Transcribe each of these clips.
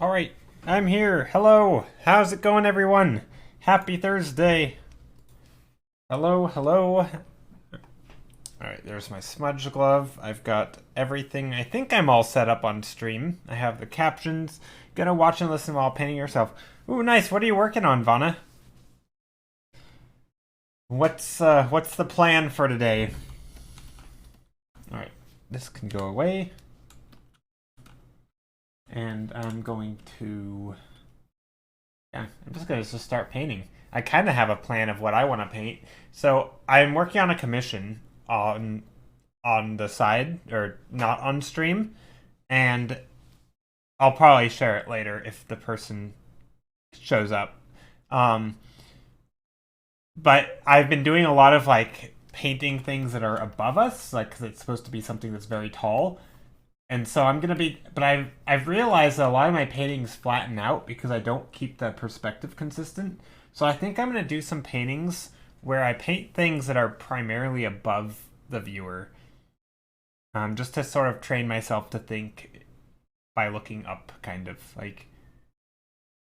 Alright, I'm here. Hello. How's it going, everyone? Happy Thursday. Hello, hello. Alright, there's my smudge glove. I've got everything. I think I'm all set up on stream. I have the captions. Gonna watch and listen while painting yourself. Ooh, nice. What are you working on, Vanna? What's the plan for today? Alright, this can go away. And I'm going to... Yeah, I'm just going to start painting. I kind of have a plan of what I want to paint. So I'm working on a commission on the side, or not on stream. And I'll probably share it later if the person shows up. But I've been doing a lot of like painting things that are above us, like 'cause it's supposed to be something that's very tall. And so I'm gonna be, but I've realized that a lot of my paintings flatten out because I don't keep the perspective consistent. So I think I'm gonna do some paintings where I paint things that are primarily above the viewer, just to sort of train myself to think by looking up, kind of like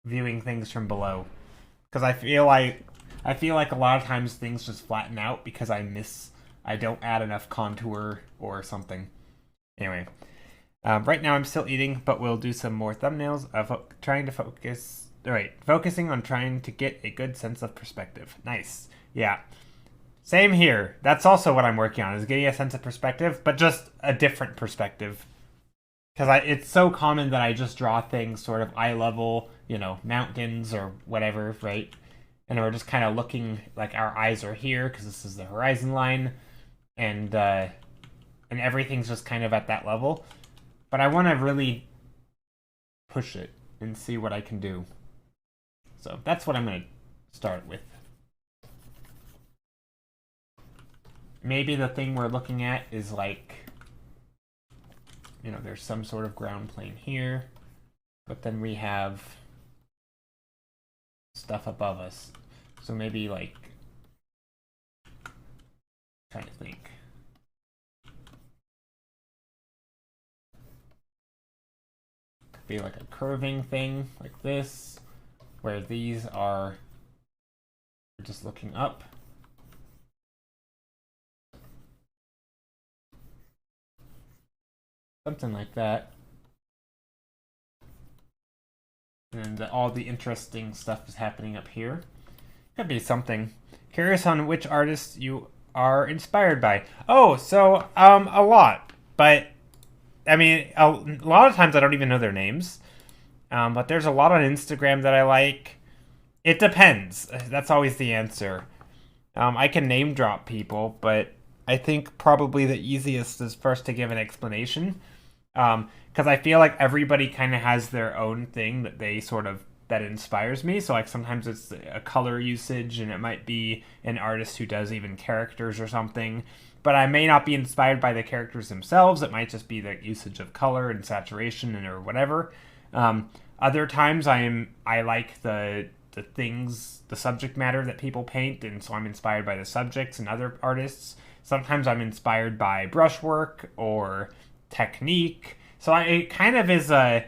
viewing things from below. Because I feel like a lot of times things just flatten out because I don't add enough contour or something. Anyway. Right now I'm still eating, but we'll do some more thumbnails of trying to focus... Alright, focusing on trying to get a good sense of perspective. Nice. Yeah. Same here. That's also what I'm working on, is getting a sense of perspective, but just a different perspective. Because it's so common that I just draw things sort of eye level, mountains or whatever, right? And we're just kind of looking like our eyes are here, because this is the horizon line, and everything's just kind of at that level. But I want to really push it and see what I can do. So that's what I'm going to start with. Maybe the thing we're looking at is like, there's some sort of ground plane here, but then we have stuff above us. So maybe like, trying to think. Be like a curving thing like this, where these are just looking up. Something like that. And all the interesting stuff is happening up here. Could be something. Curious on which artists you are inspired by. Oh, so a lot, but I mean, a lot of times I don't even know their names, but there's a lot on Instagram that I like. It depends. That's always the answer. I can name drop people, but I think probably the easiest is first to give an explanation, because I feel like everybody kind of has their own thing that inspires me. So like sometimes it's a color usage, and it might be an artist who does even characters or something. But I may not be inspired by the characters themselves. It might just be the usage of color and saturation or whatever. Other times I like the things, the subject matter that people paint, and so I'm inspired by the subjects and other artists. Sometimes I'm inspired by brushwork or technique. So it kind of is I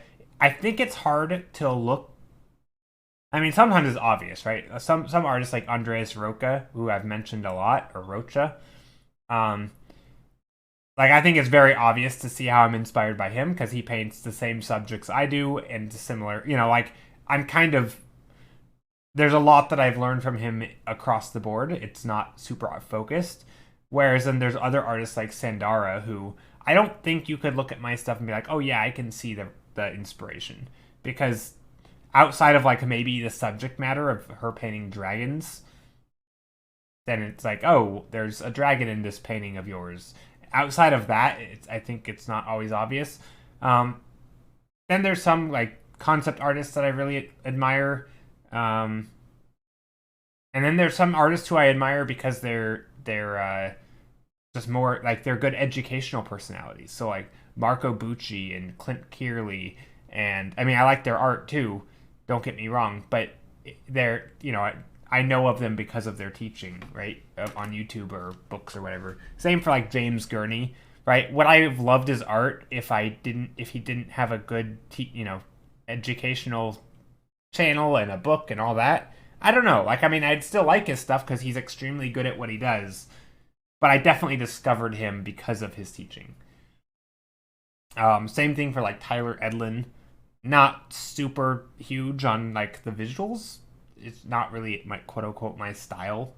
think it's hard to look. I mean, sometimes it's obvious, right? Some artists like Andreas Roca, who I've mentioned a lot, or Rocha. Like I think it's very obvious to see how I'm inspired by him, because he paints the same subjects I do and similar, like I'm kind of, there's a lot that I've learned from him across the board. It's not super focused. Whereas then there's other artists like Sandara, who I don't think you could look at my stuff and be like, oh yeah, I can see the inspiration, because outside of like maybe the subject matter of her painting dragons, then it's like, oh, there's a dragon in this painting of yours. Outside of that, I think it's not always obvious. Then there's some like concept artists that I really admire. And then there's some artists who I admire because they're just more like they're good educational personalities. So like Marco Bucci and Clint Kearley, and I mean I like their art too. Don't get me wrong, but they're I know of them because of their teaching, right, on YouTube or books or whatever. Same for like James Gurney, right? Would I have loved his art if he didn't have a good educational channel and a book and all that. I don't know. Like, I mean, I'd still like his stuff because he's extremely good at what he does. But I definitely discovered him because of his teaching. Same thing for like Tyler Edlin. Not super huge on like the visuals. It's not really my quote unquote my style.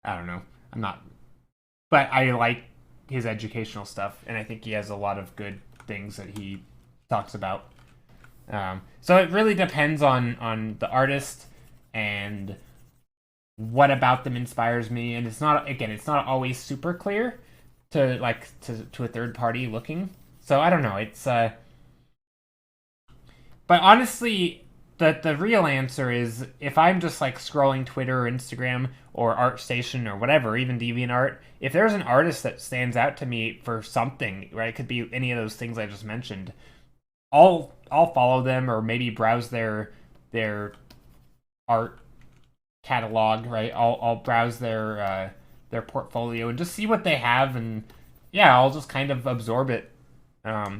I don't know. I'm not, but I like his educational stuff, and I think he has a lot of good things that he talks about. So it really depends on the artist and what about them inspires me, and it's not always super clear to a third party looking. So I don't know. It's but honestly, the real answer is if I'm just like scrolling Twitter or Instagram or ArtStation or whatever, even DeviantArt, if there's an artist that stands out to me for something, right? It could be any of those things I just mentioned. I'll follow them or maybe browse their art catalog, right? I'll browse their portfolio and just see what they have, and yeah, I'll just kind of absorb it.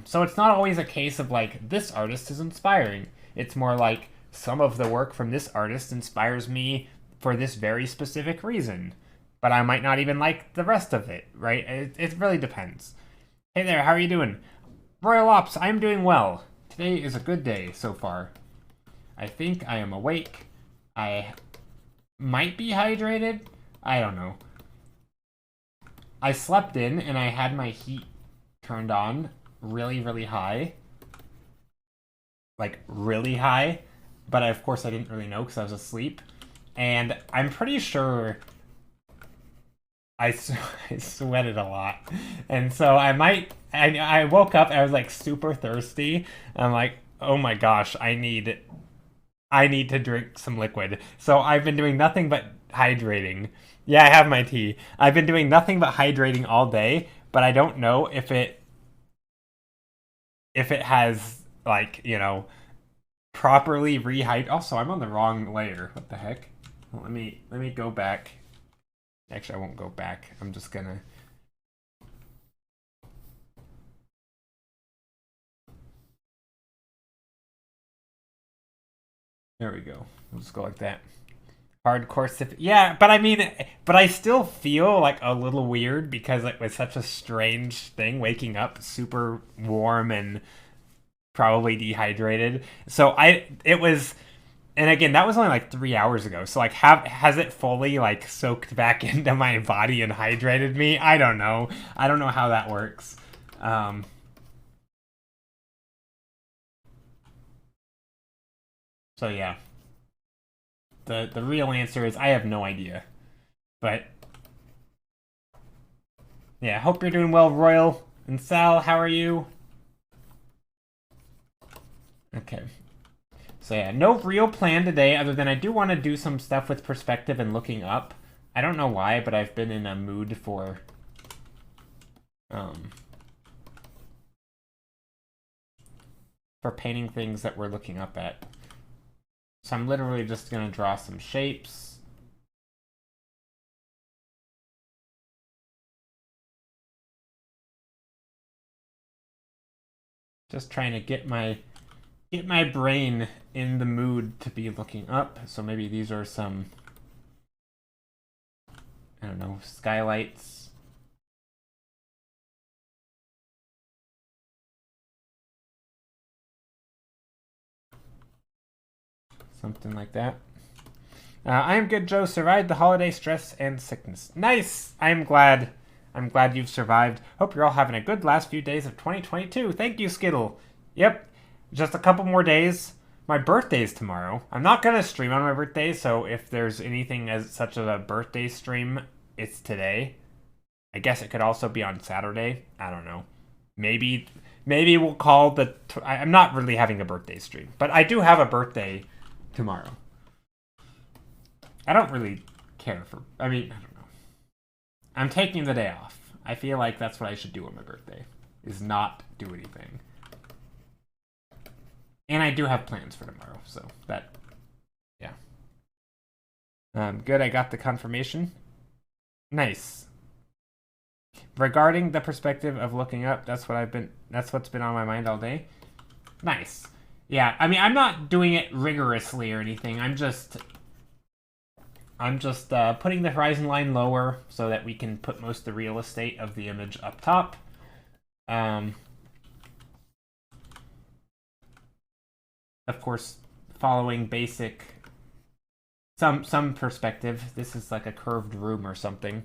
So it's not always a case of like this artist is inspiring. It's more like some of the work from this artist inspires me for this very specific reason, but I might not even like the rest of it, right? It really depends. Hey there, how are you doing? Royal Ops, I'm doing well. Today is a good day so far. I think I am awake. I might be hydrated. I don't know. I slept in and I had my heat turned on really, really high. Like, really high. But of course I didn't really know because I was asleep. And I'm pretty sure I sweated a lot. And so I woke up, I was like super thirsty. I'm like, oh my gosh, I need to drink some liquid. So I've been doing nothing but hydrating. Yeah, I have my tea. I've been doing nothing but hydrating all day, but I don't know if it has like, you know, properly rehydrate. Also, I'm on the wrong layer. What the heck? Well, let me go back. Actually, I won't go back. I'm just gonna there we go. We'll just go like that. Hardcore sip. Yeah, but I mean, but I still feel like a little weird because it was such a strange thing waking up super warm and probably dehydrated. So it was, and again, that was only like 3 hours ago. So like, has it fully like soaked back into my body and hydrated me? I don't know. I don't know how that works. So yeah. The real answer is I have no idea. But yeah, hope you're doing well, Royal. And Sal, how are you? Okay. So yeah, no real plan today other than I do want to do some stuff with perspective and looking up. I don't know why, but I've been in a mood for painting things that we're looking up at. So I'm literally just going to draw some shapes. Just trying to get my brain in the mood to be looking up. So maybe these are some, I don't know, skylights. Something like that. I am good, Joe. Survived the holiday stress and sickness. Nice! I'm glad you've survived. Hope you're all having a good last few days of 2022. Thank you, Skittle. Yep. Just a couple more days. My birthday's tomorrow. I'm not going to stream on my birthday, so if there's anything as such as a birthday stream, it's today. I guess it could also be on Saturday. I don't know. Maybe we'll call the... I'm not really having a birthday stream, but I do have a birthday tomorrow. I don't really care for... I mean, I don't know. I'm taking the day off. I feel like that's what I should do on my birthday, is not do anything. And I do have plans for tomorrow, so that... Yeah. Good, I got the confirmation. Nice. Regarding the perspective of looking up, that's what's been on my mind all day. Nice. Yeah, I mean, I'm not doing it rigorously or anything. I'm just putting the horizon line lower so that we can put most of the real estate of the image up top. Of course, following basic some perspective. This is like a curved room or something.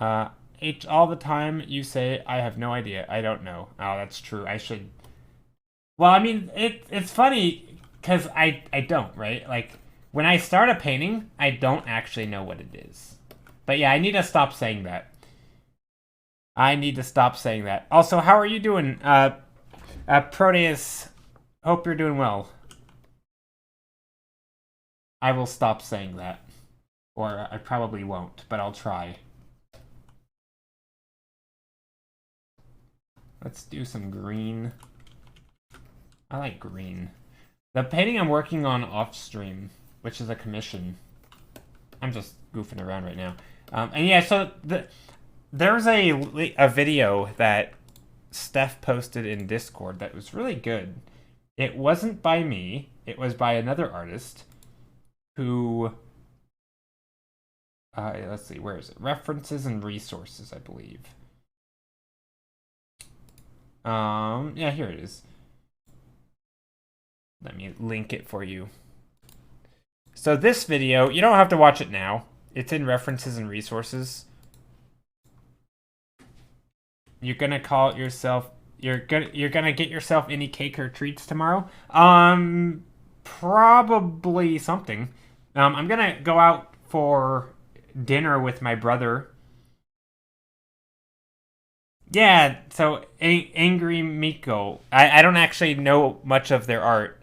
All the time you say I have no idea. I don't know. Oh, that's true. I should. Well, I mean, it's funny because I don't, right? Like when I start a painting, I don't actually know what it is. But yeah, I need to stop saying that. I need to stop saying that. Also, how are you doing, Proteus? Hope you're doing well. I will stop saying that, or I probably won't, but I'll try. Let's do some green. I like green. The painting I'm working on off stream, which is a commission. I'm just goofing around right now. And yeah, so there's a video that Steph posted in Discord that was really good. It wasn't by me. It was by another artist who... let's see, where is it? References and resources, I believe. Yeah, here it is. Let me link it for you. So this video, you don't have to watch it now. It's in references and resources. You're gonna call it yourself. You're gonna get yourself any cake or treats tomorrow. Probably something. I'm gonna go out for dinner with my brother. Yeah, so Angry Miko. I don't actually know much of their art.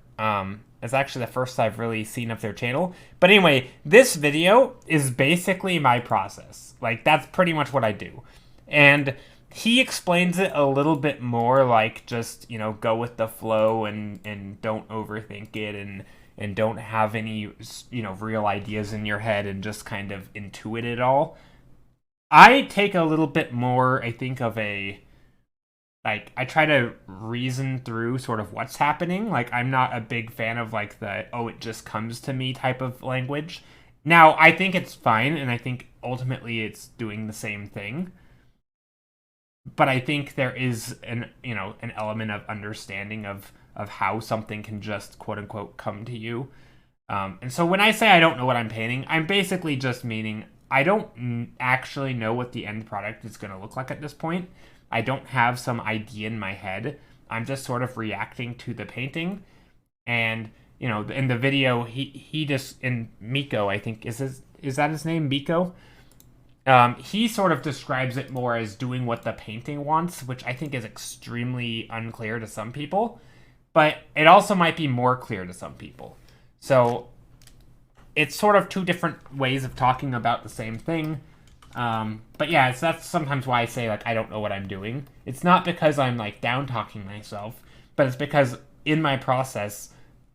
It's actually the first I've really seen of their channel. But anyway, this video is basically my process. Like, that's pretty much what I do. And he explains it a little bit more like just, you know, go with the flow and don't overthink it and don't have any, you know, real ideas in your head and just kind of intuit it all. I take a little bit more, I think, of a... Like, I try to reason through sort of what's happening. Like, I'm not a big fan of, like, the, oh, it just comes to me type of language. Now, I think it's fine, and I think ultimately it's doing the same thing. But I think there is an element of understanding of how something can just, quote-unquote, come to you. And so when I say I don't know what I'm painting, I'm basically just meaning I don't actually know what the end product is going to look like at this point. I don't have some idea in my head. I'm just sort of reacting to the painting. And, you know, in the video, he just, in Miko, I think, is that his name, Miko? He sort of describes it more as doing what the painting wants, which I think is extremely unclear to some people. But it also might be more clear to some people. So it's sort of two different ways of talking about the same thing. But yeah, that's sometimes why I say, like, I don't know what I'm doing. It's not because I'm, like, down-talking myself, but it's because in my process,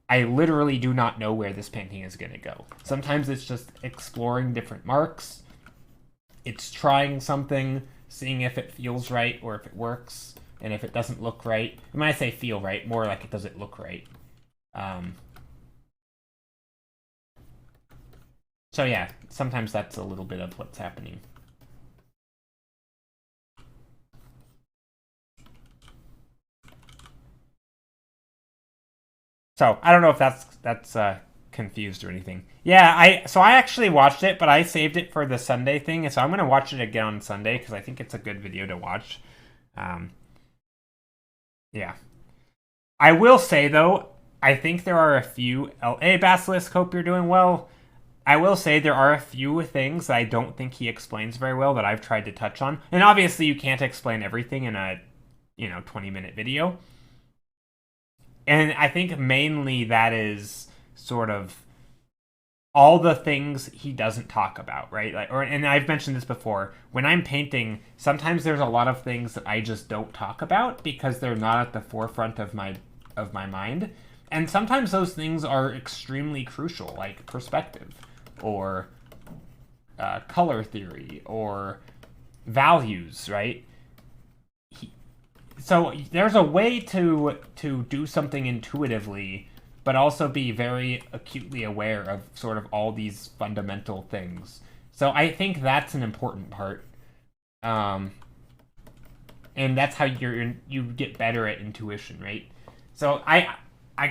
I literally do not know where this painting is going to go. Sometimes it's just exploring different marks. It's trying something, seeing if it feels right or if it works, and if it doesn't look right. And when I say feel right, more like it doesn't look right. So yeah, sometimes that's a little bit of what's happening. So I don't know if that's confused or anything. Yeah, I actually watched it, but I saved it for the Sunday thing, so I'm gonna watch it again on Sunday because I think it's a good video to watch. Yeah. I will say though, I think there are a few LA Basilisk, hope you're doing well. I will say there are a few things that I don't think he explains very well that I've tried to touch on. And obviously you can't explain everything in a, 20-minute video. And I think mainly that is sort of all the things he doesn't talk about, right? And I've mentioned this before. When I'm painting, sometimes there's a lot of things that I just don't talk about because they're not at the forefront of my mind. And sometimes those things are extremely crucial, like perspective, or color theory, or values, right? so there's a way to do something intuitively, but also be very acutely aware of sort of all these fundamental things. So I think that's an important part. And that's how you get better at intuition, right? So I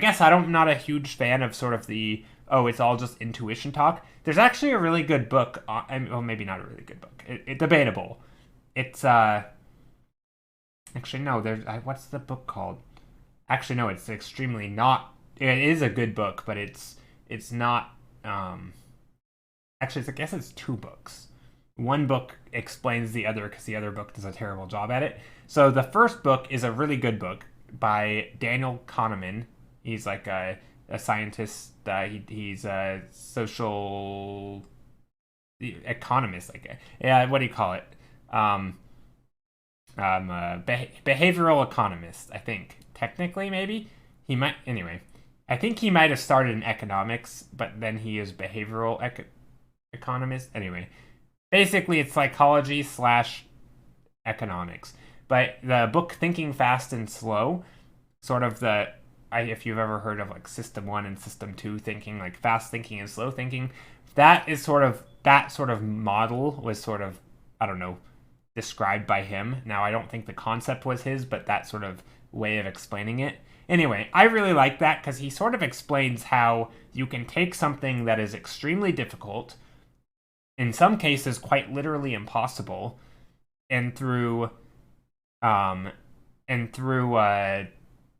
guess I'm not a huge fan of sort of the, oh, it's all just intuition talk. There's actually a really good book, well, maybe not a really good book. It's debatable. It's actually no, there's what's the book called? Actually no, it's extremely not. It is a good book, but it's not. Actually, I guess it's two books. One book explains the other because the other book does a terrible job at it. So the first book is a really good book by Daniel Kahneman. He's like a scientist. He's a social economist. Like, yeah, what do you call it? Behavioral economist. I think technically maybe he might. Anyway, I think he might have started in economics, but then he is behavioral economist. Anyway, basically it's psychology / economics. But the book Thinking Fast and Slow, sort of if you've ever heard of like System 1 and System 2 thinking, like fast thinking and slow thinking, that sort of model was sort of, I don't know, described by him. Now, I don't think the concept was his, but that sort of way of explaining it. Anyway, I really like that because he sort of explains how you can take something that is extremely difficult, in some cases quite literally impossible, and through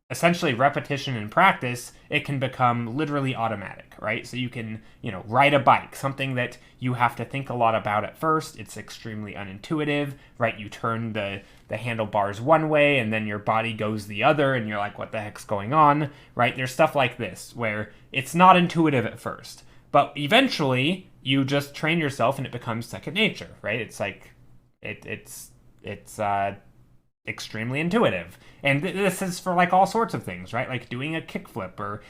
essentially repetition and practice, it can become literally automatic, right? So you can, ride a bike, something that you have to think a lot about at first. It's extremely unintuitive, right? You turn the handlebars one way and then your body goes the other and you're like, what the heck's going on, right? There's stuff like this where it's not intuitive at first, but eventually you just train yourself and it becomes second nature, right? It's like, it's extremely intuitive. And this is for like all sorts of things, right? Like doing a kickflip or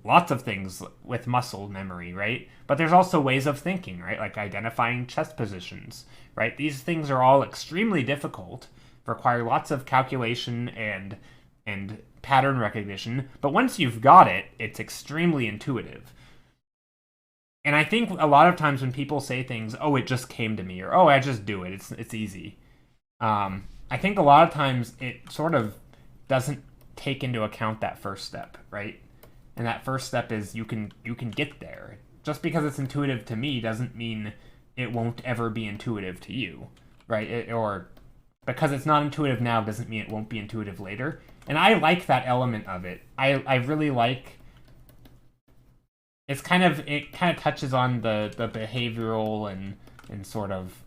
lots of things with muscle memory, right? But there's also ways of thinking, right? Like identifying chest positions, right? These things are all extremely difficult, require lots of calculation and pattern recognition. But once you've got it, it's extremely intuitive. And I think a lot of times when people say things, oh, it just came to me, or oh, I just do it, it's easy. I think a lot of times it sort of doesn't take into account that first step, right? And that first step is you can get there. Just because it's intuitive to me doesn't mean it won't ever be intuitive to you, right? Or because it's not intuitive now doesn't mean it won't be intuitive later. And I like that element of it. I really like. It kind of touches on the behavioral and sort of,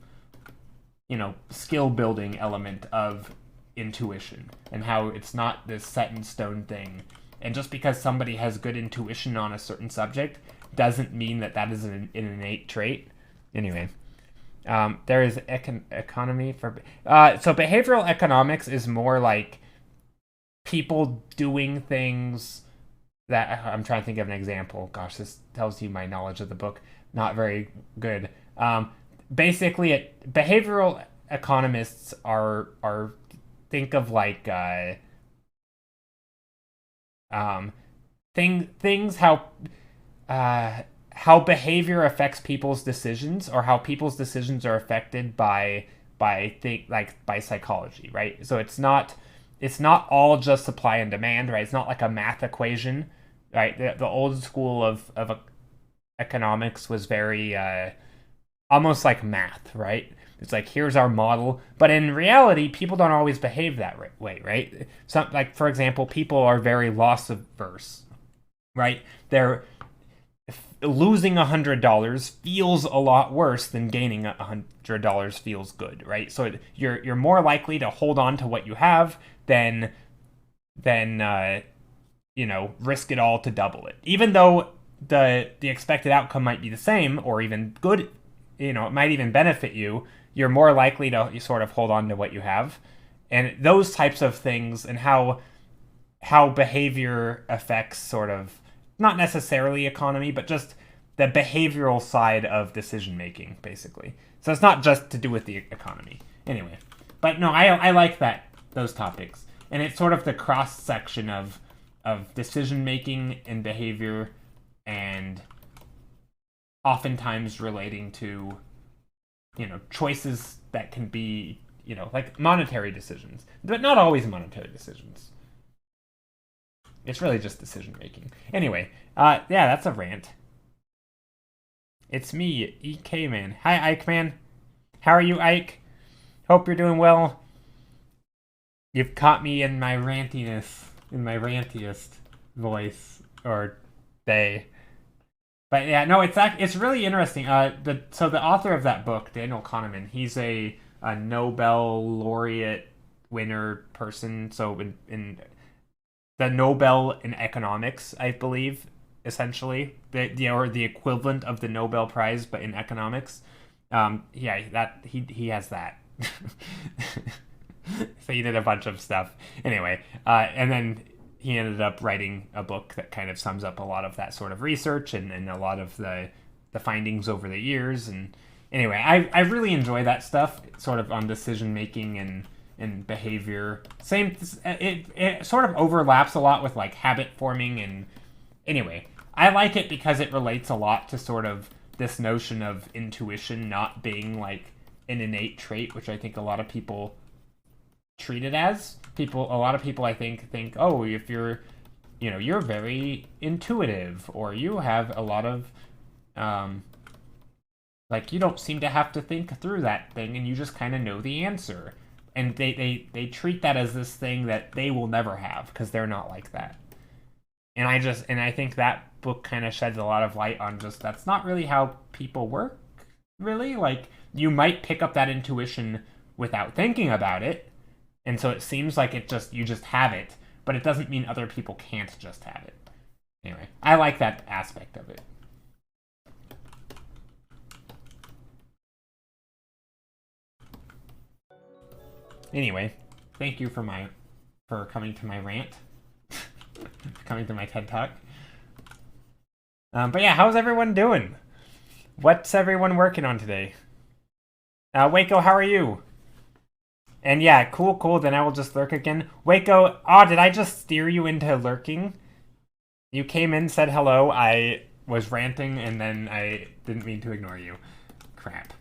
skill building element of intuition and how it's not this set in stone thing. And just because somebody has good intuition on a certain subject doesn't mean that is an innate trait. Anyway, there is economy for... so behavioral economics is more like people doing things that... I'm trying to think of an example. Gosh, this tells you my knowledge of the book. Not very good. Basically, behavioral economists are think of like things how behavior affects people's decisions, or how people's decisions are affected by psychology, right? So it's not all just supply and demand, right? It's not like a math equation, right? The old school of economics was very almost like math, right? It's like, here's our model. But in reality, people don't always behave that way, right? So, like, for example, people are very loss averse, right? They're losing $100 feels a lot worse than gaining $100 feels good, right? So you're more likely to hold on to what you have than risk it all to double it. Even though the expected outcome might be the same or even good, it might even benefit you, you're more likely to sort of hold on to what you have. And those types of things, and how behavior affects sort of, not necessarily economy, but just the behavioral side of decision making, basically. So it's not just to do with the economy. Anyway, but no, I like those topics. and it's sort of the cross section of decision making and behavior, and oftentimes relating to, you know, choices that can be, you know, like monetary decisions, but not always monetary decisions. It's really just decision making. Anyway, yeah, that's a rant. It's me, EK Man. Hi, Ike Man. How are you, Ike? Hope you're doing well. You've caught me in my rantiness, in my rantiest voice or day. But yeah, no, it's really interesting. So the author of that book, Daniel Kahneman, he's a Nobel laureate winner person. So in the Nobel in economics, I believe, essentially, or the equivalent of the Nobel Prize, but in economics. Yeah, that he has that. So he did a bunch of stuff. Anyway, and then he ended up writing a book that kind of sums up a lot of that sort of research and a lot of the findings over the years. And anyway, I really enjoy that stuff, sort of on decision making and behavior. It sort of overlaps a lot with like habit forming. And anyway, I like it because it relates a lot to sort of this notion of intuition not being like an innate trait, which I think a lot of people treat it as. A lot of people I think, oh, if you're very intuitive, or you have a lot of like, you don't seem to have to think through that thing and you just kind of know the answer. And they treat that as this thing that they will never have because they're not like that. And I think that book kind of sheds a lot of light on just that's not really how people work, really. Like, you might pick up that intuition without thinking about it, and so it seems like you just have it, but it doesn't mean other people can't just have it. Anyway, I like that aspect of it. Anyway, thank you for coming to my rant, coming to my TED Talk. But yeah, how's everyone doing? What's everyone working on today? Waco, how are you? And yeah, cool. Then I will just lurk again. Waco, did I just steer you into lurking? You came in, said hello, I was ranting, and then I didn't mean to ignore you. Crap.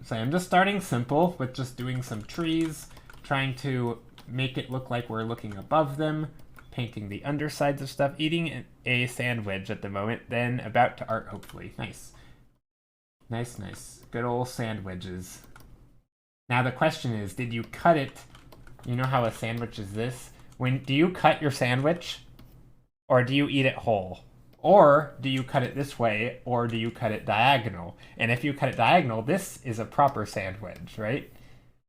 So I'm just starting simple with just doing some trees, trying to make it look like we're looking above them, painting the undersides of stuff, eating a sandwich at the moment, then about to art, hopefully. Nice. Nice. Good old sandwiches. Now the question is, did you cut it? You know how a sandwich is this? Do you cut your sandwich, or do you eat it whole? Or do you cut it this way, or do you cut it diagonal? And if you cut it diagonal, this is a proper sandwich, right?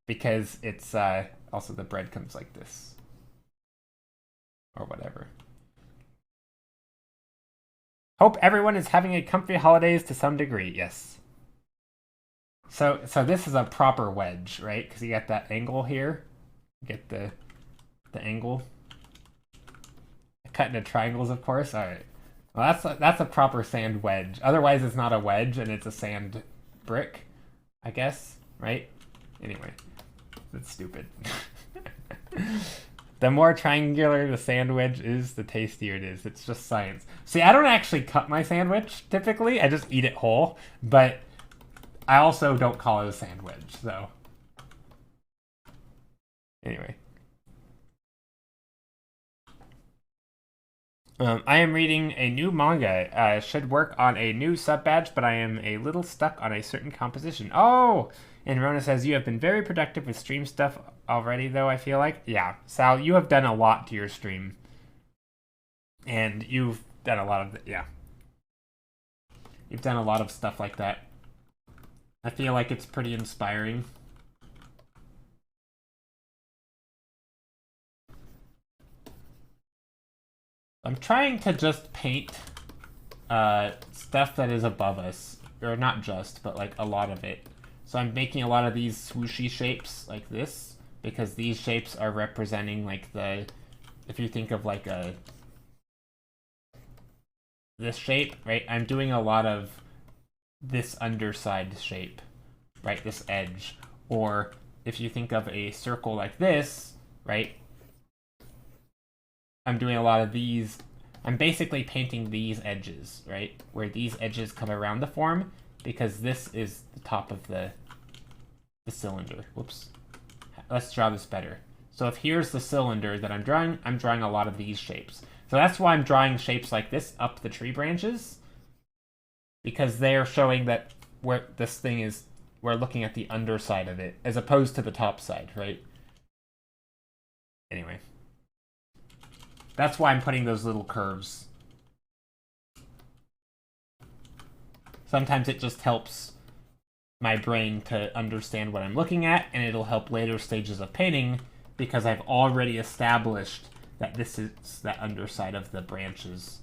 Because it's also the bread comes like this. Or whatever. Hope everyone is having a comfy holidays to some degree, yes. So this is a proper wedge, right? Because you got that angle here. You get the angle. Cut into triangles, of course. All right. Well, that's a proper sand wedge. Otherwise, it's not a wedge, and it's a sand brick, I guess, right? Anyway, that's stupid. The more triangular the sand wedge is, the tastier it is. It's just science. See, I don't actually cut my sandwich, typically. I just eat it whole, but I also don't call it a sand wedge, so. Anyway. I am reading a new manga. Should work on a new sub-badge, but I am a little stuck on a certain composition. Oh! And Rona says, you have been very productive with stream stuff already, though, I feel like. Yeah, Sal, you have done a lot to your stream. And you've done a lot of... yeah. You've done a lot of stuff like that. I feel like it's pretty inspiring. I'm trying to just paint stuff that is above us. Or not just, but like a lot of it. So I'm making a lot of these swooshy shapes like this, because these shapes are representing like the, if you think of like a this shape, right, I'm doing a lot of this underside shape, right, this edge. Or if you think of a circle like this, right, I'm doing a lot of these. I'm basically painting these edges, right, where these edges come around the form, because this is the top of the cylinder. Whoops. Let's draw this better. So if here's the cylinder that I'm drawing a lot of these shapes. So that's why I'm drawing shapes like this up the tree branches, because they're showing that where this thing is, we're looking at the underside of it, as opposed to the top side, right? Anyway. That's why I'm putting those little curves. Sometimes it just helps my brain to understand what I'm looking at, and it'll help later stages of painting, because I've already established that this is that underside of the branches.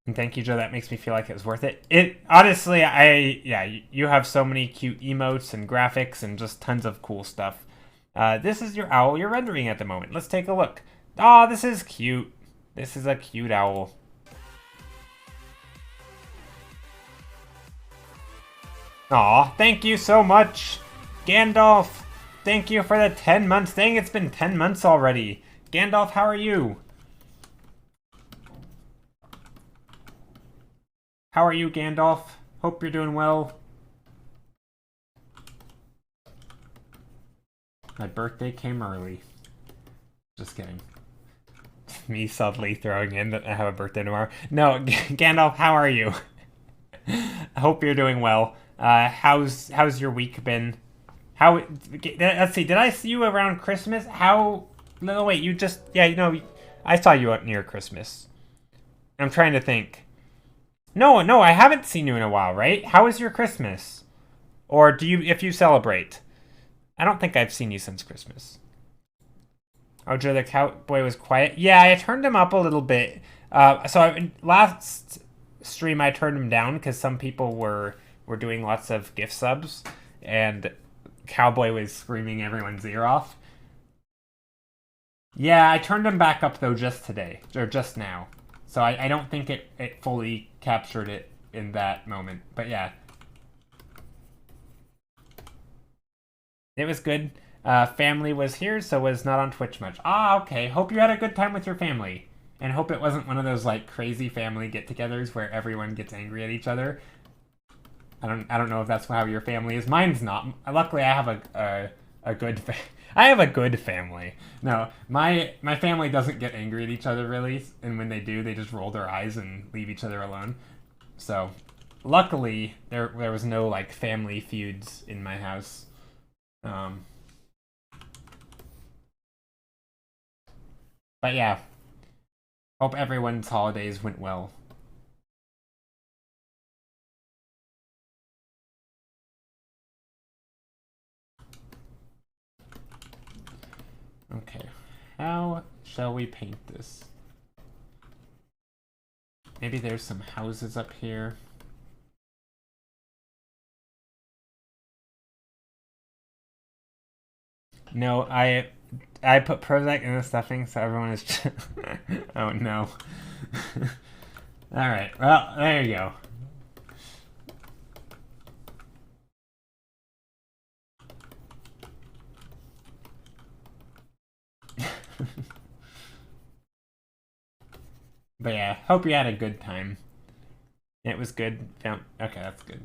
And thank you, Joe. That makes me feel like it was worth it. It honestly, you have so many cute emotes and graphics and just tons of cool stuff. This is your owl you're rendering at the moment. Let's take a look. Aw, this is cute. This is a cute owl. Aw, thank you so much, Gandalf. Thank you for the 10 months. Dang, it's been 10 months already. Gandalf, how are you? How are you, Gandalf? Hope you're doing well. My birthday came early. Just kidding. Me subtly throwing in that I have a birthday tomorrow. No, Gandalf, how are you? I hope you're doing well. How's your week been? Let's see, did I see you around Christmas? No, wait, you just, yeah, I saw you up near Christmas. I'm trying to think. No, I haven't seen you in a while, right? How was your Christmas? Or if you celebrate? I don't think I've seen you since Christmas. Oh, Joe, the cowboy was quiet. Yeah, I turned him up a little bit. Last stream I turned him down because some people were doing lots of gift subs, and cowboy was screaming everyone's ear off. Yeah, I turned him back up though just today, or just now. So I don't think it fully captured it in that moment. But yeah. It was good. Family was here, so was not on Twitch much. Ah, okay. Hope you had a good time with your family. And hope it wasn't one of those like crazy family get-togethers where everyone gets angry at each other. I don't know if that's how your family is. Mine's not. Luckily, I have a good I have a good family. No, my family doesn't get angry at each other really, and when they do, they just roll their eyes and leave each other alone. So, luckily, there was no like family feuds in my house. But yeah, hope everyone's holidays went well. Okay, how shall we paint this? Maybe there's some houses up here. No, I put Prozac in the stuffing, so everyone is. Oh no. All right. Well, there you go. But yeah, hope you had a good time. It was good. Okay, that's good.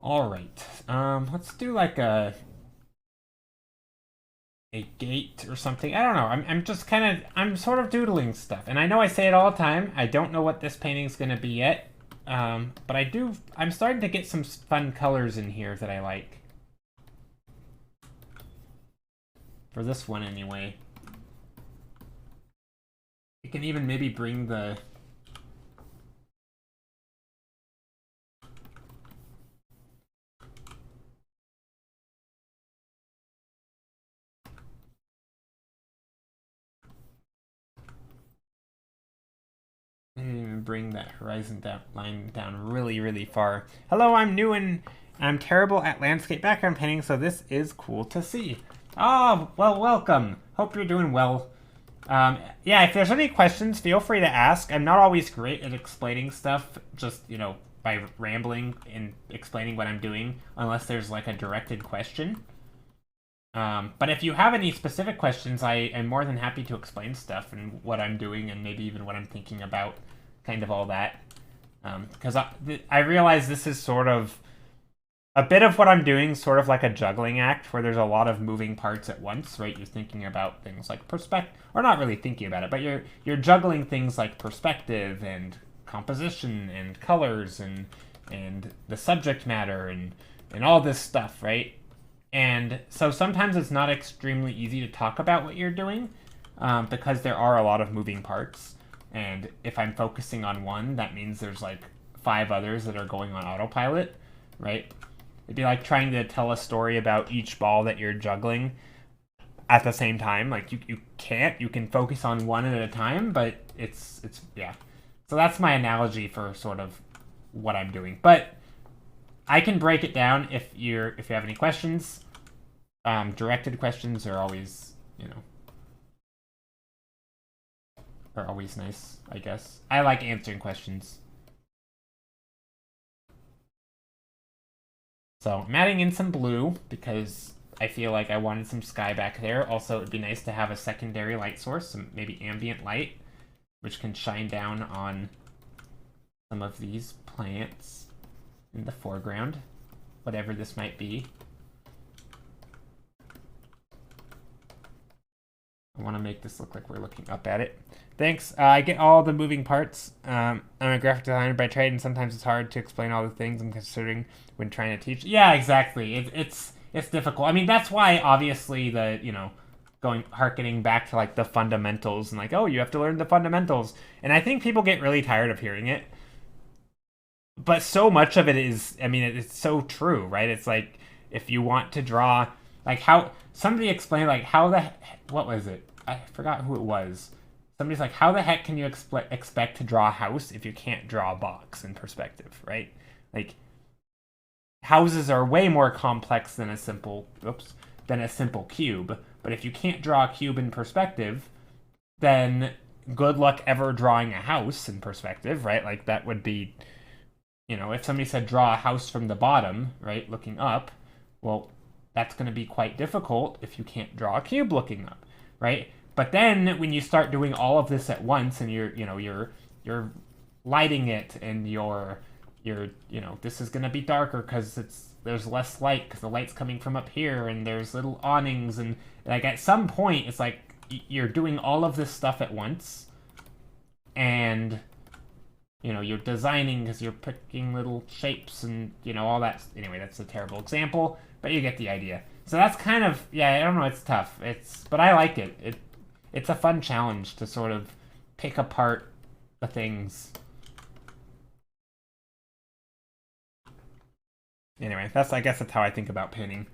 All right. Let's do like a gate or something. I don't know. I'm just I'm sort of doodling stuff, and I know I say it all the time. I don't know what this painting's gonna be yet. But I'm starting to get some fun colors in here that I like. For this one, anyway. You can even maybe bring the... bring that horizon line down really, really far. Hello, I'm new in I'm terrible at landscape background painting, so this is cool to see. Oh, well, welcome. Hope you're doing well. Yeah, if there's any questions, feel free to ask. I'm not always great at explaining stuff, just, by rambling and explaining what I'm doing, unless there's like a directed question. But if you have any specific questions, I am more than happy to explain stuff and what I'm doing and maybe even what I'm thinking about, kind of all that. Because I realize this is sort of a bit of what I'm doing, sort of like a juggling act where there's a lot of moving parts at once, right? You're thinking about things like perspective, or not really thinking about it, but you're juggling things like perspective and composition and colors and the subject matter and all this stuff, right? And so sometimes it's not extremely easy to talk about what you're doing because there are a lot of moving parts. And if I'm focusing on one, that means there's like 5 others that are going on autopilot, right? It'd be like trying to tell a story about each ball that you're juggling at the same time. Like you can't. You can focus on one at a time, but it's yeah. So that's my analogy for sort of what I'm doing. But I can break it down if you have any questions. Directed questions are always are always nice, I guess. I like answering questions. So I'm adding in some blue because I feel like I wanted some sky back there. Also, it'd be nice to have a secondary light source, some maybe ambient light, which can shine down on some of these plants in the foreground, whatever this might be. I want to make this look like we're looking up at it. Thanks. I get all the moving parts. I'm a graphic designer by trade, and sometimes it's hard to explain all the things I'm considering when trying to teach. Yeah, exactly. It's difficult. I mean, that's why obviously harkening back to like the fundamentals and like, oh, you have to learn the fundamentals. And I think people get really tired of hearing it. But so much of it is, I mean, it's so true, right? It's like if you want to draw, like how somebody explained like what was it? I forgot who it was. Somebody's like, how the heck can you expect to draw a house if you can't draw a box in perspective, right? Like, houses are way more complex than a simple cube. But if you can't draw a cube in perspective, then good luck ever drawing a house in perspective, right? Like that would be, if somebody said draw a house from the bottom, right, looking up, well, that's going to be quite difficult if you can't draw a cube looking up, right? But then when you start doing all of this at once and you're lighting it and you're this is going to be darker because there's less light because the light's coming from up here and there's little awnings and like at some point it's like you're doing all of this stuff at once and you're designing because you're picking little shapes and all that. Anyway, that's a terrible example, but you get the idea. So that's kind of, yeah, I don't know, it's tough. But I like it. It's a fun challenge to sort of pick apart the things. Anyway, I guess that's how I think about painting.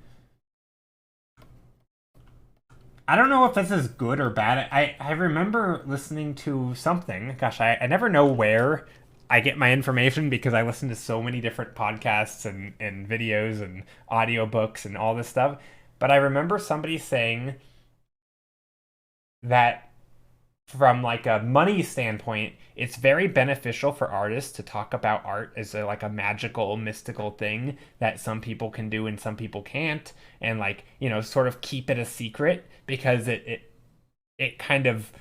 I don't know if this is good or bad. I remember listening to something. Gosh, I never know where I get my information because I listen to so many different podcasts and videos and audiobooks and all this stuff. But I remember somebody saying that from like a money standpoint, it's very beneficial for artists to talk about art as like a magical, mystical thing that some people can do and some people can't, and like sort of keep it a secret because it kind of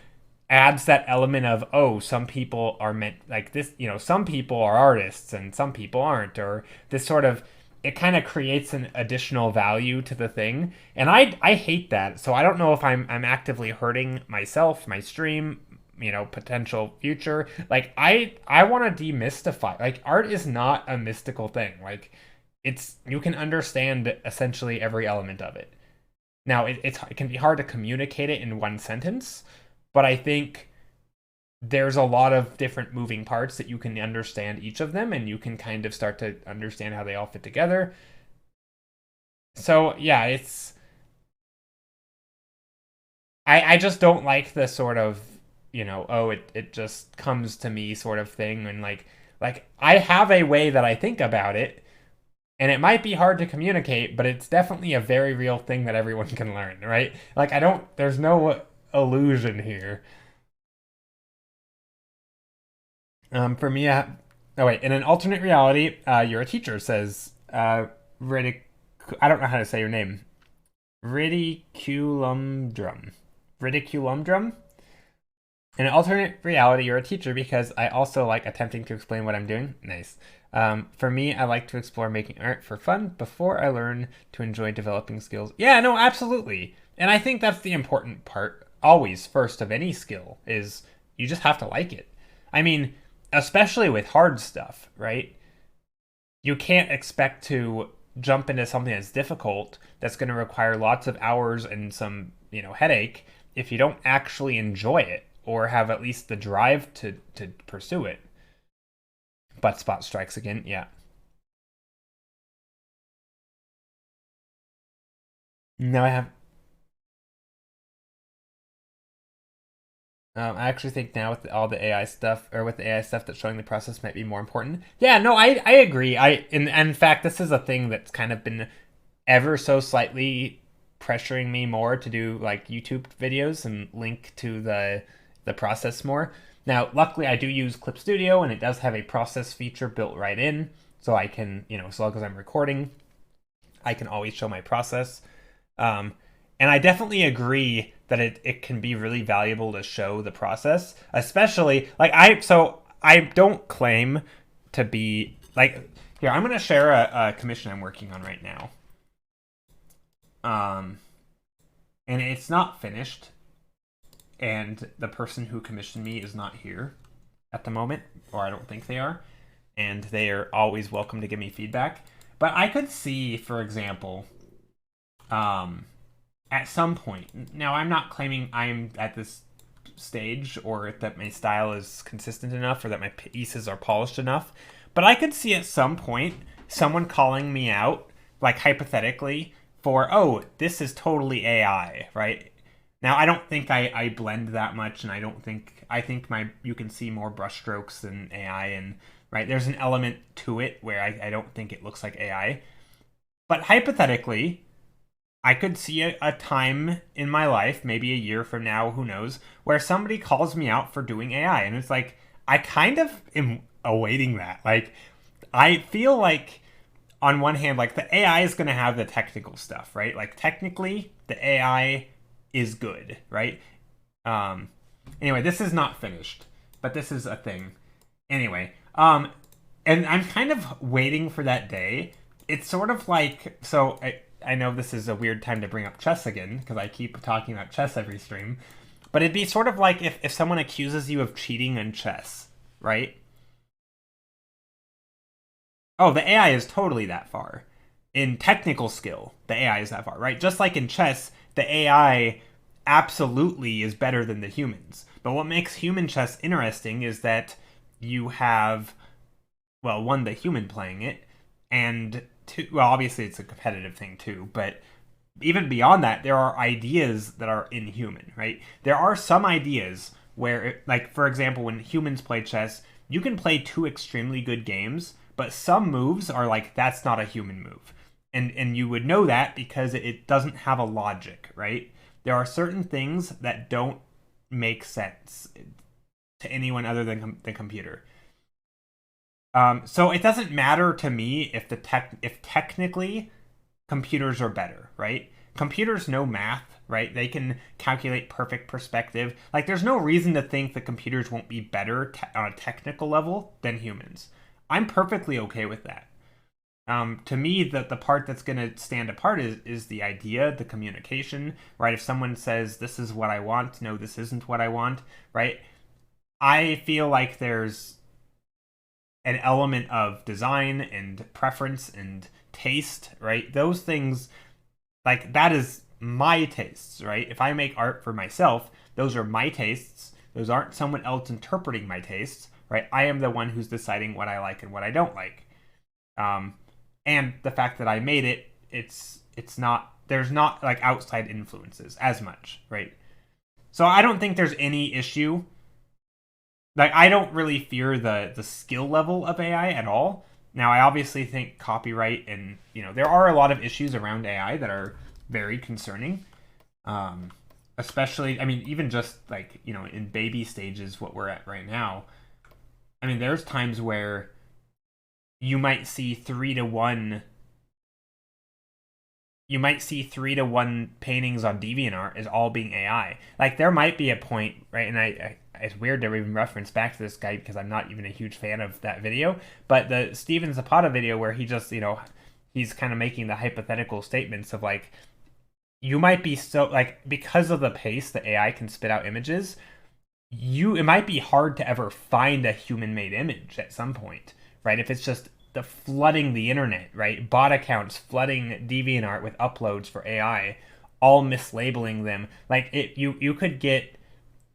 adds that element of, oh, some people are meant like this, some people are artists and some people aren't, or this sort of, it kind of creates an additional value to the thing. And I hate that. So I don't know if I'm actively hurting myself, my stream, potential future. Like I want to demystify, like art is not a mystical thing. Like you can understand essentially every element of it. Now it can be hard to communicate it in one sentence, but I think there's a lot of different moving parts that you can understand each of them and you can kind of start to understand how they all fit together. So yeah, I just don't like the sort of, oh, it just comes to me sort of thing. And like I have a way that I think about it, And it might be hard to communicate, but it's definitely a very real thing that everyone can learn, right? Like, there's no illusion here. For me, oh wait, in an alternate reality, you're a teacher, says Ridic. I don't know how to say your name. Ridiculumdrum. Ridiculumdrum? In an alternate reality, you're a teacher because I also like attempting to explain what I'm doing. Nice. For me, I like to explore making art for fun before I learn to enjoy developing skills. Yeah, no, absolutely. And I think that's the important part, always first of any skill, is you just have to like it. I mean, especially with hard stuff, right? You can't expect to jump into something that's difficult, that's going to require lots of hours and some, headache, if you don't actually enjoy it or have at least the drive to pursue it. Butt spot strikes again. Yeah. No, I have. I actually think now with all the AI stuff, or with the AI stuff, that showing the process might be more important. Yeah, no, I agree. In fact, this is a thing that's kind of been ever so slightly pressuring me more to do like YouTube videos and link to the process more. Now, luckily, I do use Clip Studio, and it does have a process feature built right in, so I can, as long as I'm recording, I can always show my process. Um, and I definitely agree that it can be really valuable to show the process, especially like I don't claim to be like here. I'm gonna share a commission I'm working on right now. Um, and it's not finished, and the person who commissioned me is not here at the moment, or I don't think they are, and they are always welcome to give me feedback. But I could see, for example, um, at some point. Now, I'm not claiming I'm at this stage or that my style is consistent enough or that my pieces are polished enough, but I could see at some point someone calling me out, like hypothetically, for, oh, this is totally AI, right? Now, I don't think I blend that much, and I think you can see more brushstrokes than AI, and right, there's an element to it where I don't think it looks like AI. But hypothetically, I could see a time in my life, maybe a year from now, who knows, where somebody calls me out for doing AI. And it's like, I kind of am awaiting that. Like, I feel like, on one hand, like, the AI is going to have the technical stuff, right? Like, technically, the AI is good, right? Um, anyway, this is not finished, but this is a thing. Anyway, and I'm kind of waiting for that day. It's sort of like, so I know this is a weird time to bring up chess again because I keep talking about chess every stream, but it'd be sort of like if someone accuses you of cheating in chess, right? Oh, the AI is totally that far. In technical skill, the AI is that far, right? Just like in chess, the AI absolutely is better than the humans. But what makes human chess interesting is that you have, well, one, the human playing it, and two, well, obviously it's a competitive thing too, but even beyond that, there are ideas that are inhuman, right? There are some ideas where, like, for example, when humans play chess, you can play two extremely good games, but some moves are like, that's not a human move. And you would know that because it doesn't have a logic, right? There are certain things that don't make sense to anyone other than the computer. So it doesn't matter to me if technically computers are better, right? Computers know math, right? They can calculate perfect perspective. Like, there's no reason to think that computers won't be better on a technical level than humans. I'm perfectly okay with that. To me, the part that's going to stand apart is the idea, the communication, right? If someone says, this is what I want, no, this isn't what I want, right? I feel like there's an element of design and preference and taste, right? Those things, like, that is my tastes, right? If I make art for myself, those are my tastes. Those aren't someone else interpreting my tastes, right? I am the one who's deciding what I like and what I don't like. Um, and the fact that I made it, it's not, there's not like outside influences as much, right? So I don't think there's any issue. Like, I don't really fear the skill level of AI at all. Now, I obviously think copyright and, there are a lot of issues around AI that are very concerning. Especially, I mean, even just like, in baby stages, what we're at right now. I mean, there's times where you might see 3-to-1 paintings on DeviantArt as all being AI. Like, there might be a point, right? And I it's weird to even reference back to this guy because I'm not even a huge fan of that video. But the Steven Zapata video where he just, he's kind of making the hypothetical statements of like, you might be so, like, because of the pace that AI can spit out images, it might be hard to ever find a human-made image at some point, right? If it's just the flooding the internet, right? Bot accounts flooding DeviantArt with uploads for AI, all mislabeling them. Like, you could get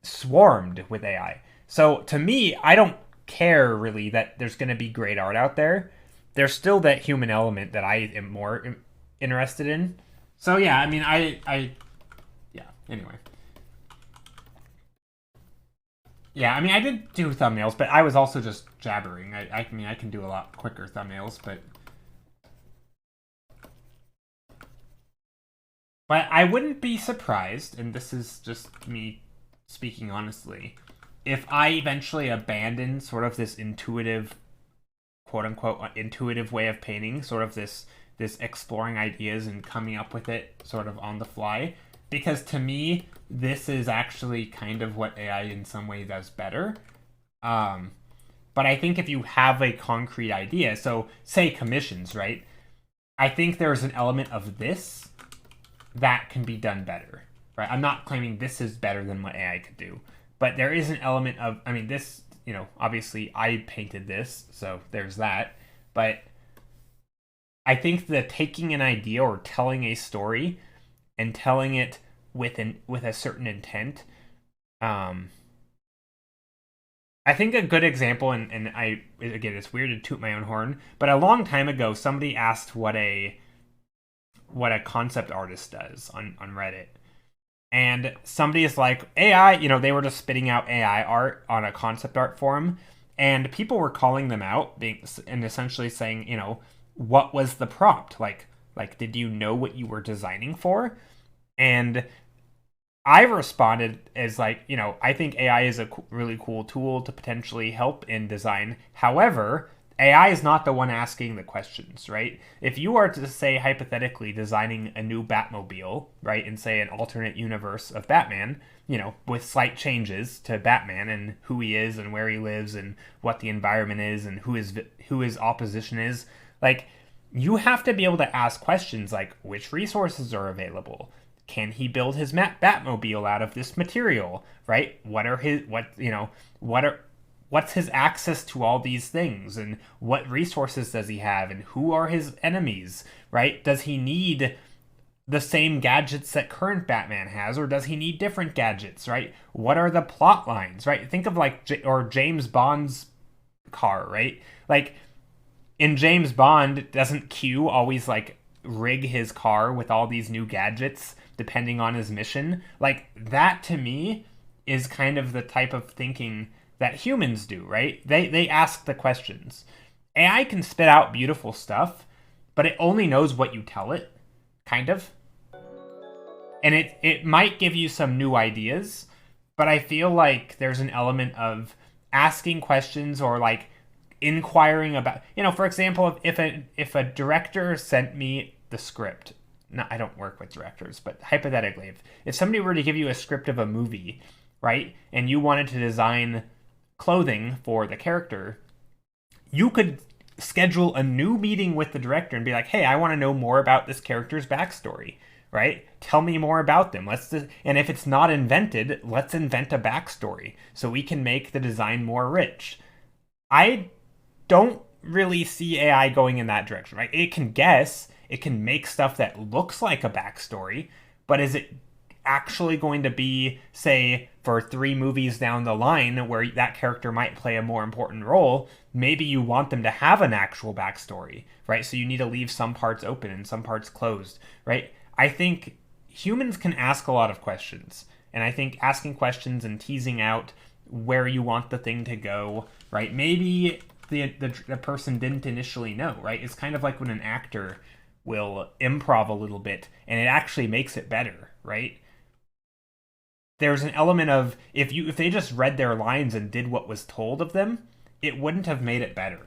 swarmed with AI. So to me, I don't care really that there's going to be great art out there. There's still that human element that I am more interested in. So yeah, I mean, yeah, anyway. Yeah, I mean, I did do thumbnails, but I was also just jabbering. I mean, I can do a lot quicker thumbnails, but I wouldn't be surprised, and this is just me speaking honestly, if I eventually abandon sort of this intuitive, quote unquote, intuitive way of painting, sort of this exploring ideas and coming up with it sort of on the fly. Because to me, this is actually kind of what AI in some way does better. But I think if you have a concrete idea, so say commissions, right? I think there's an element of this that can be done better, right? I'm not claiming this is better than what AI could do, but there is an element of, I mean, this, obviously I painted this, so there's that. But I think that taking an idea or telling a story and telling it with a certain intent, I think a good example, and again, it's weird to toot my own horn, but a long time ago, somebody asked what a concept artist does on Reddit. And somebody is like, AI, they were just spitting out AI art on a concept art forum, and people were calling them out, and essentially saying, what was the prompt? Like, did you know what you were designing for? And I responded as like, I think AI is a really cool tool to potentially help in design. However, AI is not the one asking the questions, right? If you are to say, hypothetically, designing a new Batmobile, right, and say an alternate universe of Batman, with slight changes to Batman and who he is and where he lives and what the environment is and who his opposition is, like, you have to be able to ask questions like, which resources are available? Can he build his Batmobile out of this material, right? What's his access to all these things, and what resources does he have, and who are his enemies, right? Does he need the same gadgets that current Batman has, or does he need different gadgets, right? What are the plot lines, right? Think of like James Bond's car, right? Like, in James Bond, doesn't Q always like rig his car with all these new gadgets depending on his mission? Like, that to me is kind of the type of thinking that humans do, right? They ask the questions. AI can spit out beautiful stuff, but it only knows what you tell it, kind of. And it might give you some new ideas, but I feel like there's an element of asking questions or like inquiring about, for example, if a director sent me the script, no, I don't work with directors, but hypothetically, if somebody were to give you a script of a movie, right, and you wanted to design clothing for the character, you could schedule a new meeting with the director and be like, hey, I want to know more about this character's backstory, right? Tell me more about them. And if it's not invented, let's invent a backstory so we can make the design more rich. I don't really see AI going in that direction, right? It can guess, it can make stuff that looks like a backstory, but is it actually going to be, say, for 3 movies down the line where that character might play a more important role? Maybe you want them to have an actual backstory, right? So you need to leave some parts open and some parts closed, right? I think humans can ask a lot of questions, and I think asking questions and teasing out where you want the thing to go, right? Maybe the person didn't initially know, right? It's kind of like when an actor will improv a little bit and it actually makes it better, right? There's an element of if they just read their lines and did what was told of them, it wouldn't have made it better.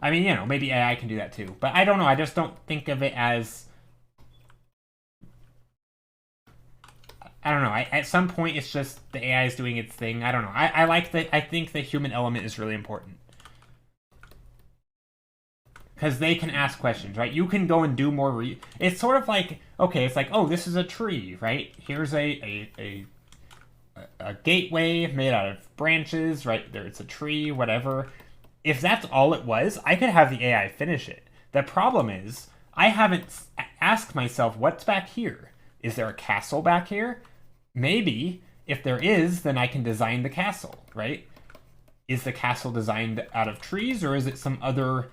I mean, maybe AI can do that too, but I don't know. I just don't think of it as. I don't know. At some point, it's just the AI is doing its thing. I don't know. I like that. I think the human element is really important because they can ask questions, right? You can go and do more. It's sort of like, okay, it's like, oh, this is a tree, right? Here's a gateway made out of branches, right? There, it's a tree, whatever. If that's all it was, I could have the AI finish it. The problem is, I haven't asked myself, what's back here? Is there a castle back here? Maybe. If there is, then I can design the castle, right? Is the castle designed out of trees, or is it some other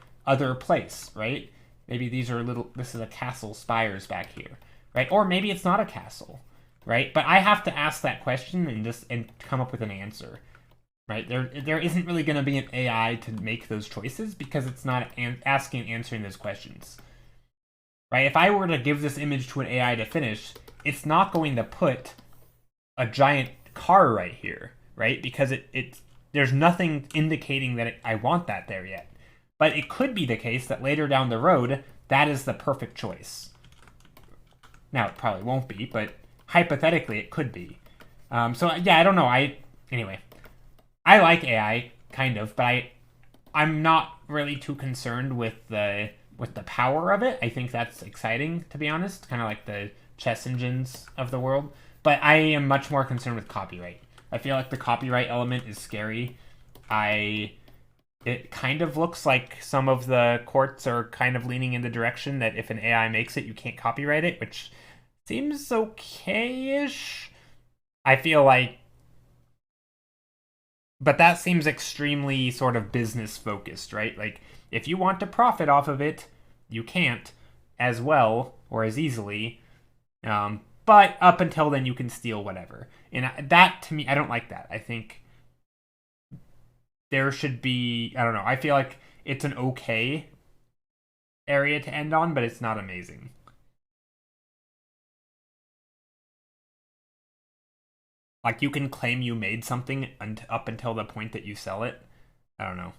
place, right? Maybe these are this is a castle spires back here, right? Or maybe it's not a castle, right? But I have to ask that question and come up with an answer. Right, there isn't really going to be an AI to make those choices because it's not asking and answering those questions. Right, if I were to give this image to an AI to finish, it's not going to put a giant car right here, right? Because there's nothing indicating that I want that there yet. But it could be the case that later down the road, that is the perfect choice. Now, it probably won't be, but hypothetically, it could be. So yeah, I don't know. Anyway. I like AI, kind of, but I'm not really too concerned with the power of it. I think that's exciting, to be honest, kind of like the chess engines of the world. But I am much more concerned with copyright. I feel like the copyright element is scary. It kind of looks like some of the courts are kind of leaning in the direction that if an AI makes it, you can't copyright it, which seems okay-ish. I feel like. But that seems extremely sort of business focused, right? Like, if you want to profit off of it, you can't as well or as easily. But up until then, you can steal whatever. And that, to me, I don't like that. I think there should be, I don't know, I feel like it's an okay area to end on, but it's not amazing. Like, you can claim you made something up until the point that you sell it. I don't know.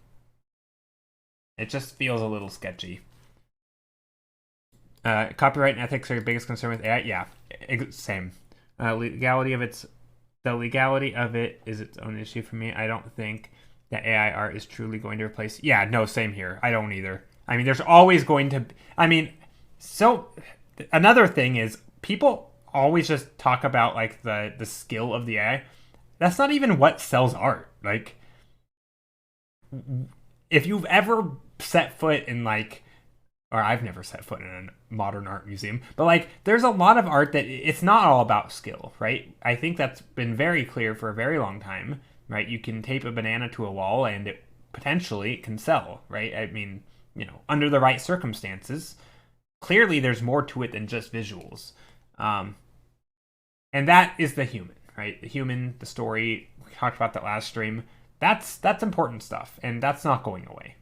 It just feels a little sketchy. Copyright and ethics are your biggest concern with AI? Yeah, same. The legality of it is its own issue for me. I don't think that AI art is truly going to replace... Yeah, no, same here. I don't either. I mean, there's always going to... so another thing is people always just talk about like the skill of the AI. That's not even what sells art. Like, if you've ever set foot in or I've never set foot in a modern art museum, but like there's a lot of art that it's not all about skill, right? I think that's been very clear for a very long time, right? You can tape a banana to a wall and it potentially can sell, right? I mean, under the right circumstances. Clearly there's more to it than just visuals. And that is the human, right? The human, the story. We talked about that last stream. That's important stuff, and that's not going away.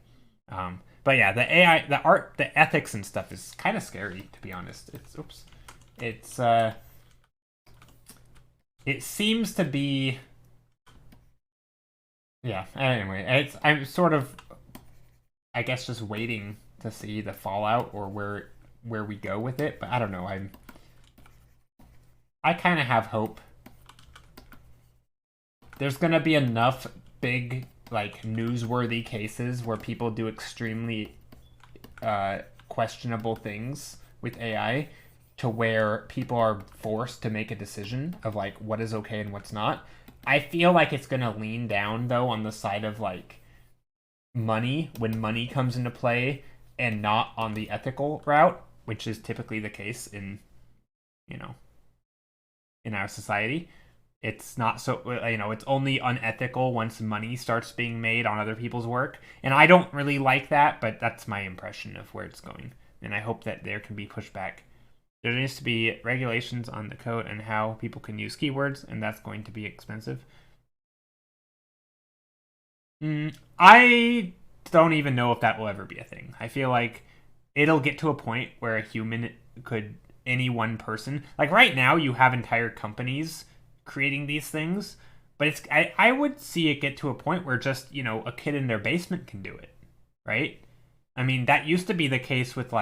But yeah, the AI, the art, the ethics and stuff is kind of scary, to be honest. It seems to be. Yeah. Anyway, I'm sort of, I guess, just waiting to see the fallout or where we go with it. But I don't know. I kind of have hope. There's gonna be enough big, like, newsworthy cases where people do extremely questionable things with AI to where people are forced to make a decision of, like, what is okay and what's not. I feel like it's gonna lean down, though, on the side of, like, money, when money comes into play, and not on the ethical route, which is typically the case in our society. It's not so, it's only unethical once money starts being made on other people's work. And I don't really like that, but that's my impression of where it's going. And I hope that there can be pushback. There needs to be regulations on the code and how people can use keywords, and that's going to be expensive. I don't even know if that will ever be a thing. I feel like it'll get to a point where a human could, any one person, like right now, you have entire companies creating these things, but I would see it get to a point where just, a kid in their basement can do it, right? I mean, that used to be the case with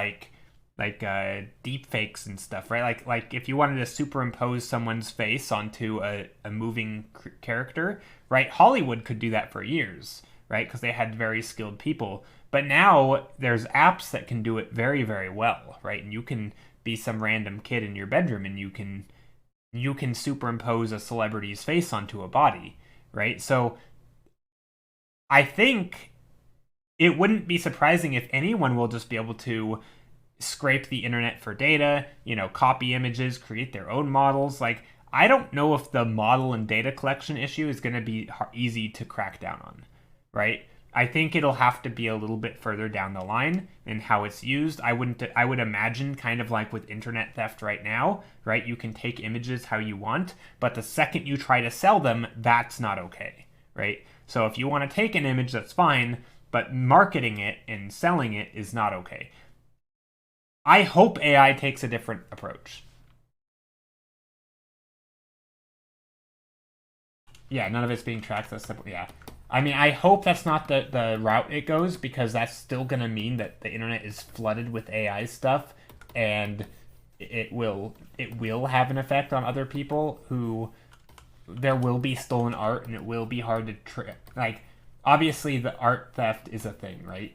deep fakes and stuff, right? Like if you wanted to superimpose someone's face onto a moving character, right? Hollywood could do that for years, right? Because they had very skilled people. But now there's apps that can do it very, very well, right? And you can be some random kid in your bedroom and you can superimpose a celebrity's face onto a body, right? So I think it wouldn't be surprising if anyone will just be able to scrape the internet for data, copy images, create their own models. Like, I don't know if the model and data collection issue is going to be easy to crack down on, right? I think it'll have to be a little bit further down the line in how it's used. I would imagine kind of like with internet theft right now, right? You can take images how you want, but the second you try to sell them, that's not okay, right? So if you want to take an image, that's fine, but marketing it and selling it is not okay. I hope AI takes a different approach. Yeah, none of it's being tracked. That's simple. Yeah. I mean, I hope that's not the route it goes, because that's still going to mean that the internet is flooded with AI stuff, and it will have an effect on other people who there will be stolen art, and it will be hard to like, obviously the art theft is a thing, right?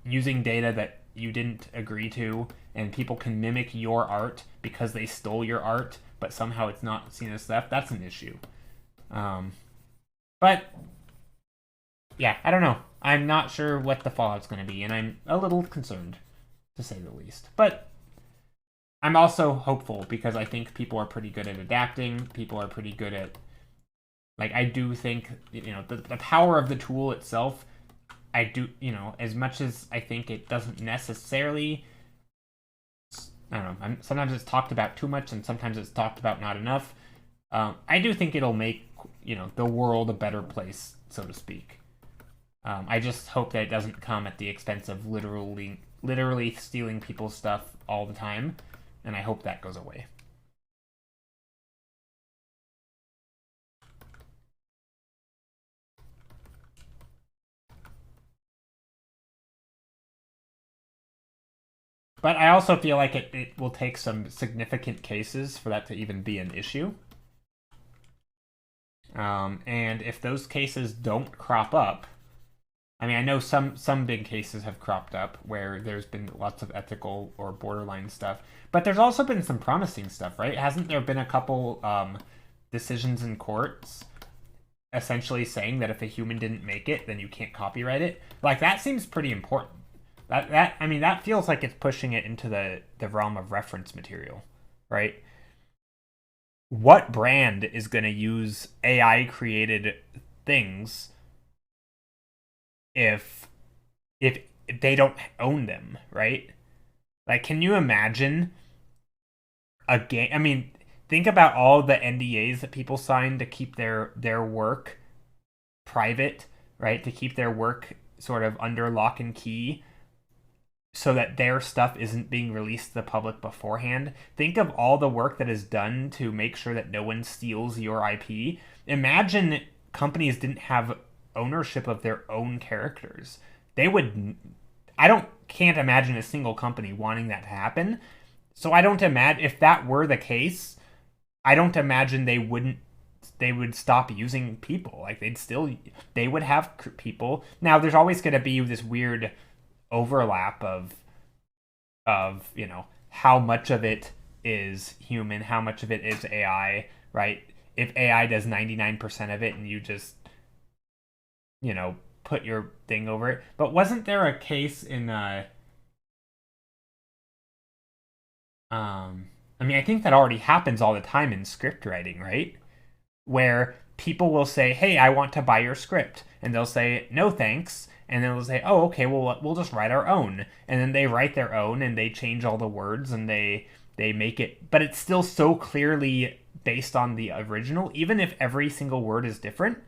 Using data that you didn't agree to, and people can mimic your art because they stole your art, but somehow it's not seen as theft. That's an issue. But yeah, I don't know. I'm not sure what the fallout's going to be, and I'm a little concerned, to say the least. But I'm also hopeful, because I think people are pretty good at adapting. People are pretty good at, like, I do think, the power of the tool itself, I do, as much as I think it doesn't necessarily, I don't know, sometimes it's talked about too much and sometimes it's talked about not enough. I do think it'll make, the world a better place, so to speak. I just hope that it doesn't come at the expense of literally stealing people's stuff all the time, and I hope that goes away. But I also feel like it will take some significant cases for that to even be an issue. And if those cases don't crop up, I mean, I know some big cases have cropped up where there's been lots of ethical or borderline stuff, but there's also been some promising stuff, right? Hasn't there been a couple decisions in courts essentially saying that if a human didn't make it, then you can't copyright it? Like, that seems pretty important. I mean, that feels like it's pushing it into the realm of reference material, right? What brand is going to use AI created things if they don't own them, right? Like, can you imagine a game? I mean, think about all the NDAs that people sign to keep their work private, right? To keep their work sort of under lock and key, so that their stuff isn't being released to the public beforehand. Think of all the work that is done to make sure that no one steals your IP. Imagine companies didn't have ownership of their own characters. They would. Can't imagine a single company wanting that to happen. So I don't imagine, if that were the case, I don't imagine they would stop using people. Like, they would have people. Now, there's always going to be this weird overlap of how much of it is human, how much of it is AI, right? If AI does 99% of it and you just put your thing over it. But wasn't there a case in I mean, I think that already happens all the time in script writing, right? Where people will say, "Hey, I want to buy your script," and they'll say, "No, thanks." And then they'll say, "Oh, okay, well, we'll just write our own." And then they write their own, and they change all the words, and they make it, but it's still so clearly based on the original, even if every single word is different.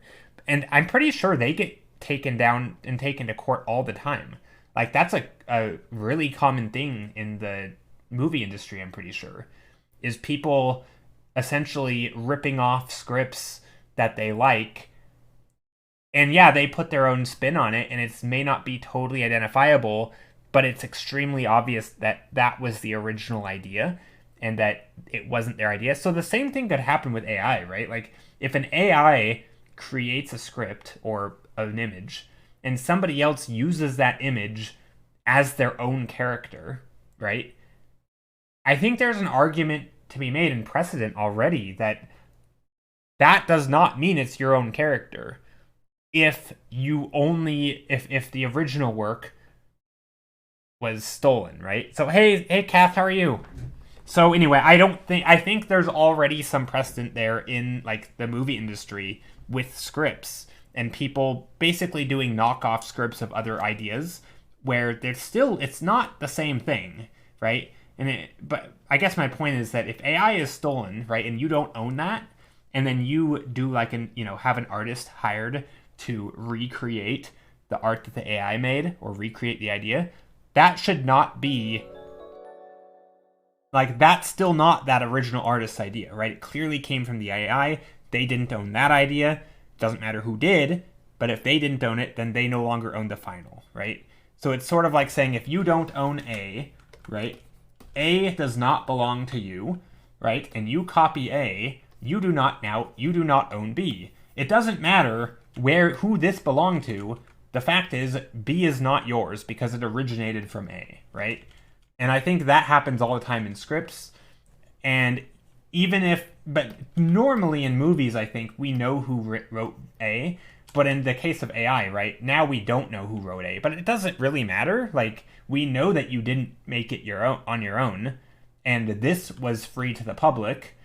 And I'm pretty sure they get taken down and taken to court all the time. Like that's a really common thing in the movie industry, I'm pretty sure, is people essentially ripping off scripts that they like. And yeah, they put their own spin on it, and it may not be totally identifiable, but it's extremely obvious that that was the original idea and that it wasn't their idea. So the same thing could happen with AI, right? Like if an AI creates a script or an image and somebody else uses that image as their own character, right? I think there's an argument to be made in precedent already that that does not mean it's your own character. If the original work was stolen, right? So hey Kath, how are you? So anyway, I think there's already some precedent there in like the movie industry with scripts and people basically doing knockoff scripts of other ideas where it's not the same thing, right? But I guess my point is that if AI is stolen, right, and you don't own that, and then you do like have an artist hired to recreate the art that the AI made or recreate the idea, that should not be like, that's still not that original artist's idea, right? It clearly came from the AI. They didn't own that idea. Doesn't matter who did, but if they didn't own it, then they no longer own the final, right? So it's sort of like saying if you don't own A, right? A does not belong to you, right? And you copy A, you do not own B. It doesn't matter who this belonged to. The fact is B is not yours because it originated from A, right? And I think that happens all the time in scripts. And but normally in movies, I think we know who wrote A. But in the case of AI, right, now we don't know who wrote A. But it doesn't really matter. Like, we know that you didn't make it on your own. And this was free to the public.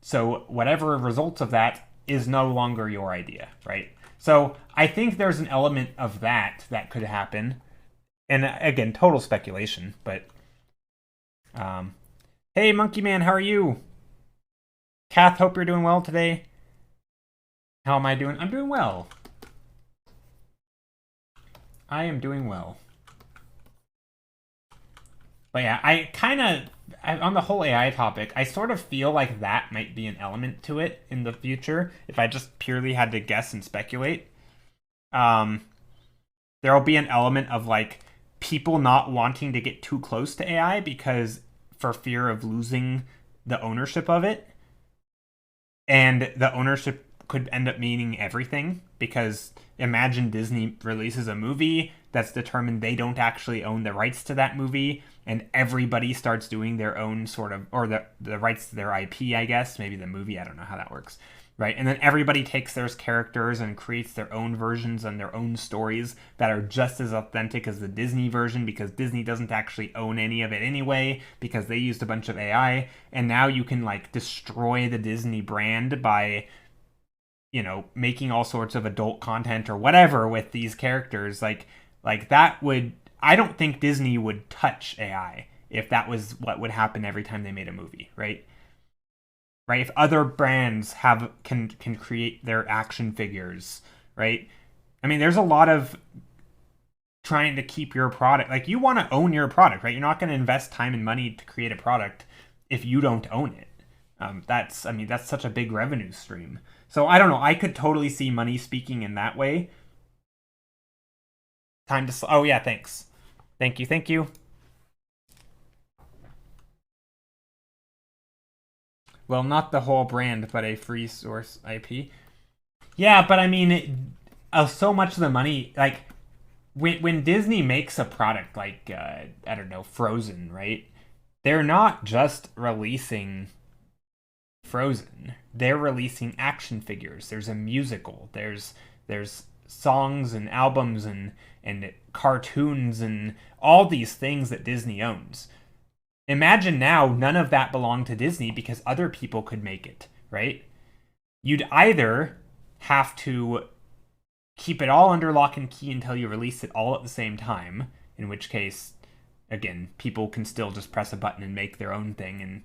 So whatever results of that is no longer your idea, right? So I think there's an element of that could happen. And again, total speculation, but hey Monkey Man, how are you? Kath, hope you're doing well today. How am I doing? I'm doing well. I am doing well. But yeah, on the whole AI topic, I sort of feel like that might be an element to it in the future if I just purely had to guess and speculate. There'll be an element of like people not wanting to get too close to AI because for fear of losing the ownership of it. And the ownership could end up meaning everything, because imagine Disney releases a movie that's determined they don't actually own the rights to that movie, and everybody starts doing their own sort of, or the rights to their IP, I guess, maybe the movie, I don't know how that works, right? And then everybody takes their characters and creates their own versions and their own stories that are just as authentic as the Disney version, because Disney doesn't actually own any of it anyway, because they used a bunch of AI, and now you can like destroy the Disney brand by making all sorts of adult content or whatever with these characters. Like that would, I don't think Disney would touch AI if that was what would happen every time they made a movie, right? Right? If other brands can create their action figures, right? I mean, there's a lot of trying to keep your product, like you want to own your product, right? You're not going to invest time and money to create a product if you don't own it. That's such a big revenue stream. So I don't know. I could totally see money speaking in that way. Time to. Oh yeah, thanks. Thank you. Well, not the whole brand, but a free source IP. Yeah, but I mean, so much of the money, like when Disney makes a product like I don't know, Frozen, right? They're not just releasing Frozen. They're releasing action figures. There's a musical. There's songs and albums and cartoons and all these things that Disney owns. Imagine now none of that belonged to Disney because other people could make it, right? You'd either have to keep it all under lock and key until you release it all at the same time, in which case, again, people can still just press a button and make their own thing, and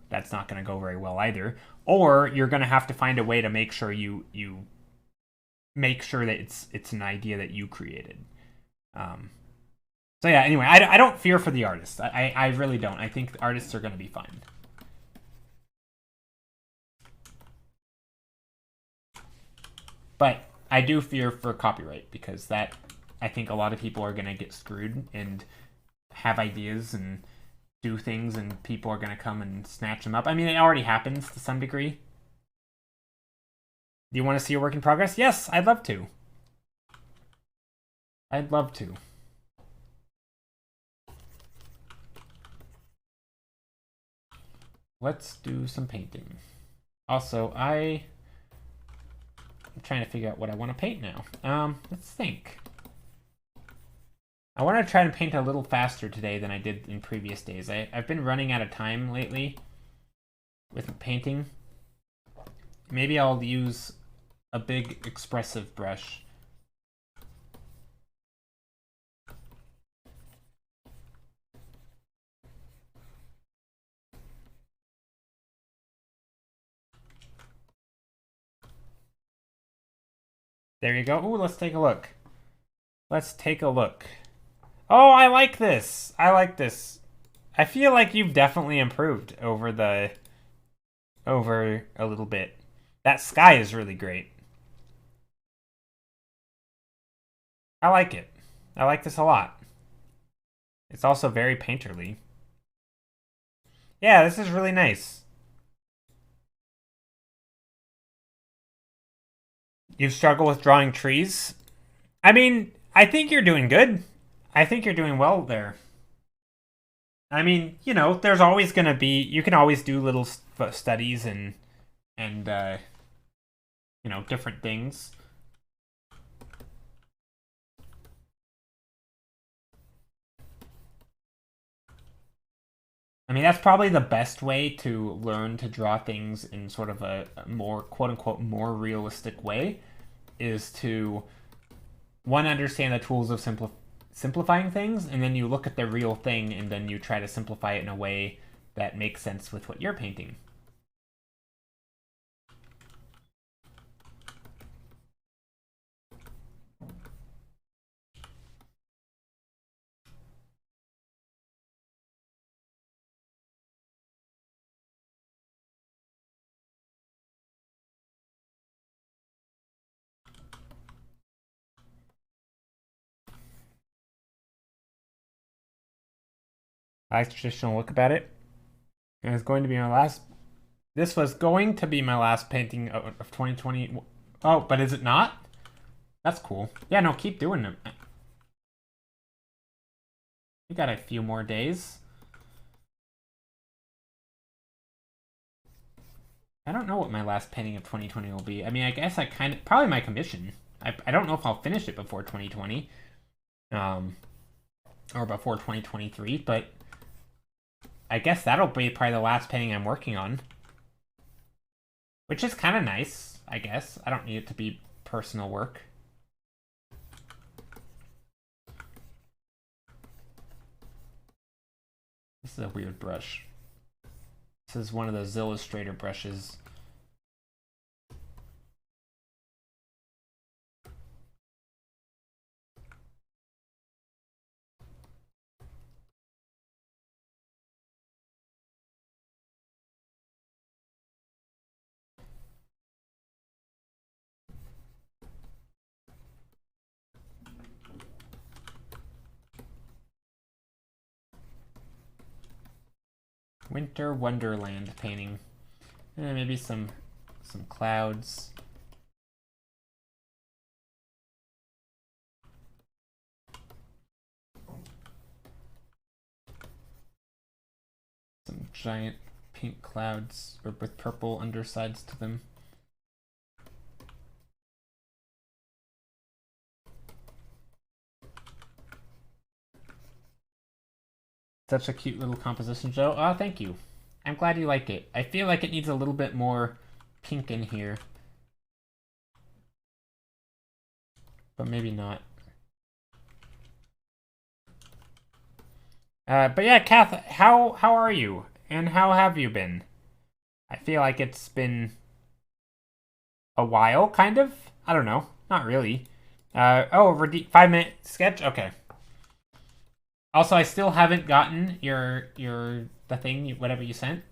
that's not going to go very well either. Or you're going to have to find a way to make sure you make sure that it's an idea that you created. So yeah, anyway, I don't fear for the artists. I really don't. I think the artists are going to be fine. But I do fear for copyright, because that, I think a lot of people are going to get screwed and have ideas and do things, and people are going to come and snatch them up. I mean, it already happens to some degree. Do you want to see a work in progress? Yes, I'd love to. I'd love to. Let's do some painting. Also, I'm trying to figure out what I want to paint now. Let's think. I want to try to paint a little faster today than I did in previous days. I've been running out of time lately with painting. Maybe I'll use a big expressive brush. There you go. Ooh, let's take a look. Let's take a look. Oh, I like this. I like this. I feel like you've definitely improved over a little bit. That sky is really great. I like it. I like this a lot. It's also very painterly. Yeah, this is really nice. You struggle with drawing trees? I mean, I think you're doing good. I think you're doing well there. I mean, you know, there's always going to be, you can always do little studies and you know, different things. I mean, that's probably the best way to learn to draw things in sort of a more, quote-unquote, more realistic way, is to, one, understand the tools of simplifying things, and then you look at the real thing, and then you try to simplify it in a way that makes sense with what you're painting. I like the traditional look about it. And it's going to be my last. This was going to be my last painting of 2020. Oh, but is it not? That's cool. Yeah, no, keep doing them. We got a few more days. I don't know what my last painting of 2020 will be. I mean, I guess I kind of, probably my commission. I don't know if I'll finish it before 2020. Or before 2023, but I guess that'll be probably the last painting I'm working on. Which is kind of nice, I guess. I don't need it to be personal work. This is a weird brush. This is one of those Illustrator brushes. Winter Wonderland painting. Maybe some clouds. Some giant pink clouds with purple undersides to them. Such a cute little composition, Joe. Oh, thank you. I'm glad you like it. I feel like it needs a little bit more pink in here. But maybe not. But yeah, Kath, how are you? And how have you been? I feel like it's been a while, kind of. I don't know. Not really. Oh, 5-minute sketch? Okay. Also, I still haven't gotten the thing, whatever you sent.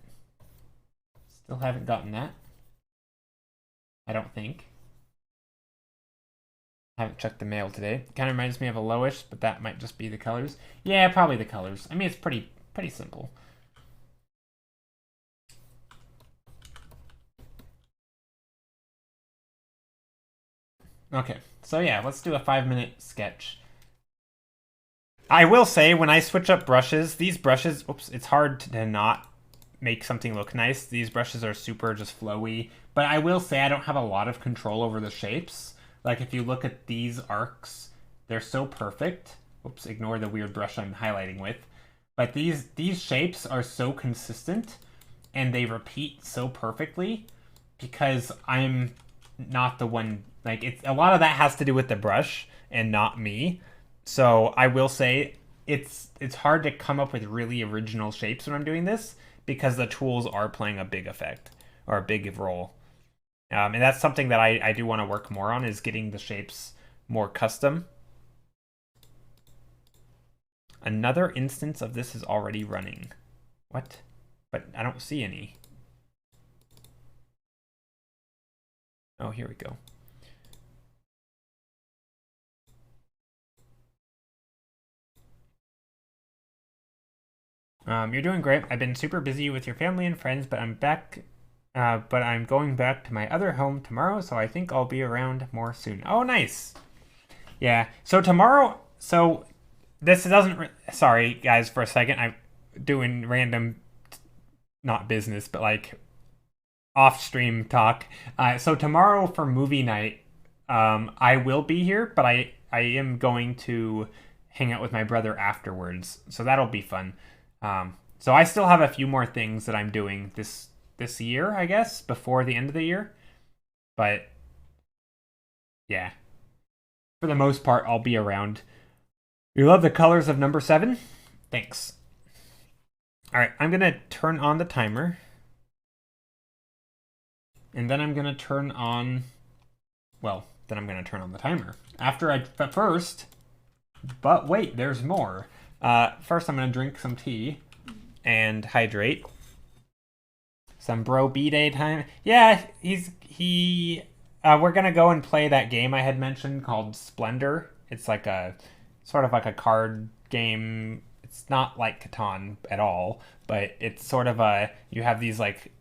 Still haven't gotten that. I don't think. Haven't checked the mail today. Kind of reminds me of a Lowish, but that might just be the colors. Yeah, probably the colors. I mean, it's pretty simple. Okay, so yeah, let's do a 5-minute sketch. I will say, when I switch up brushes, these brushes, oops, it's hard to not make something look nice. These brushes are super just flowy, but I will say I don't have a lot of control over the shapes. Like if you look at these arcs, they're so perfect. Oops, ignore the weird brush I'm highlighting with. But these shapes are so consistent and they repeat so perfectly because I'm not the one, like it's a lot of that has to do with the brush and not me. So I will say it's hard to come up with really original shapes when I'm doing this because the tools are playing a big effect or a big role. And that's something that I do want to work more on, is getting the shapes more custom. Another instance of this is already running. What? But I don't see any. Oh, here we go. You're doing great. I've been super busy with your family and friends, but I'm back. But I'm going back to my other home tomorrow, so I think I'll be around more soon. Oh, nice. Yeah. So tomorrow. So this doesn't. Sorry, guys, for a second. I'm doing random, not business, but like off-stream talk. So tomorrow for movie night, I will be here, but I am going to hang out with my brother afterwards, so that'll be fun. So I still have a few more things that I'm doing this year, I guess, before the end of the year. But yeah, for the most part, I'll be around. You love the colors of number 7? Thanks. All right, I'm gonna turn on the timer. And then I'm gonna turn on, well, then I'm gonna turn on the timer. But first, but wait, there's more. First I'm gonna drink some tea and hydrate. Some bro B-Day time. Yeah, we're gonna go and play that game I had mentioned called Splendor. It's like a, sort of like a card game. It's not like Catan at all, but it's sort of you have these like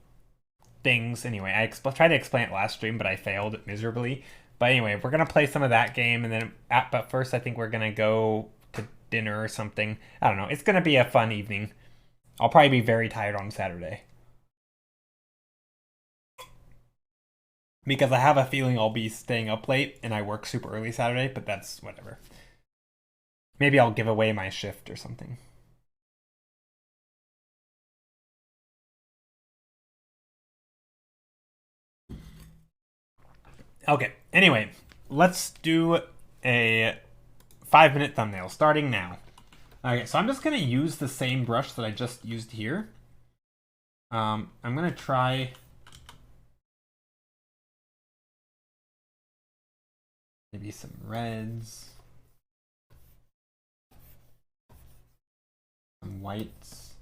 things. Anyway, I tried to explain it last stream, but I failed miserably. But anyway, we're gonna play some of that game, and then but first I think we're gonna go to dinner or something. I don't know. It's gonna be a fun evening. I'll probably be very tired on Saturday because I have a feeling I'll be staying up late, and I work super early Saturday. But that's whatever. Maybe I'll give away my shift or something. Okay, anyway, let's do a 5-minute thumbnail starting now. Okay, so I'm just gonna use the same brush that I just used here. I'm gonna try maybe some reds, some whites.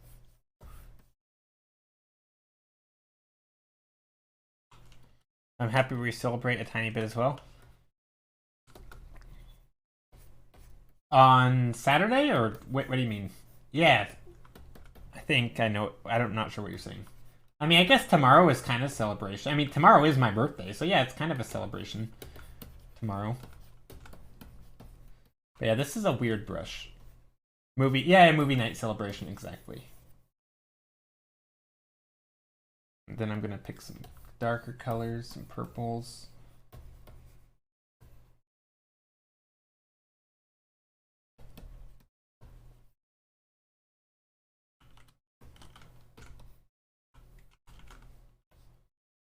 I'm happy we celebrate a tiny bit as well. On Saturday, or what do you mean? Yeah, I think I know. I'm not sure what you're saying. I mean, I guess tomorrow is kind of celebration. I mean, tomorrow is my birthday, so yeah, it's kind of a celebration tomorrow. But yeah, this is a weird brush. Movie night celebration, exactly. And then I'm gonna pick some darker colors, some purples.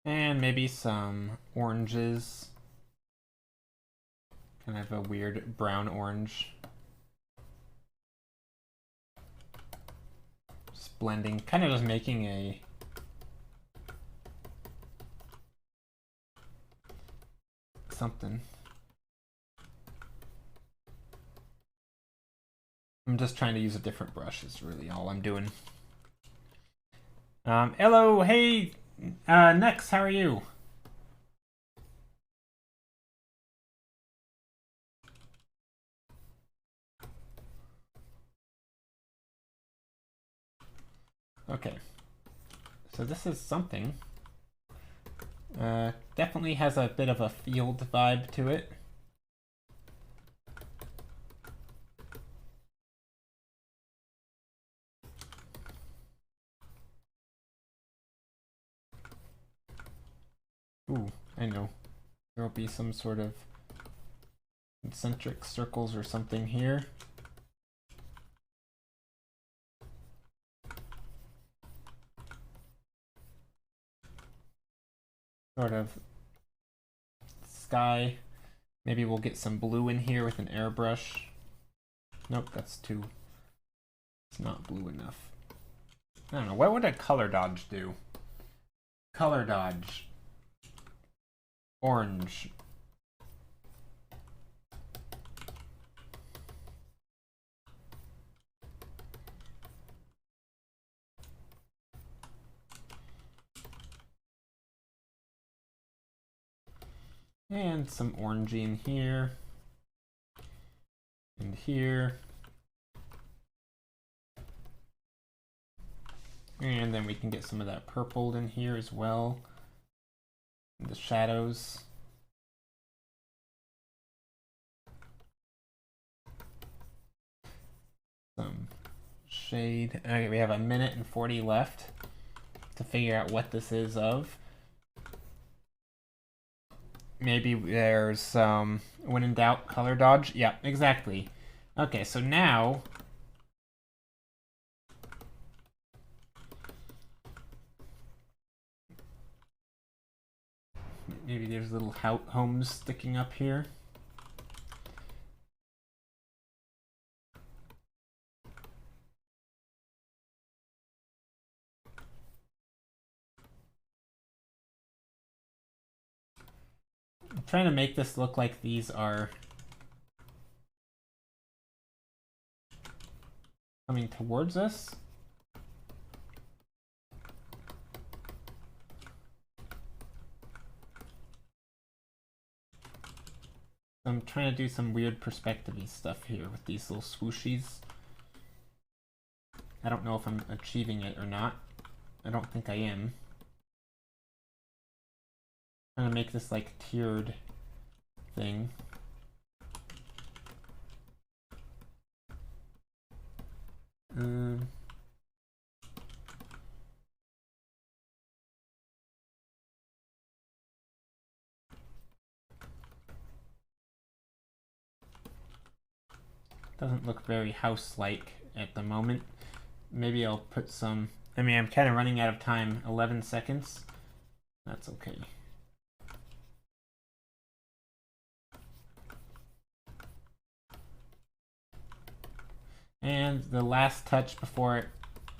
And maybe some oranges. Kind of a weird brown orange. Just blending, kind of just making a something. I'm just trying to use a different brush is really all I'm doing. Hello, hey, Nex, how are you? Okay, so this is something. Definitely has a bit of a field vibe to it. Ooh, I know. There'll be some sort of concentric circles or something here. Sort of sky. Maybe we'll get some blue in here with an airbrush. Nope, that's too... It's not blue enough. I don't know, what would a color dodge do? Color dodge. Orange. And some orangey in here. And here. And then we can get some of that purple in here as well. And the shadows. Some shade. Okay, we have 1:40 left to figure out what this is of. Maybe there's when in doubt, color dodge. Yeah, exactly. Okay, so now maybe there's little homes sticking up here. I'm trying to make this look like these are coming towards us. I'm trying to do some weird perspective-y stuff here with these little swooshies. I don't know if I'm achieving it or not. I don't think I am. I'm trying to make this like tiered thing. Doesn't look very house-like at the moment. Maybe I'll put some... I mean, I'm kind of running out of time. 11 seconds. That's okay. And the last touch before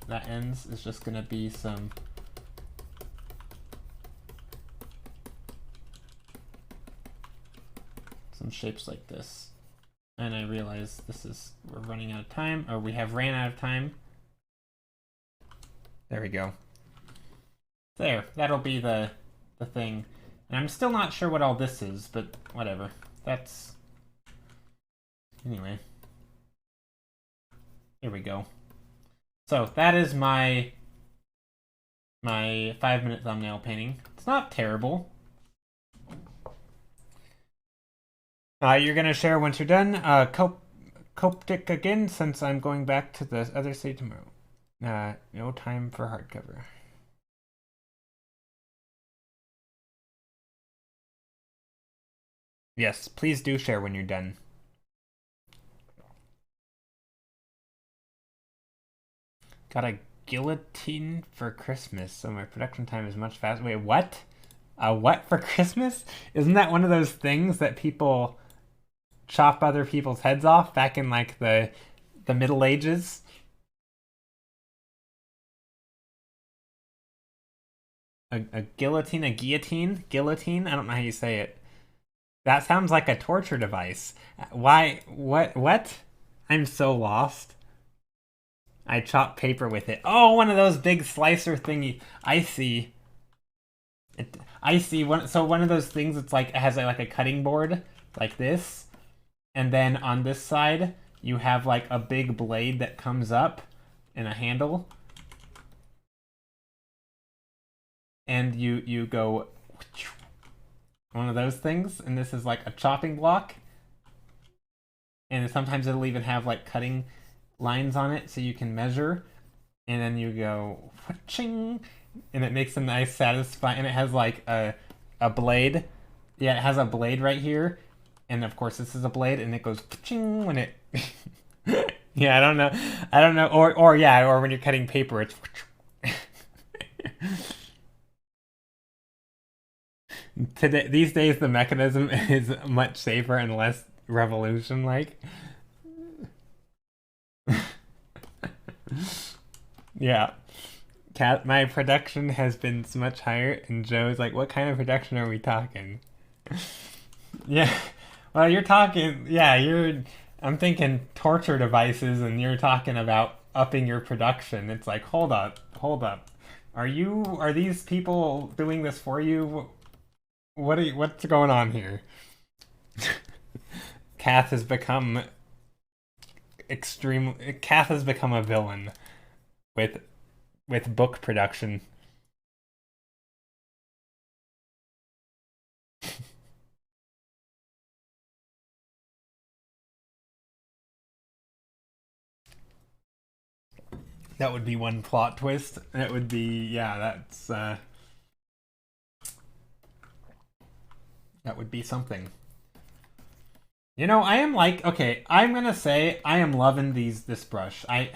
that ends is just going to be some shapes like this. And I realize we're running out of time, or we have ran out of time. There we go. There, that'll be the thing. And I'm still not sure what all this is, but whatever. That's... Anyway. Here we go. So that is my 5-minute thumbnail painting. It's not terrible. You're gonna share once you're done. Coptic again, since I'm going back to the other side tomorrow. No time for hardcover. Yes, please do share when you're done. Got a guillotine for Christmas, so my production time is much faster. Wait, what? What for Christmas? Isn't that one of those things that people chop other people's heads off back in like the Middle Ages? A guillotine? A guillotine? Guillotine? I don't know how you say it. That sounds like a torture device. Why? What? I'm so lost. I chop paper with it. Oh, one of those big slicer thingy. I see. I see one. So one of those things. It's like it has like a cutting board, like this, and then on this side you have like a big blade that comes up, and a handle, and you go one of those things, and this is like a chopping block, and sometimes it'll even have like cutting lines on it so you can measure, and then you go ching, and it makes a nice satisfying, and it has like a blade. Yeah, it has a blade right here, and of course this is a blade, and it goes ching when it yeah, I don't know, or yeah, or when you're cutting paper it's today these days the mechanism is much safer and less revolution like. Yeah. Cat, my production has been much higher, and Joe's like, what kind of production are we talking? Yeah. Well, you're talking, yeah, I'm thinking torture devices, and you're talking about upping your production. It's like, hold up, hold up. Are these people doing this for you? What's going on here? Kath has become Kath has become a villain with book production. That would be one plot twist. That would be, yeah, that would be something. You know, I am like, okay, I'm gonna say I am loving this brush. I've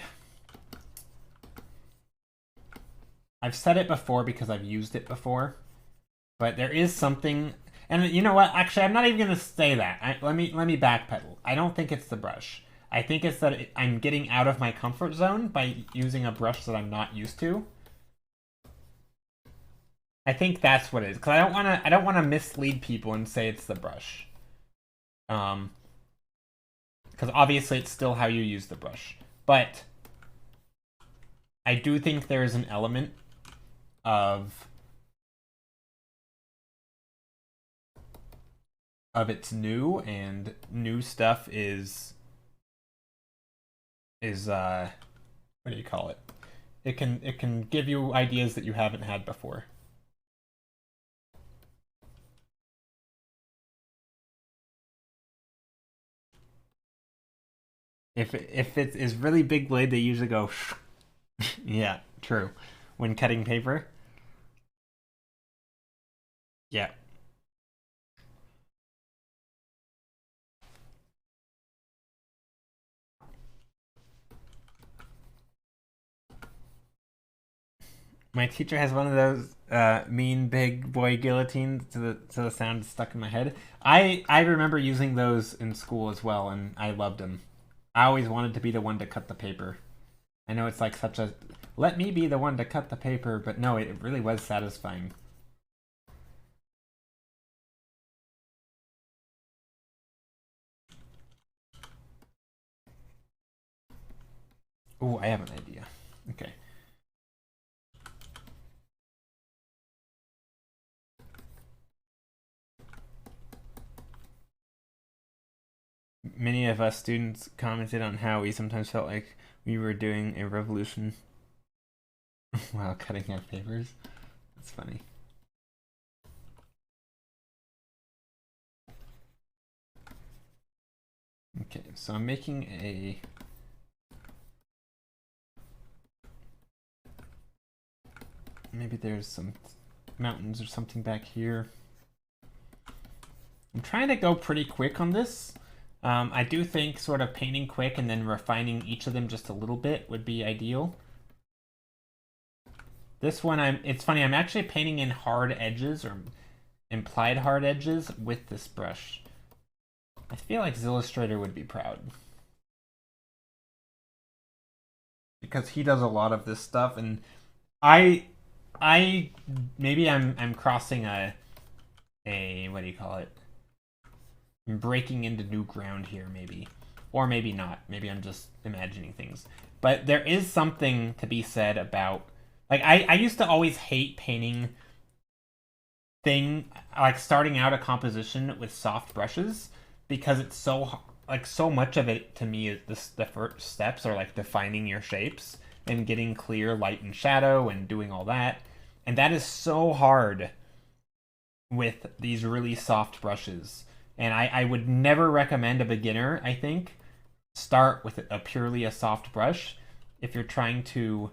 said it before because I've used it before, but there is something, and you know what? Actually, I'm not even gonna say that. Let me backpedal. I don't think it's the brush. I think it's that I'm getting out of my comfort zone by using a brush that I'm not used to. I think that's what it is, because I don't wanna mislead people and say it's the brush. Because obviously it's still how you use the brush, but I do think there is an element of it's new, and new stuff is what do you call it? It can give you ideas that you haven't had before. If it is really big blade, they usually go yeah, true. When cutting paper. Yeah. My teacher has one of those mean big boy guillotines, so the sound is stuck in my head. I remember using those in school as well, and I loved them. I always wanted to be the one to cut the paper. I know it's like such a let me be the one to cut the paper, but no, it really was satisfying. Oh, I have an idea. Okay. Many of us students commented on how we sometimes felt like we were doing a revolution while cutting our papers. That's funny. Okay, so I'm making a maybe there's some mountains or something back here. I'm trying to go pretty quick on this. I do think sort of painting quick and then refining each of them just a little bit would be ideal. This one, it's funny, I'm actually painting in hard edges or implied hard edges with this brush. I feel like Zillustrator would be proud. Because he does a lot of this stuff, and I maybe I'm crossing a what do you call it? I'm breaking into new ground here, maybe. Or maybe not. Maybe I'm just imagining things. But there is something to be said about, like, I used to always hate painting like starting out a composition with soft brushes because it's so much of it to me is the first steps are like defining your shapes and getting clear light and shadow and doing all that. And that is so hard with these really soft brushes. And I would never recommend a beginner, I think, start with a purely a soft brush if you're trying to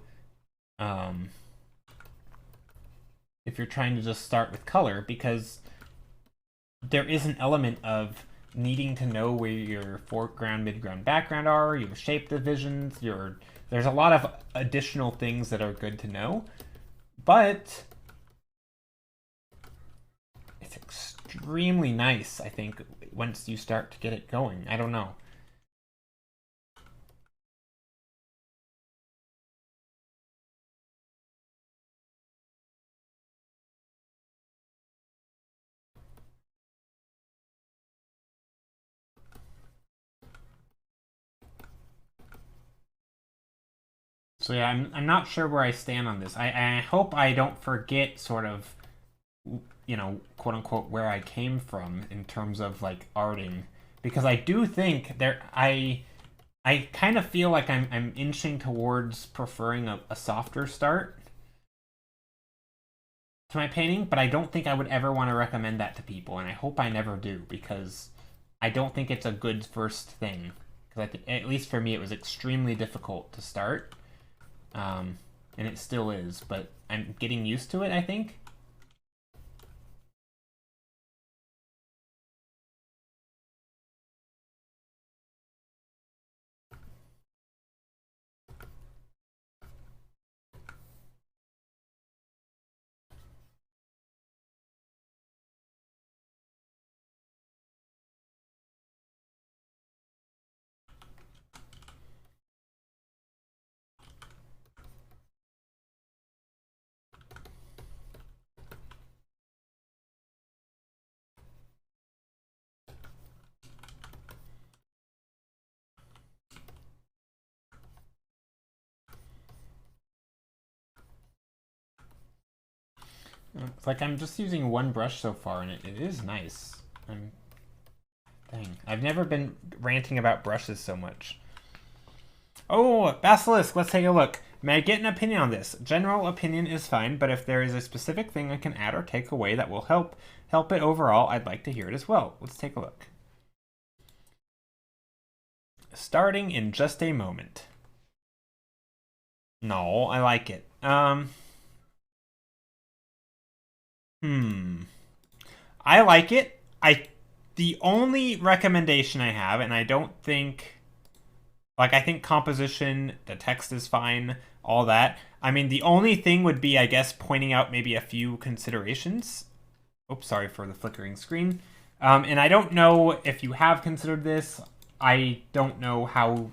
just start with color, because there is an element of needing to know where your foreground, midground, background are, your shape divisions, there's a lot of additional things that are good to know, but it's extremely nice, I think, once you start to get it going. I don't know. So yeah, I'm not sure where I stand on this. I hope I don't forget sort of, quote unquote, where I came from in terms of like arting, because I do think I kind of feel like I'm inching towards preferring a softer start to my painting, but I don't think I would ever want to recommend that to people, and I hope I never do, because I don't think it's a good first thing. Because I think, at least for me, it was extremely difficult to start, and it still is, but I'm getting used to it, I think. It's like I'm just using one brush so far, and it is nice. Dang, I've never been ranting about brushes so much. Oh, Basilisk, let's take a look. May I get an opinion on this? General opinion is fine, but if there is a specific thing I can add or take away that will help it overall, I'd like to hear it as well. Let's take a look. Starting in just a moment. No, I like it. I like it. The only recommendation I have, and I don't think, like, I think composition, the text is fine, all that. I mean, the only thing would be, I guess, pointing out maybe a few considerations. Oops, sorry for the flickering screen. And I don't know if you have considered this. I don't know how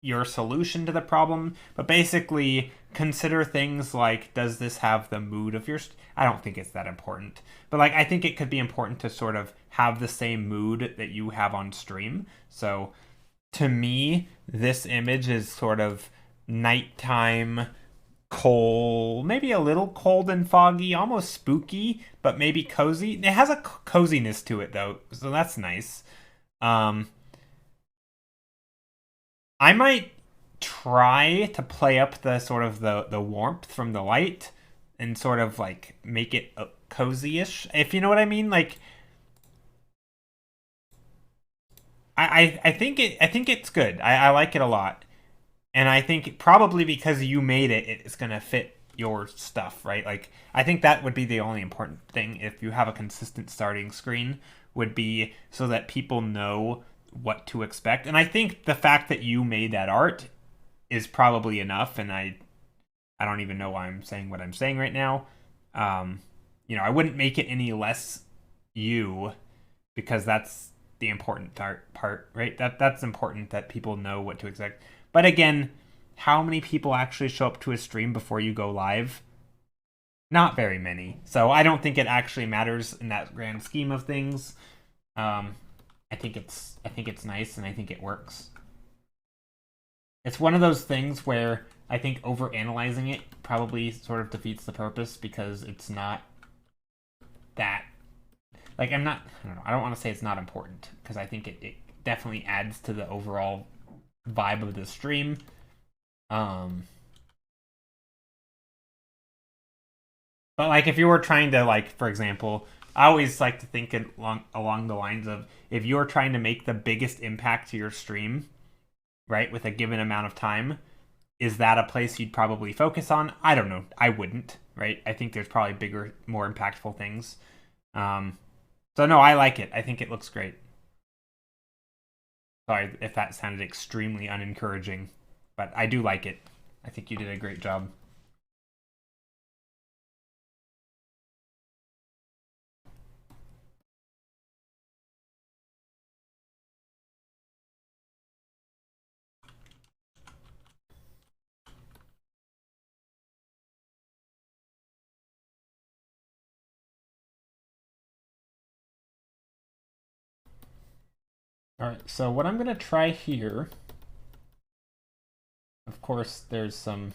your solution to the problem, but basically consider things like, does this have the mood of your I don't think it's that important, but like I think it could be important to sort of have the same mood that you have on stream. So to me, this image is sort of nighttime, cold, maybe a little cold and foggy, almost spooky, but maybe cozy. It has a coziness to it though, so that's nice. I might try to play up the sort of the warmth from the light and sort of like make it cozy-ish, if you know what I mean. Like I think it's good. I like it a lot. And I think probably because you made it, it's gonna fit your stuff, right? Like I think that would be the only important thing if you have a consistent starting screen, would be so that people know what to expect. And I think the fact that you made that art is probably enough. And I don't even know why I'm saying what I'm saying right now. I wouldn't make it any less you, because that's the important part, right? That's important, that people know what to expect. But again, how many people actually show up to a stream before you go live? Not very many. So I don't think it actually matters in that grand scheme of things. I think it's nice, and I think it works. It's one of those things where I think overanalyzing it probably sort of defeats the purpose because it's not that. Like, I don't know. I don't want to say it's not important because I think it definitely adds to the overall vibe of the stream. But like, if you were trying to, like, for example, I always like to think along the lines of, if you're trying to make the biggest impact to your stream, right, with a given amount of time, is that a place you'd probably focus on? I don't know. I wouldn't, right? I think there's probably bigger, more impactful things. So no, I like it. I think it looks great. Sorry if that sounded extremely unencouraging, but I do like it. I think you did a great job. All right, so what I'm going to try here, of course, there's some...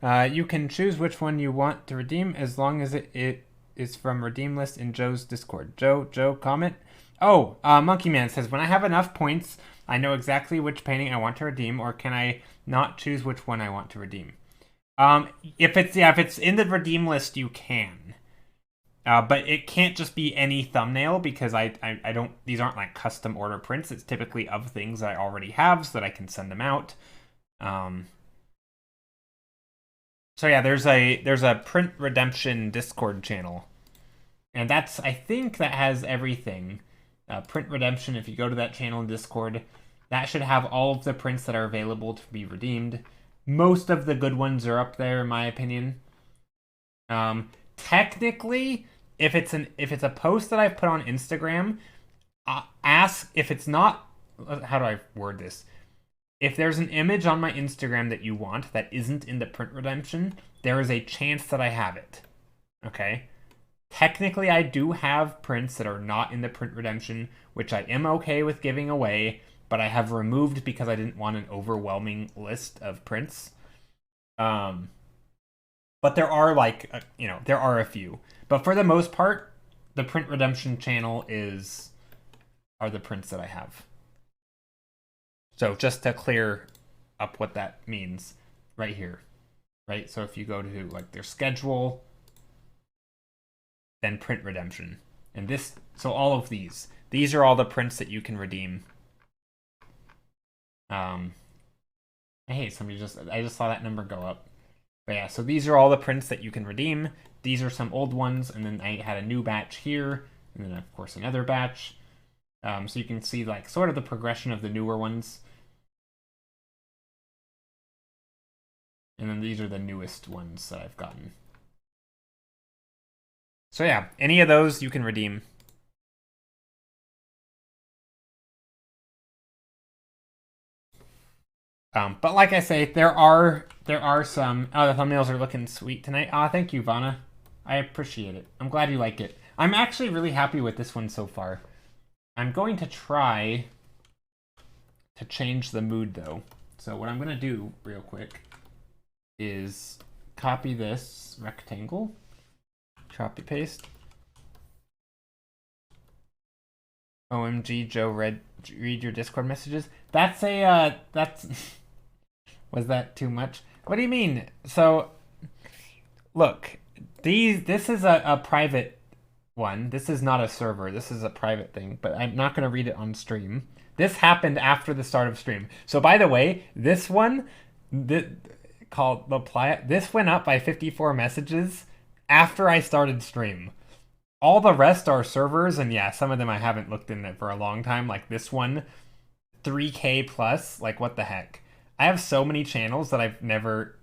you can choose which one you want to redeem as long as it is from redeem list in Joe's Discord. Joe, comment? Oh, Monkey Man says, when I have enough points, I know exactly which painting I want to redeem, or can I not choose which one I want to redeem? If it's in the redeem list, you can. But it can't just be any thumbnail because I don't, these aren't like custom order prints. It's typically of things that I already have so that I can send them out. So yeah, there's a print redemption Discord channel. And that's, I think that has everything. Print redemption, if you go to that channel in Discord, that should have all of the prints that are available to be redeemed. Most of the good ones are up there, in my opinion. Technically, if it's a post that I put on Instagram, ask if it's not. How do I word this? If there's an image on my Instagram that you want that isn't in the print redemption, there is a chance that I have it. Okay. Technically, I do have prints that are not in the print redemption, which I am okay with giving away, but I have removed because I didn't want an overwhelming list of prints. But there are there are a few. But for the most part, the print redemption channel are the prints that I have. So just to clear up what that means right here, right? So if you go to like their schedule, then print redemption. And this, so all of these are all the prints that you can redeem. Hey, I just saw that number go up. But yeah, so these are all the prints that you can redeem. These are some old ones, and then I had a new batch here, and then of course another batch. So you can see like sort of the progression of the newer ones. And then these are the newest ones that I've gotten. So yeah, any of those you can redeem. But like I say, there are some. Oh, the thumbnails are looking sweet tonight. Thank you, Vana. I appreciate it. I'm glad you like it. I'm actually really happy with this one so far. I'm going to try to change the mood though. So what I'm gonna do real quick is copy this rectangle, copy paste. OMG, Joe, read your Discord messages. That's was that too much? What do you mean? So, look, this is a private one. This is not a server. This is a private thing, but I'm not going to read it on stream. This happened after the start of stream. So, by the way, this one, called this went up by 54 messages after I started stream. All the rest are servers, and yeah, some of them I haven't looked in it for a long time. Like this one, 3K plus. Like what the heck? I have so many channels that I never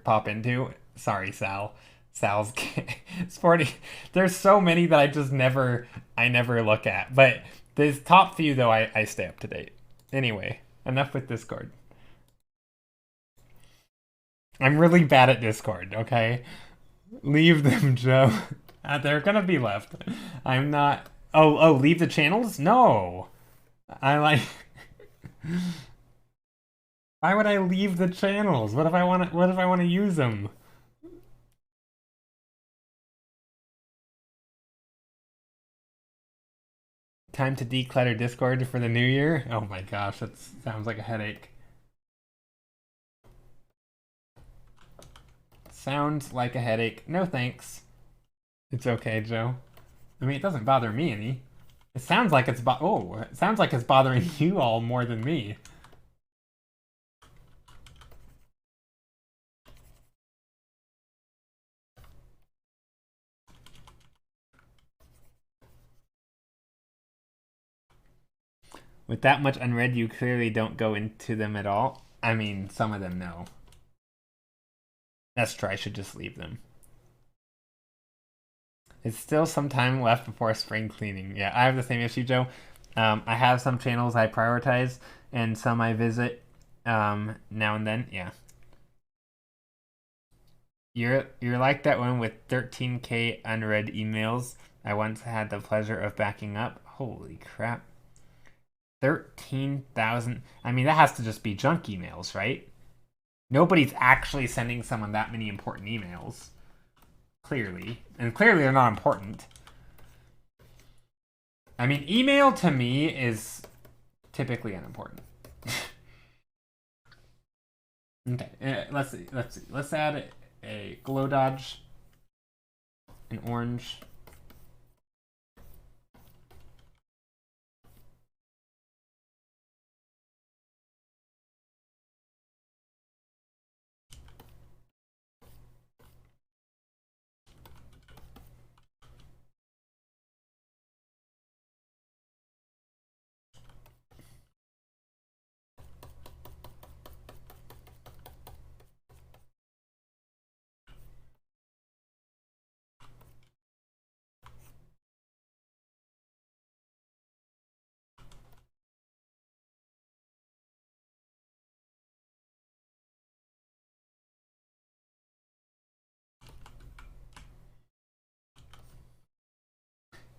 pop into. Sorry, Sal. Sal's sporty. There's so many that I never look at. But the top few though, I stay up to date. Anyway, enough with Discord. I'm really bad at Discord, okay? Leave them, Joe. They're gonna be left. I'm not. Oh, leave the channels? No. I like. Why would I leave the channels? What if I want to use them? Time to declutter Discord for the new year? Oh my gosh, that sounds like a headache. Sounds like a headache. No thanks. It's okay, Joe. I mean, it doesn't bother me any. It sounds like it sounds like it's bothering you all more than me. With that much unread, you clearly don't go into them at all. I mean, some of them, no. That's true, I should just leave them. It's still some time left before spring cleaning. Yeah, I have the same issue, Joe. I have some channels I prioritize, and some I visit now and then. Yeah. You're like that one with 13K unread emails I once had the pleasure of backing up. Holy crap. 13,000. I mean, that has to just be junk emails, right? Nobody's actually sending someone that many important emails. Clearly. And clearly they're not important. I mean, email to me is typically unimportant. Okay, let's see. Let's add a glow dodge, an orange.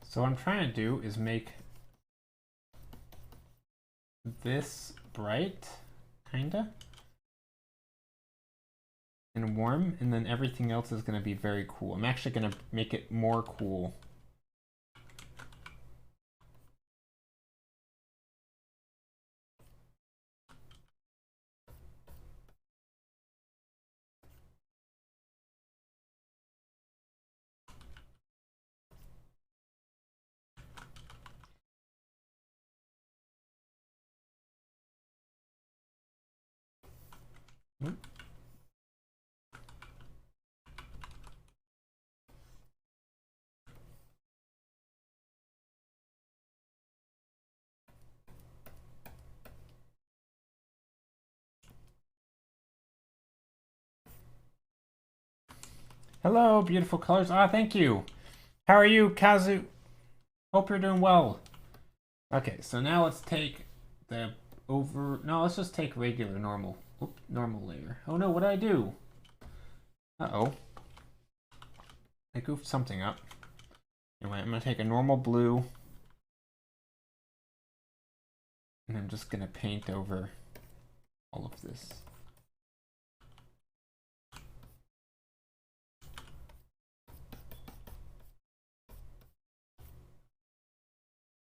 So what I'm trying to do is make this bright, kinda, and warm, and then everything else is going to be very cool. I'm actually going to make it more cool. Hello, beautiful colors. Ah, thank you. How are you, Kazu? Hope you're doing well. Okay, so now let's take the let's just take regular normal. Oops, normal layer. Oh no, what did I do? Uh-oh. I goofed something up. Anyway, I'm gonna take a normal blue. And I'm just gonna paint over all of this.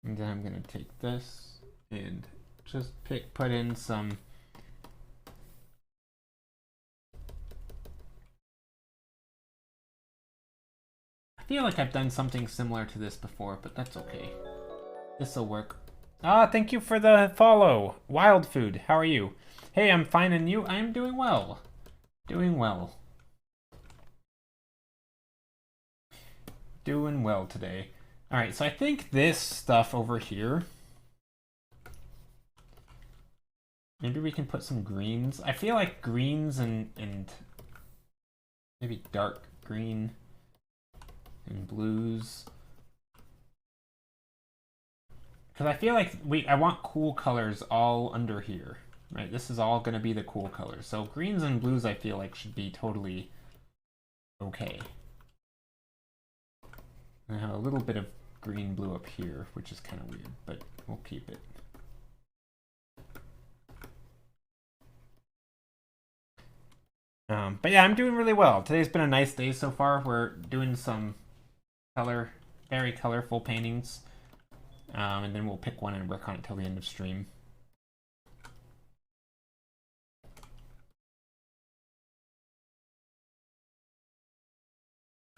And then I'm gonna take this and just put in some I feel like I've done something similar to this before, but that's okay. This'll work. Ah, thank you for the follow. Wild Food, how are you? Hey, I'm fine, and you? I'm doing well. Doing well. Doing well today. Alright, so I think this stuff over here, maybe we can put some greens. I feel like greens and maybe dark green and blues. Because I feel like I want cool colors all under here, right? This is all going to be the cool colors. So greens and blues I feel like should be totally okay. I have a little bit of green blue up here, which is kind of weird, but we'll keep it. But yeah, I'm doing really well. Today's been a nice day so far. We're doing some very colorful paintings. And then we'll pick one and work on it till the end of stream.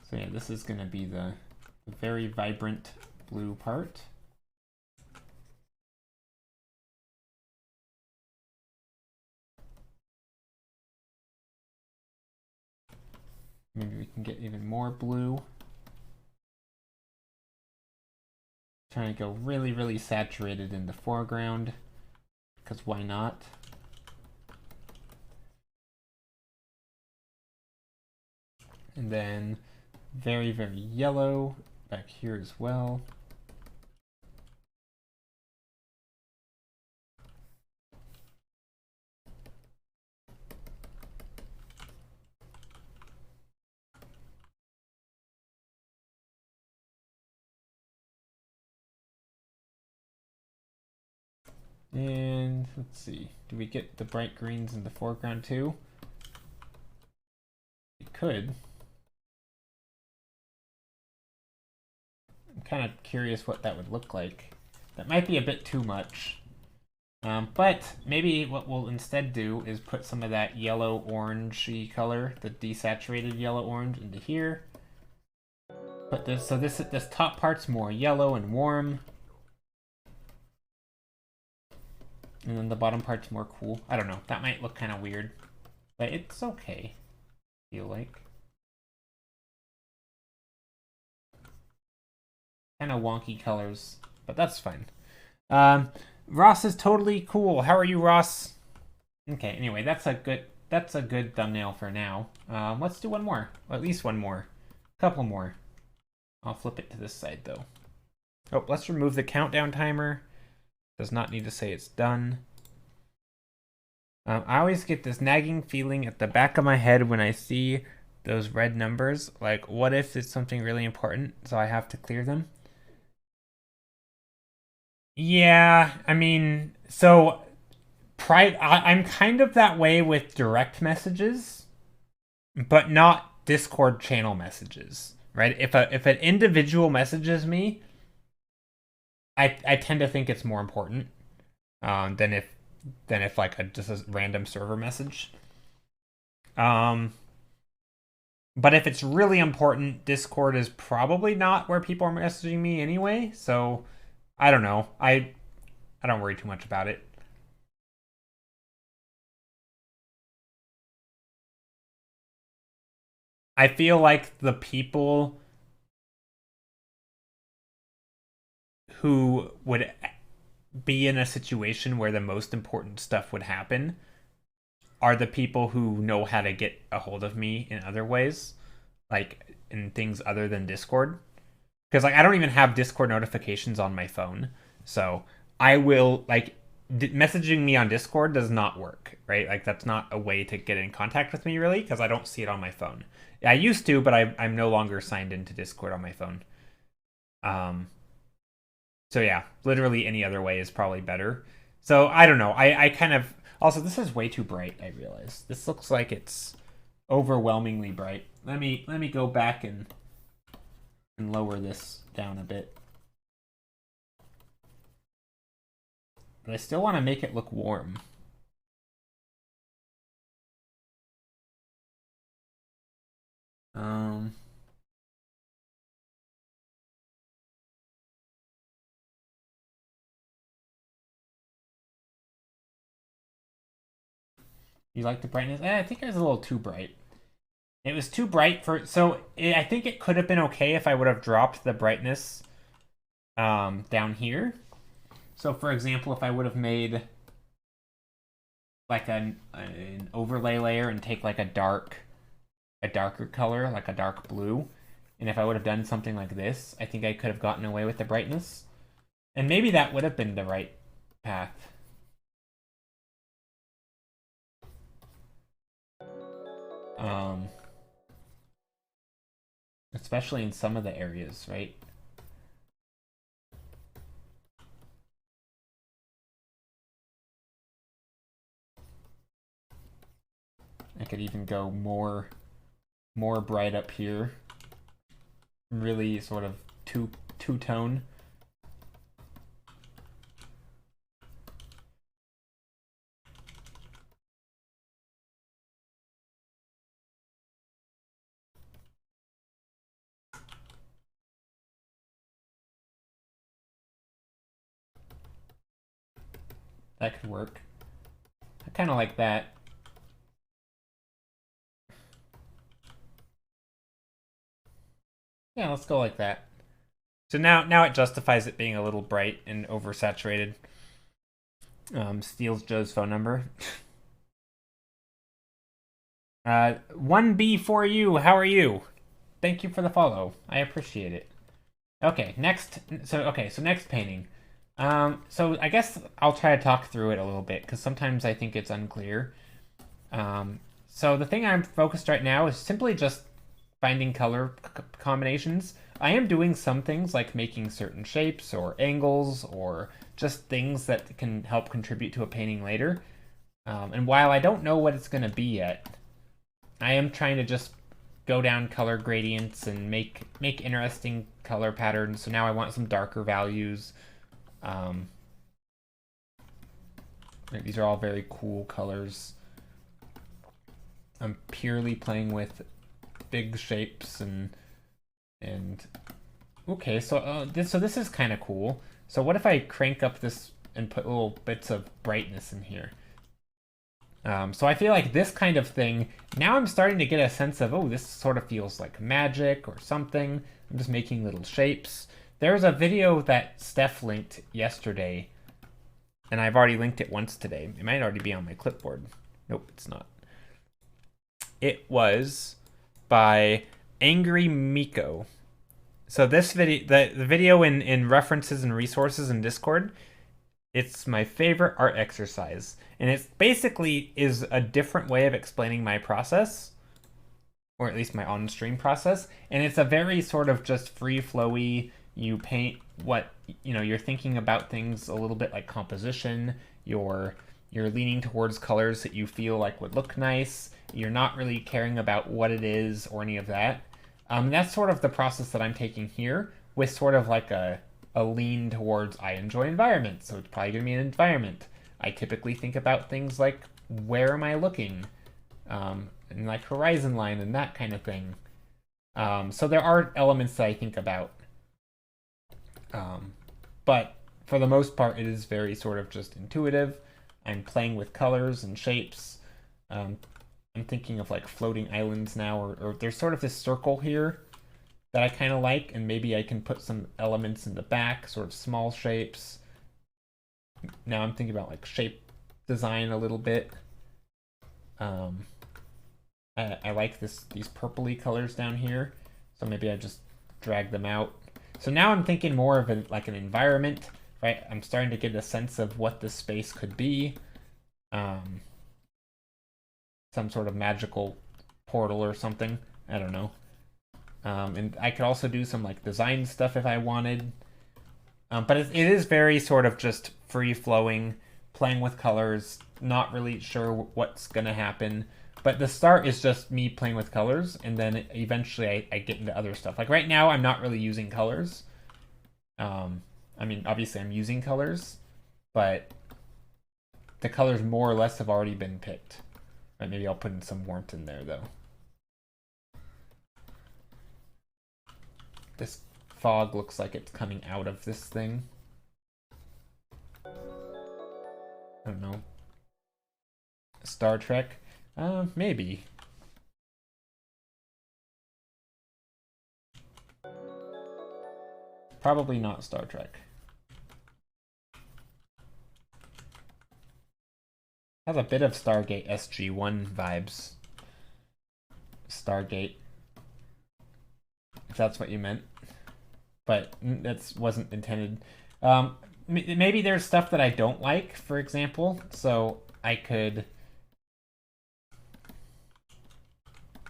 So yeah, this is going to be the very vibrant blue part. Maybe we can get even more blue. Trying to go really, really saturated in the foreground, because why not? And then very, very yellow back here as well. And let's see, do we get the bright greens in the foreground too? We could. I'm kind of curious what that would look like. That might be a bit too much. But maybe what we'll instead do is put some of that yellow-orangey color, the desaturated yellow-orange, into here. But this top part's more yellow and warm. And then the bottom part's more cool. I don't know. That might look kind of weird. But it's okay, I feel like. Kind of wonky colors, but that's fine. Ross is totally cool. How are you, Ross? Okay, anyway, that's a good thumbnail for now. Let's do one more. Or at least one more. A couple more. I'll flip it to this side, though. Oh, let's remove the countdown timer. Does not need to say it's done. I always get this nagging feeling at the back of my head when I see those red numbers. Like, what if it's something really important, so I have to clear them? Yeah, I mean, so I'm kind of that way with direct messages, but not Discord channel messages, right? If an individual messages me, I tend to think it's more important than if like just a random server message. But if it's really important, Discord is probably not where people are messaging me anyway. So I don't know. I don't worry too much about it. I feel like the people who would be in a situation where the most important stuff would happen are the people who know how to get a hold of me in other ways, like in things other than Discord. Because like I don't even have Discord notifications on my phone, so I will like messaging me on Discord does not work, right? Like that's not a way to get in contact with me really, because I don't see it on my phone. I used to, but I'm no longer signed into Discord on my phone. So yeah, literally any other way is probably better. So I don't know. I kind of also this is way too bright. I realize this looks like it's overwhelmingly bright. Let me go back and lower this down a bit. But I still want to make it look warm. You like the brightness? I think it was a little too bright. It was too bright for I think it could have been okay if I would have dropped the brightness down here. So for example, if I would have made like an overlay layer and take like a darker color, like a dark blue, and if I would have done something like this, I think I could have gotten away with the brightness. And maybe that would have been the right path. Especially in some of the areas, right? Like could even go more bright up here. Really sort of two-tone. That could work. I kind of like that. Yeah, let's go like that. So now it justifies it being a little bright and oversaturated. Steals Joe's phone number. 1B for you. How are you? Thank you for the follow. I appreciate it. Okay, next. So next painting. So I guess I'll try to talk through it a little bit because sometimes I think it's unclear. So the thing I'm focused right now is simply just finding color combinations. I am doing some things like making certain shapes or angles or just things that can help contribute to a painting later. And while I don't know what it's going to be yet, I am trying to just go down color gradients and make interesting color patterns. So now I want some darker values. These are all very cool colors. I'm purely playing with big shapes and okay, so this is kind of cool. So what if I crank up this and put little bits of brightness in here? So I feel like this kind of thing, now I'm starting to get a sense of, oh, this sort of feels like magic or something. I'm just making little shapes. There's a video that Steph linked yesterday, and I've already linked it once today. It might already be on my clipboard. Nope, it's not. It was by Angry Miko. So this video, the video in references and resources in Discord, it's my favorite art exercise. And it basically is a different way of explaining my process, or at least my on-stream process. And it's a very sort of just free-flowy, you paint what, you're thinking about things a little bit like composition, you're leaning towards colors that you feel like would look nice, you're not really caring about what it is or any of that. That's sort of the process that I'm taking here, with sort of like a lean towards I enjoy environment, so it's probably going to be an environment. I typically think about things like, where am I looking? And like horizon line and that kind of thing. So there are elements that I think about. But for the most part, it is very sort of just intuitive. I'm playing with colors and shapes. I'm thinking of like floating islands now, or there's sort of this circle here that I kind of like, and maybe I can put some elements in the back, sort of small shapes. Now I'm thinking about like shape design a little bit. I like these purpley colors down here, so maybe I just drag them out. So now I'm thinking more of like an environment, right? I'm starting to get a sense of what this space could be. Some sort of magical portal or something. I don't know. And I could also do some like design stuff if I wanted. But it is very sort of just free-flowing, playing with colors, not really sure what's going to happen. But the start is just me playing with colors, and then eventually I get into other stuff. Like right now, I'm not really using colors. I mean, obviously I'm using colors, but the colors more or less have already been picked. Right, maybe I'll put in some warmth in there, though. This fog looks like it's coming out of this thing. I don't know. Star Trek? Maybe. Probably not Star Trek. Has a bit of Stargate SG-1 vibes. Stargate. If that's what you meant. But that wasn't intended. Maybe there's stuff that I don't like, for example. So I could...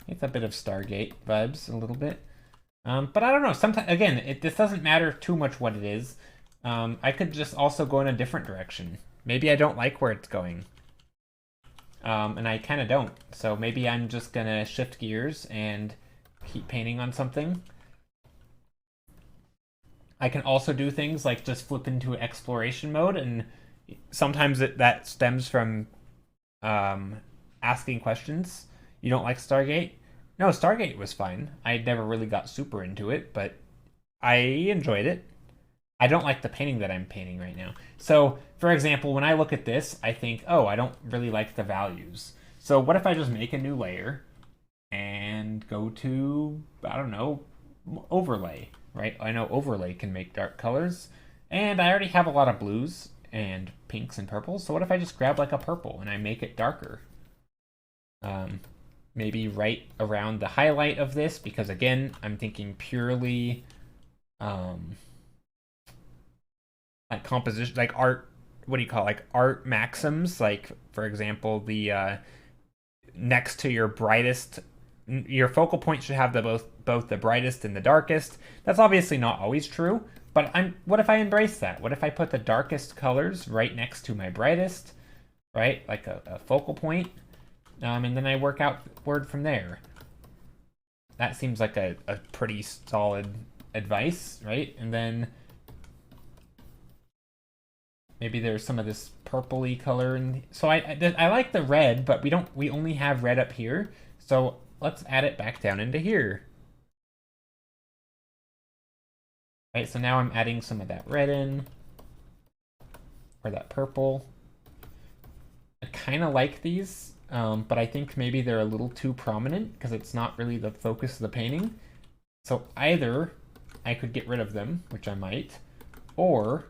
It's a bit of Stargate vibes, a little bit. But I don't know. Sometimes, again, this doesn't matter too much what it is. I could just also go in a different direction. Maybe I don't like where it's going. and I kind of don't. So maybe I'm just gonna shift gears and keep painting on something. I can also do things like just flip into exploration mode, and sometimes that stems from asking questions. You don't like Stargate? No, Stargate was fine. I never really got super into it, but I enjoyed it. I don't like the painting that I'm painting right now. So, for example, when I look at this, I think, oh, I don't really like the values. So what if I just make a new layer and go to, I don't know, overlay, right? I know overlay can make dark colors, and I already have a lot of blues and pinks and purples. So what if I just grab like a purple and I make it darker? Maybe right around the highlight of this, because again, I'm thinking purely like composition, like art. What do you call it? Like art maxims? Like for example, the next to your brightest, your focal point should have the both the brightest and the darkest. That's obviously not always true, but what if I embrace that? What if I put the darkest colors right next to my brightest, right? Like a focal point, and then I work outward from there. That seems like a pretty solid advice, right? And then maybe there's some of this purpley color, and so I like the red, but we only have red up here, so let's add it back down into here. Right, so now I'm adding some of that red in, or that purple. I kind of like these, but I think maybe they're a little too prominent because it's not really the focus of the painting. So either I could get rid of them, which I might, or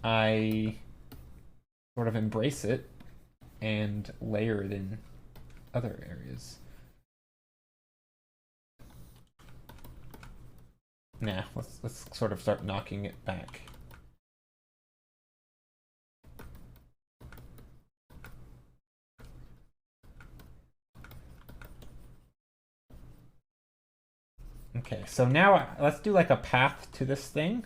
I sort of embrace it and layer it in other areas. Nah, let's sort of start knocking it back. Okay, so now let's do like a path to this thing.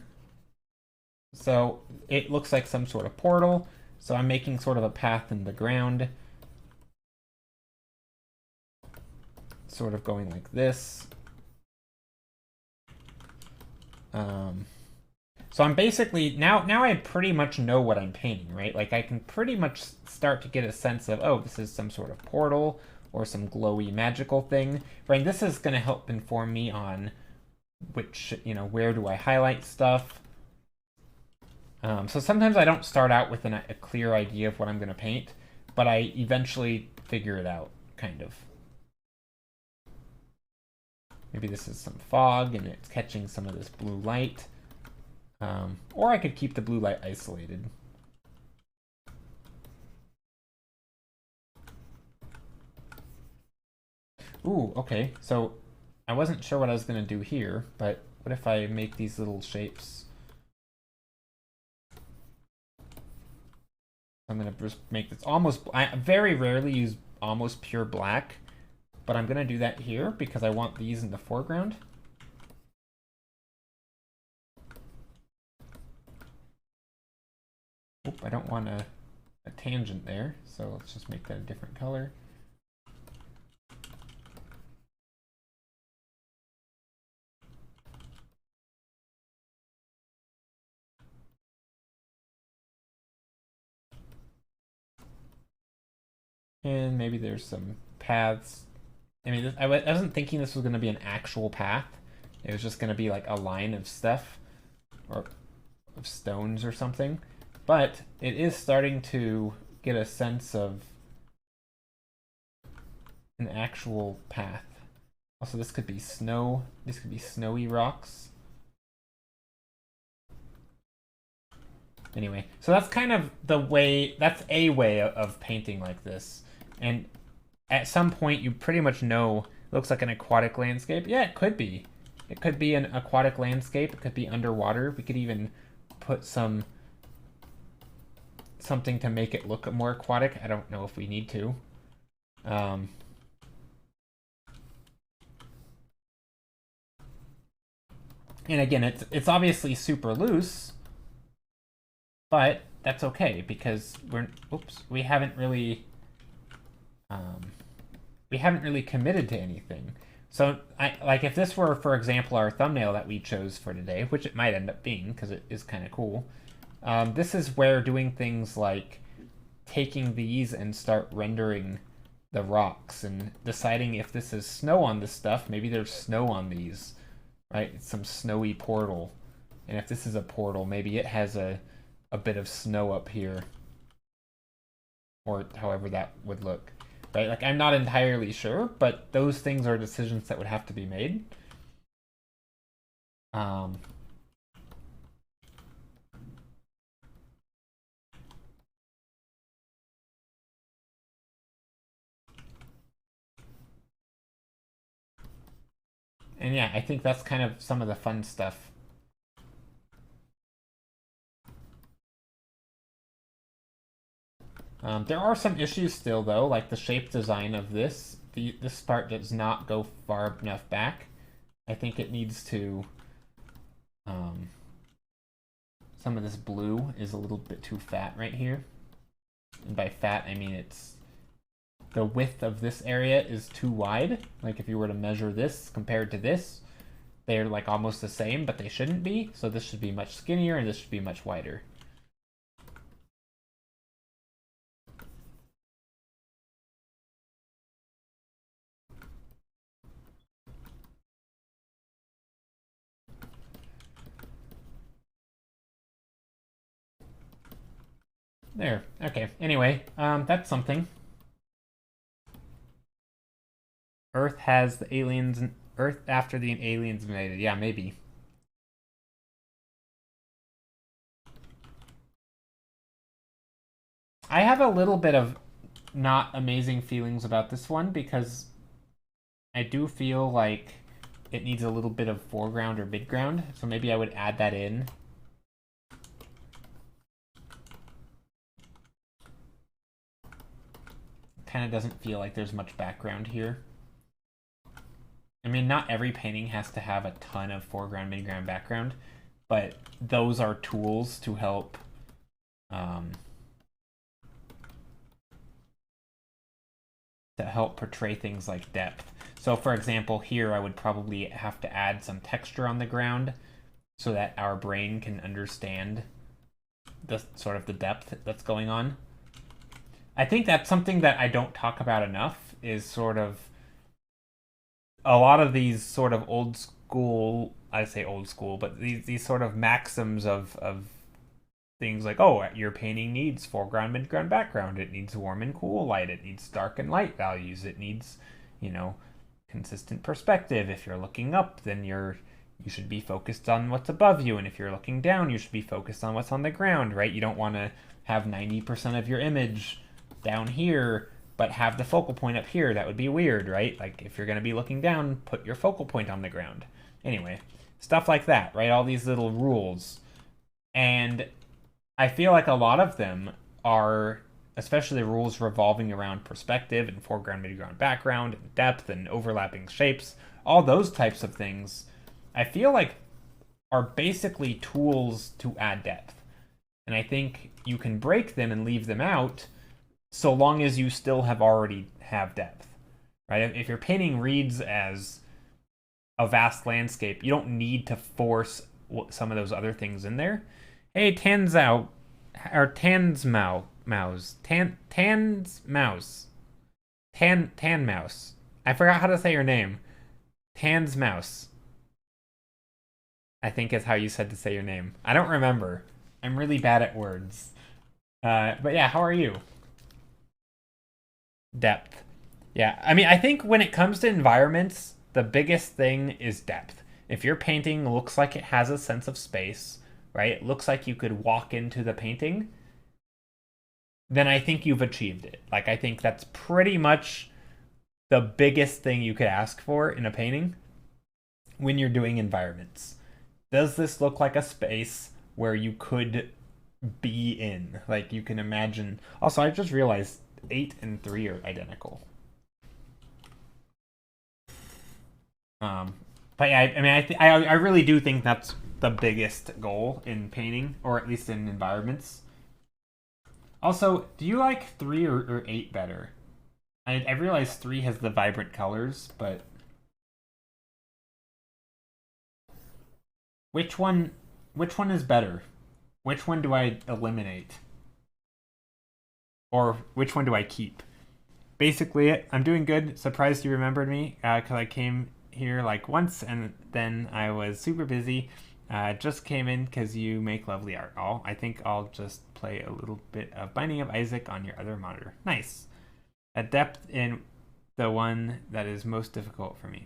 So it looks like some sort of portal. So I'm making sort of a path in the ground. Sort of going like this. So I'm basically, now I pretty much know what I'm painting, right? Like I can pretty much start to get a sense of, oh, this is some sort of portal or some glowy magical thing, right? And this is going to help inform me on which, where do I highlight stuff. So sometimes I don't start out with a clear idea of what I'm going to paint, but I eventually figure it out, kind of. Maybe this is some fog and it's catching some of this blue light. Or I could keep the blue light isolated. Ooh, okay. So I wasn't sure what I was going to do here, but what if I make these little shapes? I'm going to just make this almost... I very rarely use almost pure black, but I'm going to do that here because I want these in the foreground. Oop, I don't want a tangent there, so let's just make that a different color. And maybe there's some paths. I mean, I wasn't thinking this was going to be an actual path. It was just going to be like a line of stuff, or of stones or something. But it is starting to get a sense of an actual path. Also, this could be snow. This could be snowy rocks. Anyway, so that's kind of the way, that's a way of painting like this. And at some point, you pretty much know, it looks like an aquatic landscape. Yeah, it could be. It could be an aquatic landscape. It could be underwater. We could even put something to make it look more aquatic. I don't know if we need to. And again, it's obviously super loose, but that's okay because we haven't really we haven't really committed to anything. So, like if this were, for example, our thumbnail that we chose for today, which it might end up being because it is kind of cool. This is where doing things like taking these and start rendering the rocks and deciding if this is snow on this stuff. Maybe there's snow on these, right? It's some snowy portal. And if this is a portal, maybe it has a bit of snow up here. Or however that would look, right? Like, I'm not entirely sure, but those things are decisions that would have to be made. And yeah, I think that's kind of some of the fun stuff. There are some issues still, though, like the shape design of this. This part does not go far enough back. I think it needs to... some of this blue is a little bit too fat right here. And by fat, I mean it's... the width of this area is too wide. Like if you were to measure this compared to this, they're like almost the same, but they shouldn't be. So this should be much skinnier and this should be much wider. There. Okay. Anyway, that's something. Earth has the aliens. Earth after the aliens invaded. Yeah, maybe. I have a little bit of not amazing feelings about this one because I do feel like it needs a little bit of foreground or midground. So maybe I would add that in. Kind of doesn't feel like there's much background here. I mean, not every painting has to have a ton of foreground, midground, background, but those are tools to help portray things like depth. So for example, here I would probably have to add some texture on the ground so that our brain can understand the sort of the depth that's going on. I think that's something that I don't talk about enough, is sort of a lot of these sort of old school, I say old school, but these sort of maxims of things like, oh, your painting needs foreground, midground, background. It needs warm and cool light. It needs dark and light values. It needs, you know, consistent perspective. If you're looking up, then you should be focused on what's above you. And if you're looking down, you should be focused on what's on the ground, right? You don't want to have 90% of your image down here, but have the focal point up here. That would be weird, right? Like if you're going to be looking down, put your focal point on the ground. Anyway, stuff like that, right? All these little rules. And I feel like a lot of them are, especially the rules revolving around perspective and foreground, midground, background, and depth and overlapping shapes, all those types of things, I feel like are basically tools to add depth. And I think you can break them and leave them out so long as you still already have depth, right? If your painting reads as a vast landscape, you don't need to force some of those other things in there. Hey, Tan's out, or Tan's mouse, Tan's mouse, Tan mouse. I forgot how to say your name. Tan's mouse, I think is how you said to say your name. I don't remember. I'm really bad at words. But yeah, how are you? Depth. Yeah, I mean, I think when it comes to environments, the biggest thing is depth. If your painting looks like it has a sense of space, right? It looks like you could walk into the painting, then I think you've achieved it. Like, I think that's pretty much the biggest thing you could ask for in a painting when you're doing environments. Does this look like a space where you could be in? Like, you can imagine. Also, I just realized 8 and 3 are identical. But yeah, I mean, I really do think that's the biggest goal in painting, or at least in environments. Also, do you like 3 or 8 better? I realize 3 has the vibrant colors, but which one is better? Which one do I eliminate? Or which one do I keep? Basically, I'm doing good. Surprised you remembered me, because I came here like once and then I was super busy. Just came in because you make lovely art. I think I'll just play a little bit of Binding of Isaac on your other monitor. Nice. A depth in the one that is most difficult for me.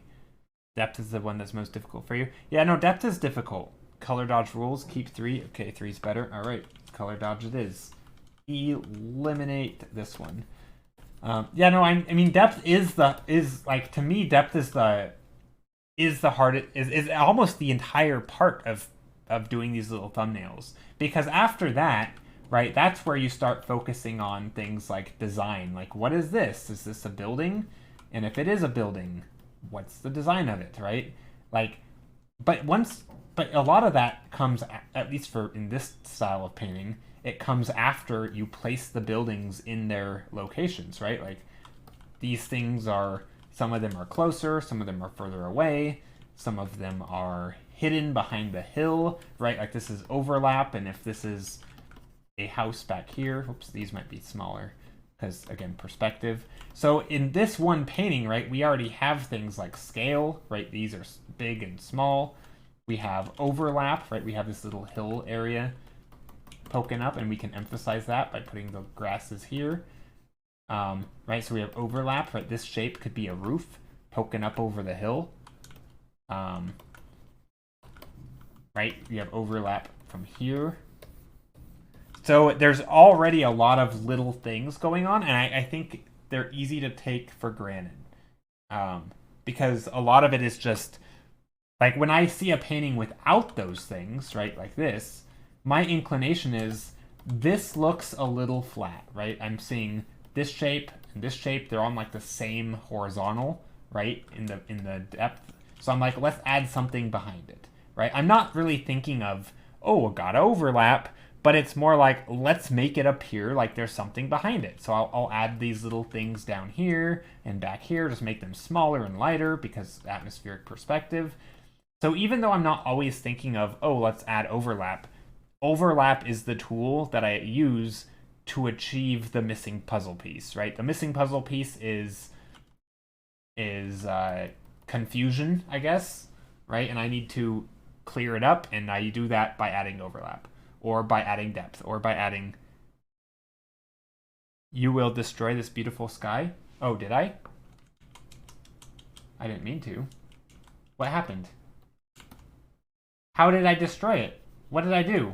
Depth is the one that's most difficult for you. Yeah, no, depth is difficult. Color dodge rules, keep 3. Okay, 3's better. All right, color dodge it is. Eliminate this one. Yeah, no, I mean, depth is like, to me, depth is the hardest, is almost the entire part of doing these little thumbnails, because after that, right, that's where you start focusing on things like design. Like, what is this? Is this a building? And if it is a building, what's the design of it, right? Like, but a lot of that comes, at least for in this style of painting, it comes after you place the buildings in their locations, right? Like, these things are, some of them are closer, some of them are further away, some of them are hidden behind the hill, right? Like, this is overlap, and if this is a house back here, oops, these might be smaller, because, again, perspective. So in this one painting, right, we already have things like scale, right? These are big and small. We have overlap, right? We have this little hill area poking up, and we can emphasize that by putting the grasses here. Right, so we have overlap, right? This shape could be a roof poking up over the hill. Right, we have overlap from here. So there's already a lot of little things going on, and I think they're easy to take for granted. Because a lot of it is just, like, when I see a painting without those things, right, like this, my inclination is, this looks a little flat, right? I'm seeing this shape and this shape, they're on like the same horizontal, right, in the depth. So I'm like, let's add something behind it, right? I'm not really thinking of, oh, gotta overlap, but it's more like, let's make it appear like there's something behind it. So I'll add these little things down here and back here, just make them smaller and lighter because atmospheric perspective. So even though I'm not always thinking of, oh, let's add overlap, overlap is the tool that I use to achieve the missing puzzle piece, right? The missing puzzle piece is confusion, I guess, right? And I need to clear it up, and I do that by adding overlap, or by adding depth, or by adding... You will destroy this beautiful sky? Oh, did I? I didn't mean to. What happened? How did I destroy it? What did I do?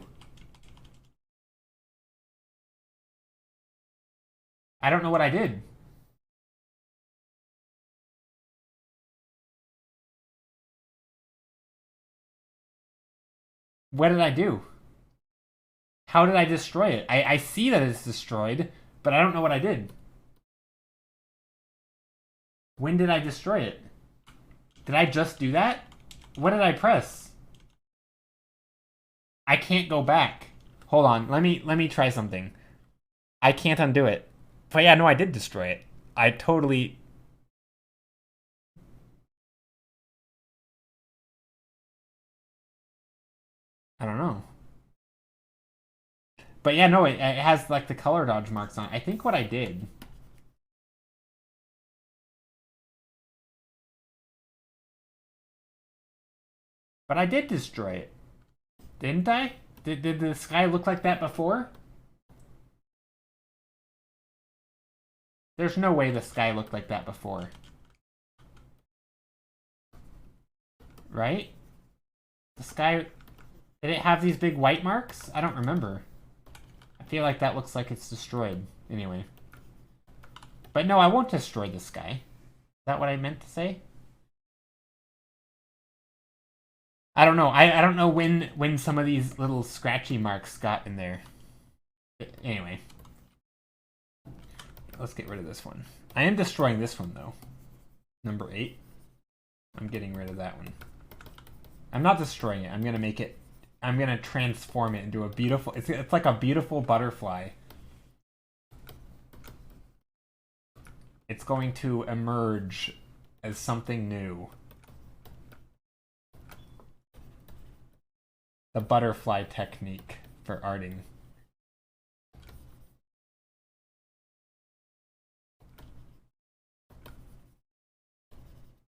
I don't know what I did. What did I do? How did I destroy it? I see that it's destroyed, but I don't know what I did. When did I destroy it? Did I just do that? What did I press? I can't go back. Hold on, let me try something. I can't undo it. But yeah, no, I did destroy it. I totally... I don't know. But yeah, no, it has like the color dodge marks on it. I think what I did... But I did destroy it. Didn't I? Did the sky look like that before? There's no way the sky looked like that before. Right? The sky... Did it have these big white marks? I don't remember. I feel like that looks like it's destroyed. Anyway. But no, I won't destroy the sky. Is that what I meant to say? I don't know. I don't know when some of these little scratchy marks got in there. Anyway. Let's get rid of this one. I am destroying this one, though. Number 8. I'm getting rid of that one. I'm not destroying it. I'm going to make it... I'm going to transform it into a beautiful... It's like a beautiful butterfly. it's going to emerge as something new. The butterfly technique for arting.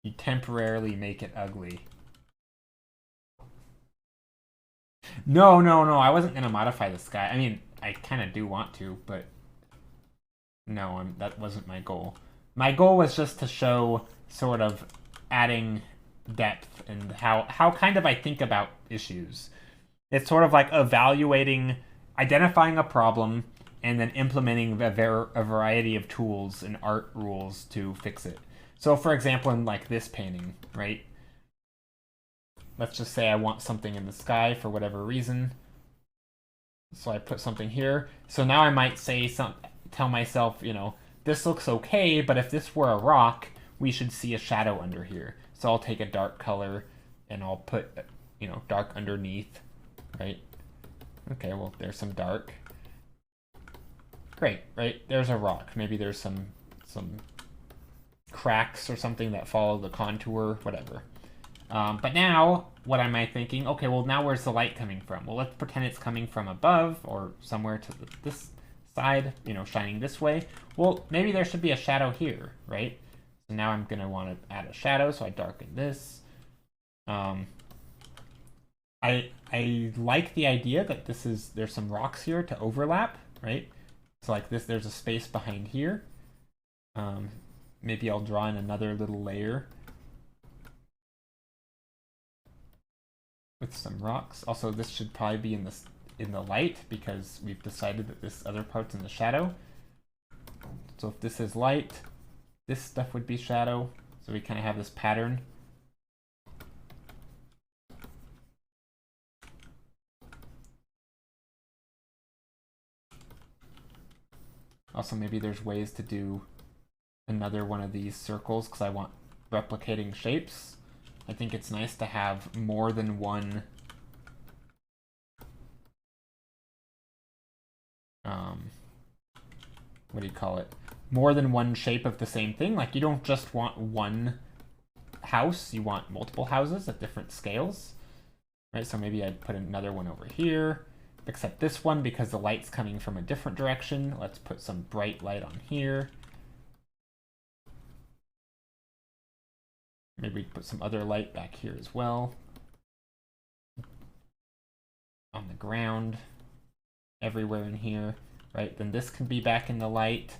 You temporarily make it ugly. No, I wasn't gonna modify the sky. I mean, I kind of do want to, but no, that wasn't my goal. My goal was just to show sort of adding depth and how kind of I think about issues. It's sort of like evaluating, identifying a problem, and then implementing a variety of tools and art rules to fix it. So for example, in like this painting, right? Let's just say I want something in the sky for whatever reason. So I put something here. So now I might say tell myself, you know, this looks okay, but if this were a rock, we should see a shadow under here. So I'll take a dark color and I'll put, you know, dark underneath, right? Okay, well, there's some dark. Great, right? There's a rock. Maybe there's some cracks or something that follow the contour, whatever. But now, what am I thinking? Okay, well, now where's the light coming from? Well, let's pretend it's coming from above or somewhere to this side, you know, shining this way. Well, maybe there should be a shadow here, right? So now I'm going to want to add a shadow, so I darken this. I like the idea that there's some rocks here to overlap, right? So like this, there's a space behind here. Maybe I'll draw in another little layer with some rocks. Also, this should probably be in the light because we've decided that this other part's in the shadow. So if this is light, this stuff would be shadow. So we kind of have this pattern. Also, maybe there's ways to do another one of these circles because I want replicating shapes. I think it's nice to have more than one what do you call it? More than one shape of the same thing. Like you don't just want one house, you want multiple houses at different scales. Right? So maybe I'd put another one over here. Except this one, because the light's coming from a different direction, let's put some bright light on here. Maybe we put some other light back here as well. On the ground, everywhere in here, right? Then this can be back in the light.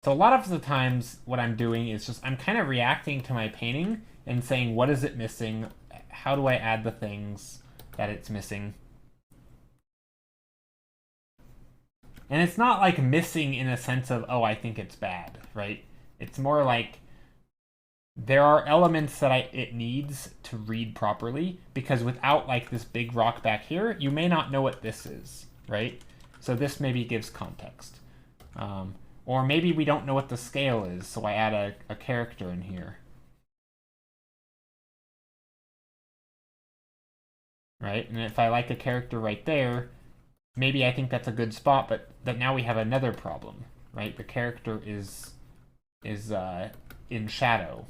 So a lot of the times what I'm doing is just, I'm kind of reacting to my painting and saying, what is it missing? How do I add the things that it's missing? And it's not like missing in a sense of, oh, I think it's bad, right? It's more like there are elements that it needs to read properly, because without like this big rock back here, you may not know what this is, right? So this maybe gives context. Or maybe we don't know what the scale is, so I add a character in here. Right? And if I like a character right there, maybe I think that's a good spot, but now we have another problem, right? The character is in shadow.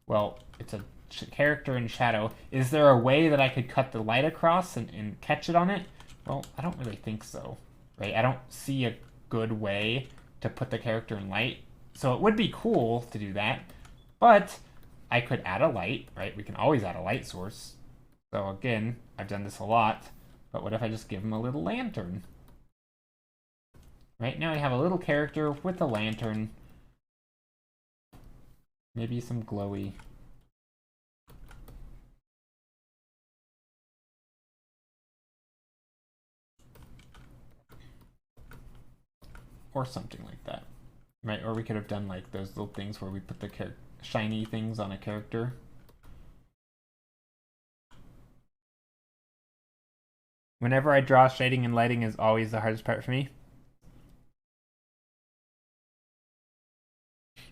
Well, it's a character in shadow. Is there a way that I could cut the light across and catch it on it? Well, I don't really think so, right? I don't see a good way to put the character in light. So it would be cool to do that, but I could add a light, right? We can always add a light source. So again, I've done this a lot. But what if I just give him a little lantern? Right now I have a little character with a lantern. Maybe some glowy. Or something like that. Right? Or we could have done like those little things where we put the shiny things on a character. Whenever I draw, shading and lighting is always the hardest part for me.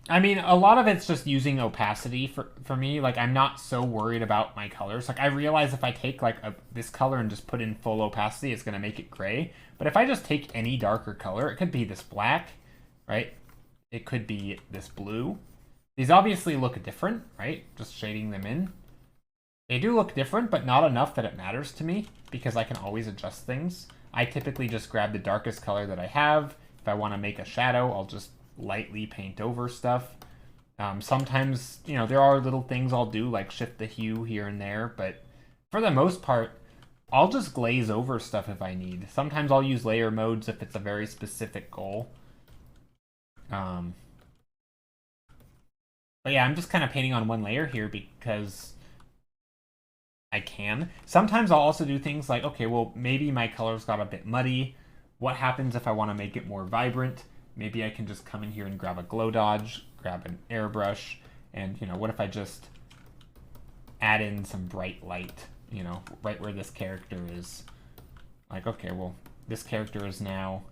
I mean, a lot of it's just using opacity for me. Like, I'm not so worried about my colors. Like, I realize if I take, like, this color and just put in full opacity, it's going to make it gray. But if I just take any darker color, it could be this black, right? it could be this blue. These obviously look different, right? Just shading them in. They do look different, but not enough that it matters to me because I can always adjust things. I typically just grab the darkest color that I have. If I want to make a shadow, I'll just lightly paint over stuff. Sometimes, you know, there are little things I'll do, like shift the hue here and there, but for the most part, I'll just glaze over stuff if I need. Sometimes I'll use layer modes if it's a very specific goal. But yeah, I'm just kind of painting on one layer here because I can. Sometimes I'll also do things like, okay, well, maybe my colors got a bit muddy. What happens if I want to make it more vibrant? Maybe I can just come in here and grab a glow dodge, grab an airbrush, and, you know, what if I just add in some bright light, you know, right where this character is. Like, okay, well, this character is now,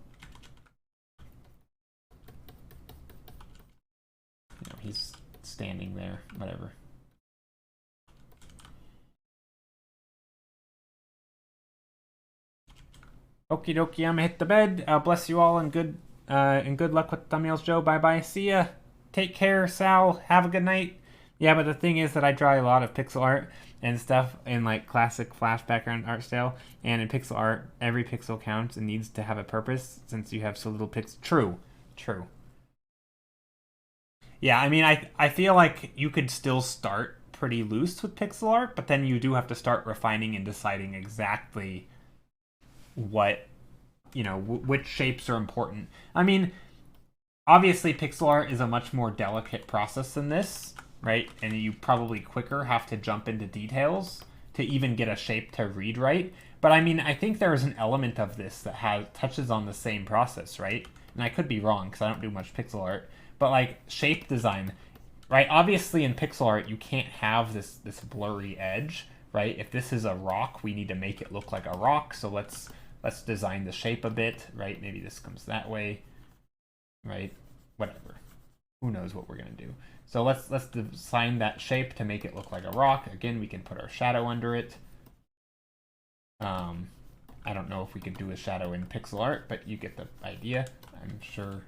you know, he's standing there, whatever. Okie dokie, I'm gonna hit the bed. Bless you all and good luck with the thumbnails, Joe. Bye bye. See ya. Take care, Sal. Have a good night. Yeah, but the thing is that I draw a lot of pixel art and stuff in like classic Flash background art style. And in pixel art, every pixel counts and needs to have a purpose since you have so little pixels. True. True. Yeah, I mean, I feel like you could still start pretty loose with pixel art, but then you do have to start refining and deciding exactly what, you know, which shapes are important. I mean, obviously pixel art is a much more delicate process than this, right? And you probably quicker have to jump into details to even get a shape to read right. But I mean, I think there is an element of this that touches on the same process, right? And I could be wrong because I don't do much pixel art, but like shape design, right? Obviously in pixel art, you can't have this blurry edge, right? If this is a rock, we need to make it look like a rock. So let's design the shape a bit, right? Maybe this comes that way, right? Whatever. Who knows what we're gonna do? So let's design that shape to make it look like a rock. Again, we can put our shadow under it. I don't know if we could do a shadow in pixel art, but you get the idea, I'm sure.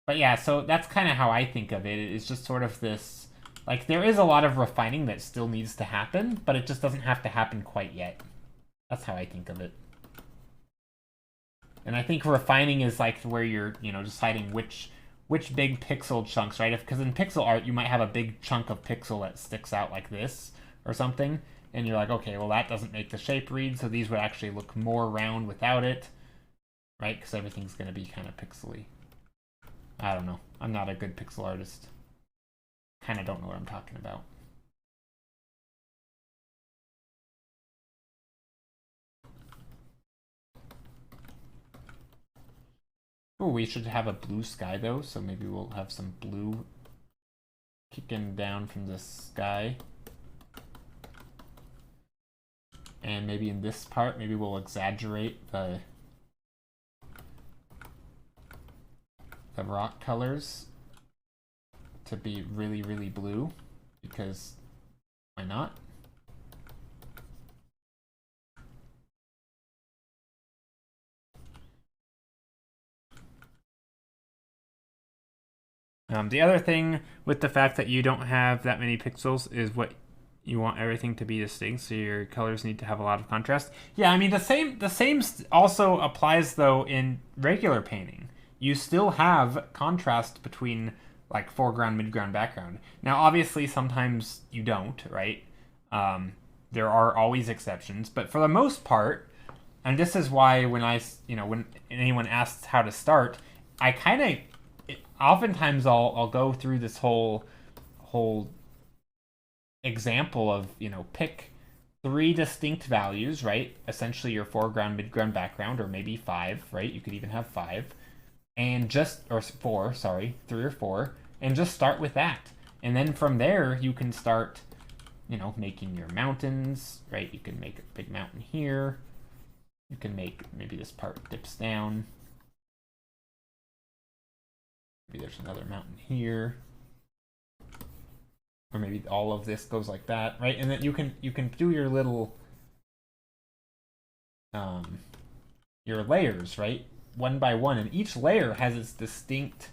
But yeah, so that's kind of how I think of it. It's just sort of this, like, there is a lot of refining that still needs to happen, but it just doesn't have to happen quite yet. That's how I think of it. And I think refining is like where you're, you know, deciding which big pixel chunks, right? Because in pixel art, you might have a big chunk of pixel that sticks out like this or something, and you're like, okay, well, that doesn't make the shape read, so these would actually look more round without it, right? Because everything's going to be kind of pixely. I don't know. I'm not a good pixel artist. Kind of don't know what I'm talking about. Oh, we should have a blue sky though, so maybe we'll have some blue kicking down from the sky. And maybe in this part, maybe we'll exaggerate the rock colors to be really, really blue, because why not? The other thing with the fact that you don't have that many pixels is what you want everything to be distinct, so your colors need to have a lot of contrast. Yeah, I mean, the same also applies though in regular painting. You still have contrast between like foreground, midground, background. Now, obviously, sometimes you don't, right? There are always exceptions, but for the most part, and this is why when when anyone asks how to start, I kind of oftentimes I'll go through this whole example of, pick 3 distinct values, right? Essentially your foreground, midground, background, or maybe 5, right? You could even have 5. And or 4, sorry, 3 or 4, and just start with that. And then from there, you can start, making your mountains, right? You can make a big mountain here. You can make, maybe this part dips down. Maybe there's another mountain here. Or maybe all of this goes like that, right? And then you can do your little your layers, right? One by one, and each layer has its distinct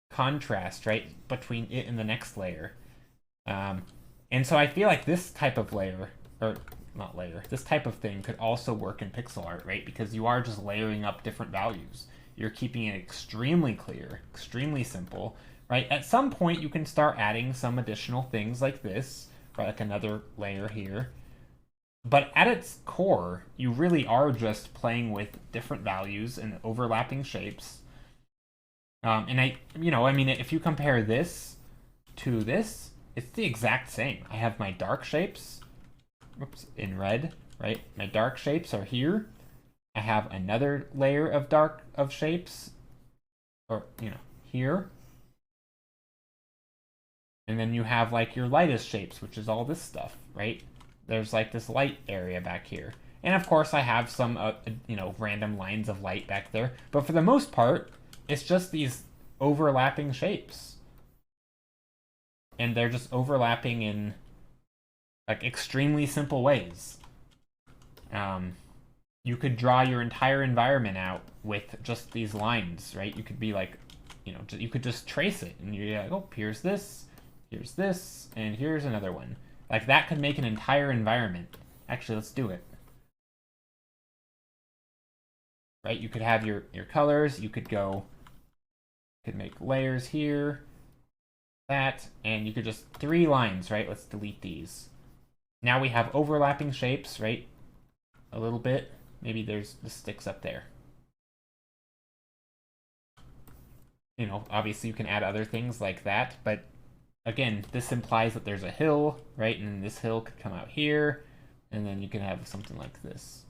contrast, right, between it and the next layer. And so I feel like this type of layer, or not layer, this type of thing could also work in pixel art, right? Because you are just layering up different values. You're keeping it extremely clear, extremely simple, right? At some point, you can start adding some additional things like this, right? Like another layer here. But at its core, you really are just playing with different values and overlapping shapes. And I mean, if you compare this to this, it's the exact same. I have my dark shapes, in red, right? My dark shapes are here. I have another layer of shapes, or here. And then you have like your lightest shapes, which is all this stuff, right? There's like this light area back here. And of course I have some, random lines of light back there. But for the most part, it's just these overlapping shapes. And they're just overlapping in like extremely simple ways. You could draw your entire environment out with just these lines, right? You could be like, you could just trace it. And you're like, oh, here's this, and here's another one. Like that could make an entire environment. Actually, let's do it. Right? You could have your colors. You could make layers here, that, and you could just 3 lines, right? Let's delete these. Now we have overlapping shapes, right? A little bit. Maybe there's the sticks up there. Obviously you can add other things like that, but again, this implies that there's a hill, right? And then this hill could come out here, and then you can have something like this.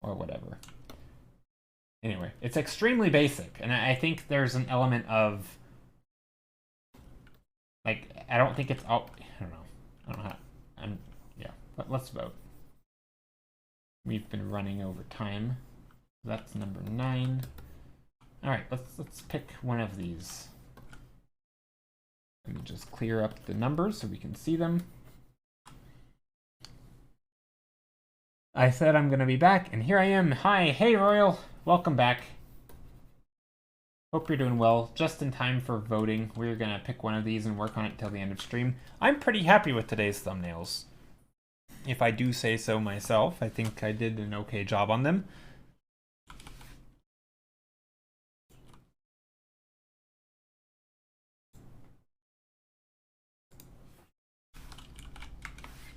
Or whatever. Anyway, it's extremely basic, and I think there's an element of, like, I don't think it's all, I don't know how, yeah, let's vote. We've been running over time. That's number 9. All right, let's pick one of these. Let me just clear up the numbers so we can see them. I said I'm gonna be back, and here I am. Hi, hey Royal, welcome back. Hope you're doing well. Just in time for voting. We're gonna pick one of these and work on it till the end of stream. I'm pretty happy with today's thumbnails. If I do say so myself, I think I did an okay job on them.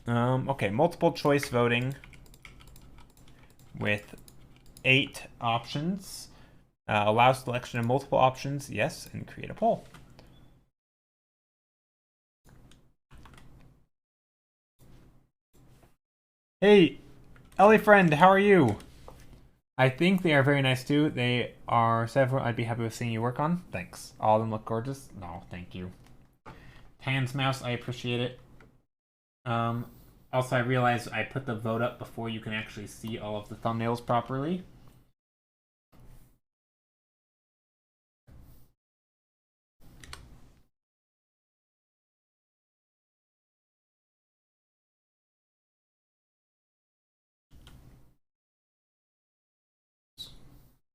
Okay, multiple choice voting with 8 options. Allow selection of multiple options, yes, and create a poll. Hey, Ellie friend, how are you? I think they are very nice too. They are several I'd be happy with seeing you work on. Thanks. All of them look gorgeous. No, thank you. Hands mouse, I appreciate it. Also, I realized I put the vote up before you can actually see all of the thumbnails properly.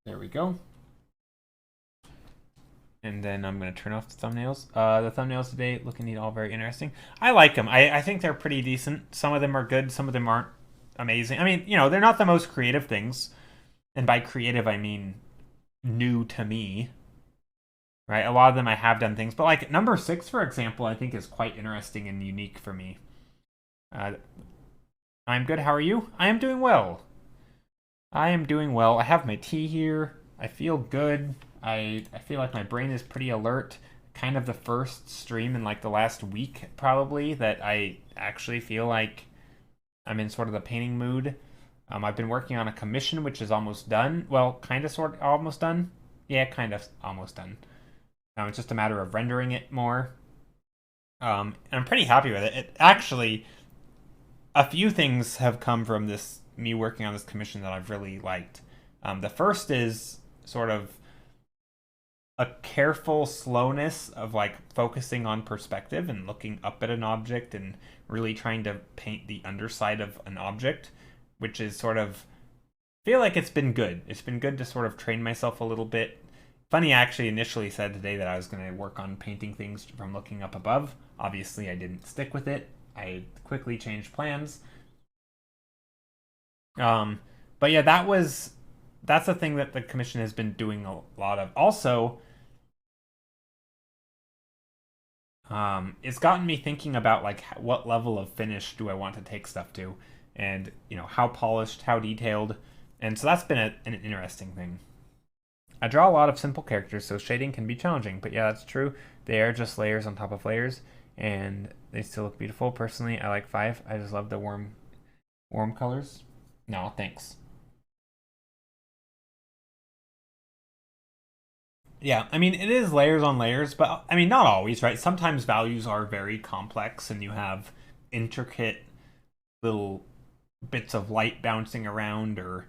There we go. And then I'm going to turn off the thumbnails. The thumbnails today look indeed all very interesting. I like them. I think they're pretty decent. Some of them are good. Some of them aren't amazing. I mean, they're not the most creative things. And by creative, I mean new to me. Right? A lot of them I have done things. But like number 6, for example, I think is quite interesting and unique for me. I'm good. How are you? I am doing well. I am doing well. I have my tea here. I feel good. I feel like my brain is pretty alert. Kind of the first stream in like the last week probably that I actually feel like I'm in sort of the painting mood. I've been working on a commission which is almost done. Well, kind of sort of almost done. Yeah, kind of almost done. It's just a matter of rendering it more. And I'm pretty happy with it. It actually, a few things have come from me working on this commission that I've really liked. The first is sort of a careful slowness of like focusing on perspective and looking up at an object and really trying to paint the underside of an object, which is sort of feel like it's been good. It's been good to sort of train myself a little bit. Funny, I actually initially said today that I was going to work on painting things from looking up above. Obviously, I didn't stick with it. I quickly changed plans. Um, but yeah, that's a thing that the commission has been doing a lot of. Also, it's gotten me thinking about like what level of finish do I want to take stuff to, and how polished, how detailed, and so that's been an interesting thing. I draw a lot of simple characters, so shading can be challenging, but yeah, that's true. They are just layers on top of layers, and they still look beautiful. Personally, I like 5. I just love the warm colors. No, thanks. Yeah, I mean, it is layers on layers, but I mean, not always, right? Sometimes values are very complex and you have intricate little bits of light bouncing around or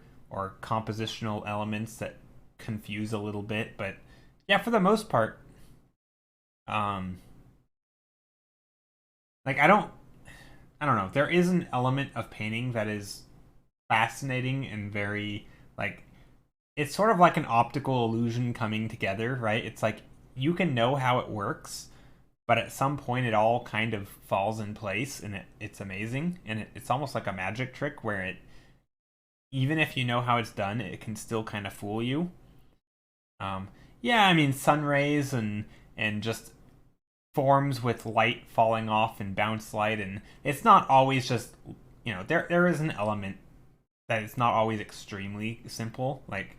compositional elements that confuse a little bit, but yeah, for the most part, um like I don't know, there is an element of painting that is fascinating and very like it's sort of like an optical illusion coming together, right? It's like you can know how it works, but at some point it all kind of falls in place and it's amazing. And it's almost like a magic trick where even if you know how it's done, it can still kind of fool you. Yeah, I mean, sun rays and just forms with light falling off and bounce light, and it's not always just there is an element that it's not always extremely simple. Like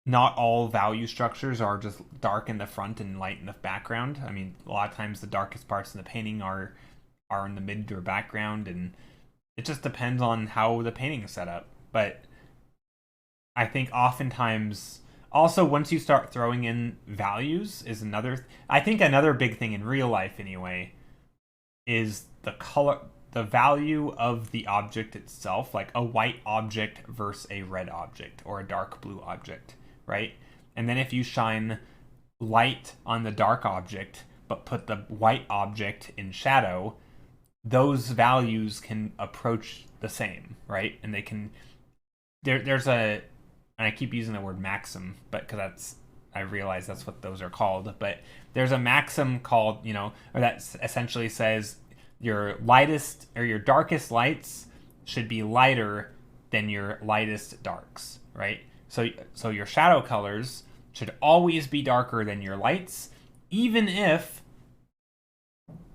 not all value structures are just dark in the front and light in the background. I mean, a lot of times the darkest parts in the painting are in the mid or background, and it just depends on how the painting is set up. But I think oftentimes also once you start throwing in values is I think another big thing in real life anyway is the value of the object itself, like a white object versus a red object or a dark blue object, right? And then if you shine light on the dark object but put the white object in shadow, those values can approach the same, right? And they can there's a and I keep using the word maxim, but because I realize that's what those are called. But there's a maxim called, or that essentially says your lightest or your darkest lights should be lighter than your lightest darks, right? So your shadow colors should always be darker than your lights, even if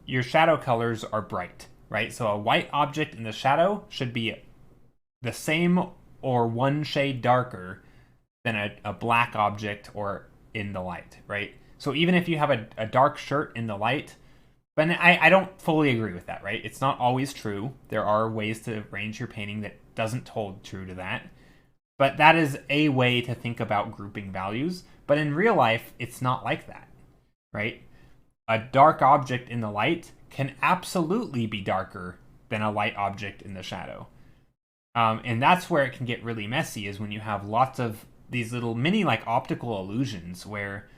your shadow colors are bright, right? So a white object in the shadow should be the same or one shade darker than a black object or in the light, right? So even if you have a dark shirt in the light, but I don't fully agree with that, right? It's not always true. There are ways to arrange your painting that doesn't hold true to that. But that is a way to think about grouping values. But in real life, it's not like that, right? A dark object in the light can absolutely be darker than a light object in the shadow. And that's where it can get really messy, is when you have lots of these little mini like optical illusions where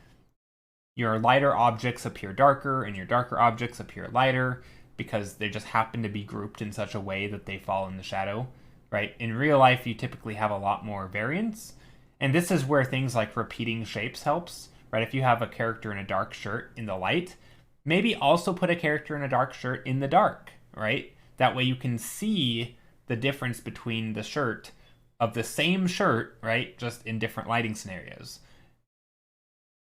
your lighter objects appear darker and your darker objects appear lighter because they just happen to be grouped in such a way that they fall in the shadow, right? In real life, you typically have a lot more variance. And this is where things like repeating shapes helps, right? If you have a character in a dark shirt in the light, maybe also put a character in a dark shirt in the dark, right? That way you can see the difference between the shirt of the same shirt, right? Just in different lighting scenarios.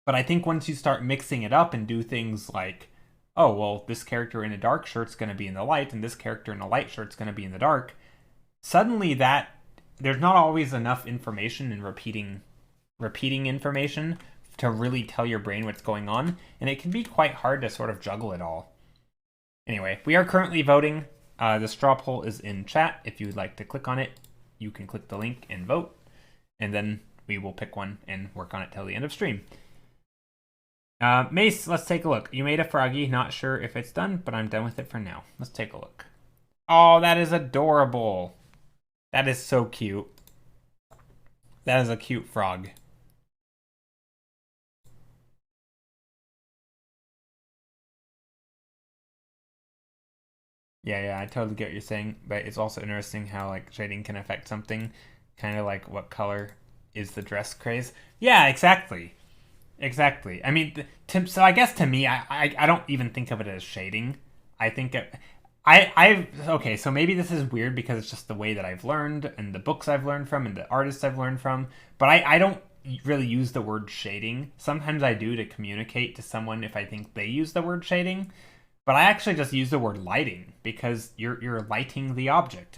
But I think once you start mixing it up and do things like, oh, well, this character in a dark shirt's going to be in the light and this character in a light shirt's going to be in the dark, suddenly that there's not always enough information in repeating information to really tell your brain what's going on, and it can be quite hard to sort of juggle it all. Anyway, we are currently voting. The straw poll is in chat. If you would like to click on it, you can click the link and vote, and then we will pick one and work on it till the end of stream. Mace, let's take a look. You made a froggy. Not sure if it's done, but I'm done with it for now. Let's take a look. Oh, that is adorable. That is so cute. That is a cute frog. Yeah, I totally get what you're saying, but it's also interesting how like shading can affect something, kind of like what color is the dress craze. Yeah, exactly. Exactly. I mean, so I guess to me, I don't even think of it as shading. I think it, okay. So maybe this is weird because it's just the way that I've learned and the books I've learned from and the artists I've learned from. But I don't really use the word shading. Sometimes I do to communicate to someone if I think they use the word shading. But I actually just use the word lighting because you're lighting the object.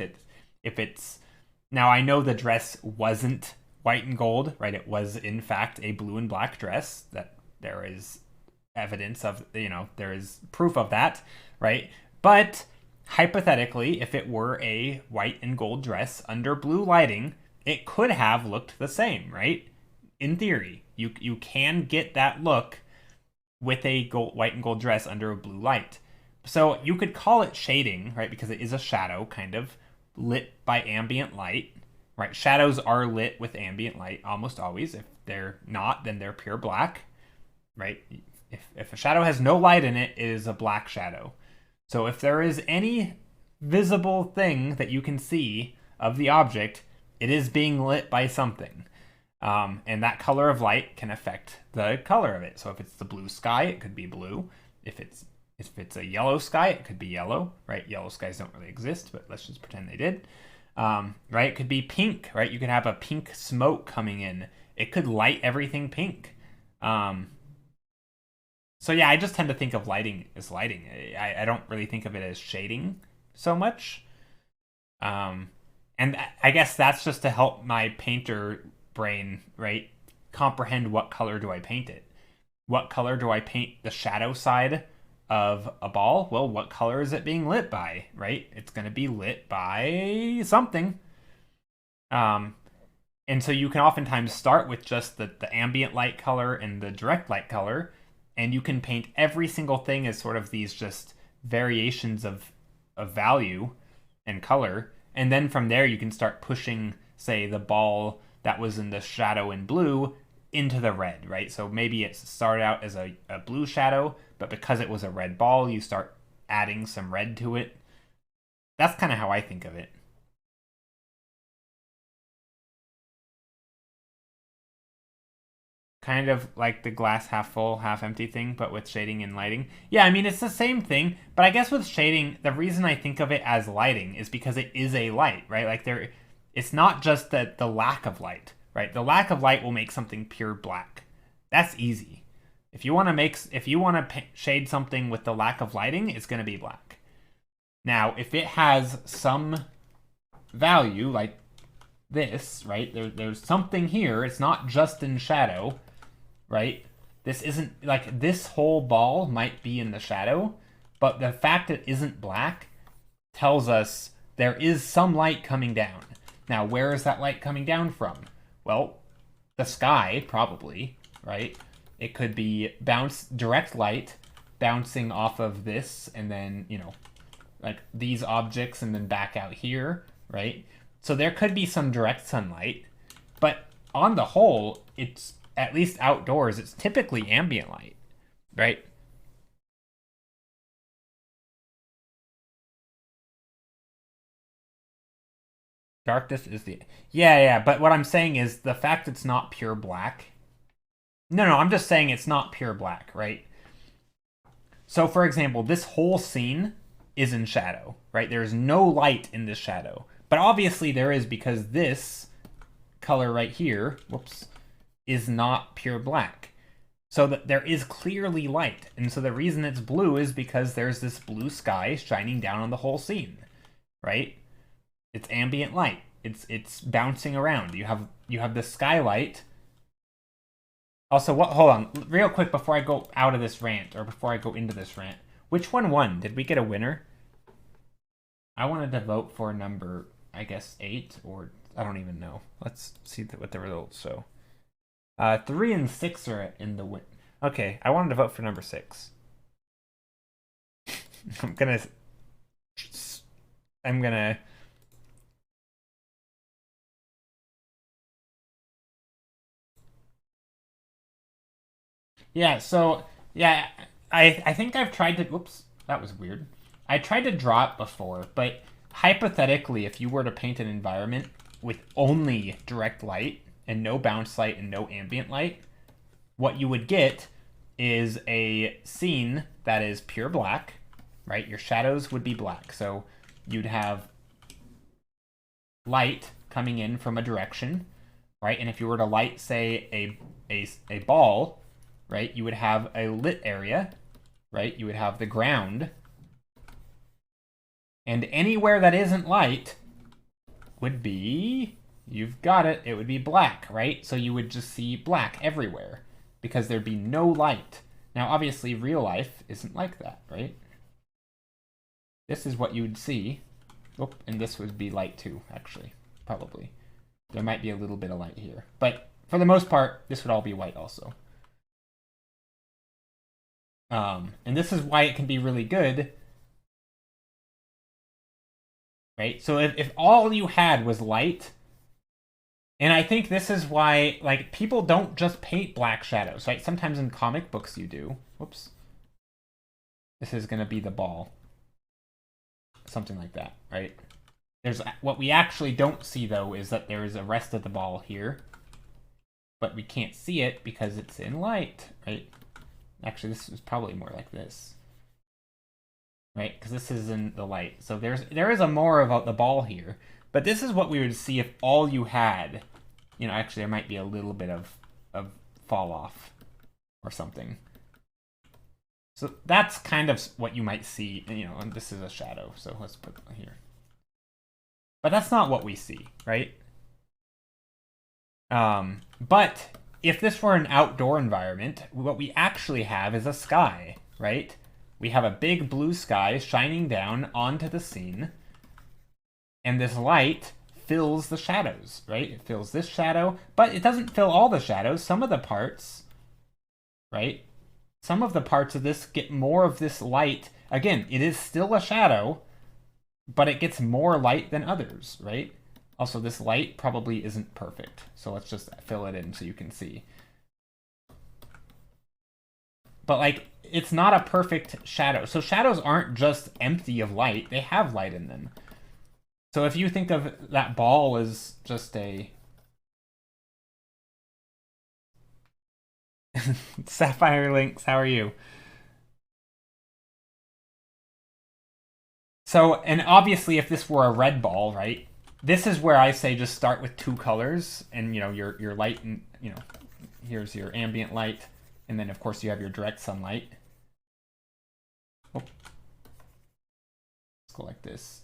If it's now I know the dress wasn't white and gold, right? It was in fact a blue and black dress. That there is evidence of, there is proof of that, right? But hypothetically, if it were a white and gold dress under blue lighting, it could have looked the same, right? In theory, you can get that look with a white and gold dress under a blue light. So you could call it shading, right? Because it is a shadow, kind of lit by ambient light, right? Shadows are lit with ambient light almost always. If they're not, then they're pure black, right? If a shadow has no light in it, it is a black shadow. So if there is any visible thing that you can see of the object, it is being lit by something. And that color of light can affect the color of it. So if it's the blue sky, it could be blue. If it's a yellow sky, it could be yellow, right? Yellow skies don't really exist, but let's just pretend they did. Right? It could be pink, right? You could have a pink smoke coming in. It could light everything pink. So yeah, I just tend to think of lighting as lighting. I don't really think of it as shading so much. And I guess that's just to help my painter brain, right, comprehend what color do I paint it. What color do I paint the shadow side of a ball? Well, what color is it being lit by, right? It's going to be lit by something. Um, and so you can oftentimes start with just the ambient light color and the direct light color, and you can paint every single thing as sort of these just variations of value and color. And then from there, you can start pushing, say, the ball that was in the shadow in blue into the red, right? So maybe it started out as a blue shadow, but because it was a red ball, you start adding some red to it. That's kind of how I think of it. Kind of like the glass half full, half empty thing, but with shading and lighting. Yeah, I mean, it's the same thing, but I guess with shading, the reason I think of it as lighting is because it is a light, right? Like it's not just the lack of light, right? The lack of light will make something pure black. That's easy. If you want to shade something with the lack of lighting, it's going to be black. Now, if it has some value, like this, right? There's something here. It's not just in shadow, right? This isn't like this whole ball might be in the shadow, but the fact it isn't black tells us there is some light coming down. Now, where is that light coming down from? Well, the sky, probably, right? It could be direct light bouncing off of this and then, like these objects and then back out here, right? So there could be some direct sunlight, but on the whole, it's at least outdoors, it's typically ambient light, right? Darkness is the yeah, but what I'm saying is the fact it's not pure black. No, I'm just saying it's not pure black, right? So for example, this whole scene is in shadow, right? There is no light in this shadow. But obviously there is because this color right here, whoops, is not pure black. So that there is clearly light. And so the reason it's blue is because there's this blue sky shining down on the whole scene, right? It's ambient light. It's bouncing around. You have the skylight. Also, what? Hold on, real quick before I go out of this rant or before I go into this rant. Which one won? Did we get a winner? I wanted to vote for number, I guess 8 or I don't even know. Let's see what the results show. 3 and 6 are in the win. Okay, I wanted to vote for number 6. I'm gonna. Yeah. So yeah, I think I've tried to. Whoops, that was weird. I tried to draw it before, but hypothetically, if you were to paint an environment with only direct light and no bounce light and no ambient light, what you would get is a scene that is pure black, right? Your shadows would be black. So you'd have light coming in from a direction, right? And if you were to light, say, a ball, right, you would have a lit area, right? You would have the ground. And anywhere that isn't light would be, you've got it, it would be black, right? So you would just see black everywhere because there'd be no light. Now, obviously, real life isn't like that, right? This is what you would see. Oh, and this would be light too, actually, probably. There might be a little bit of light here. But for the most part, this would all be white also. And this is why it can be really good, right? So if all you had was light, and I think this is why, like, people don't just paint black shadows, right? Sometimes in comic books you do. Whoops. This is going to be the ball. Something like that, right? There's what we actually don't see, though, is that there is a rest of the ball here. But we can't see it because it's in light, right? Actually, this is probably more like this. Right? Because this is in the light. So there is a more about the ball here. But this is what we would see if all you had, you know, actually there might be a little bit of fall off or something. So that's kind of what you might see, you know, and this is a shadow, so let's put it here. But that's not what we see, right? But if this were an outdoor environment, what we actually have is a sky, right? We have a big blue sky shining down onto the scene, and this light fills the shadows, right? It fills this shadow, but it doesn't fill all the shadows. Some of the parts, right? Some of the parts of this get more of this light. Again, it is still a shadow, but it gets more light than others, right? Also, this light probably isn't perfect, so let's just fill it in so you can see. But, like, it's not a perfect shadow. So shadows aren't just empty of light. They have light in them. So if you think of that ball as just a... Sapphire Lynx, how are you? So, and obviously if this were a red ball, right? This is where I say just start with 2 colors and, you know, your light, and, you know, here's your ambient light. And then, of course, you have your direct sunlight. Oh. Let's go like this.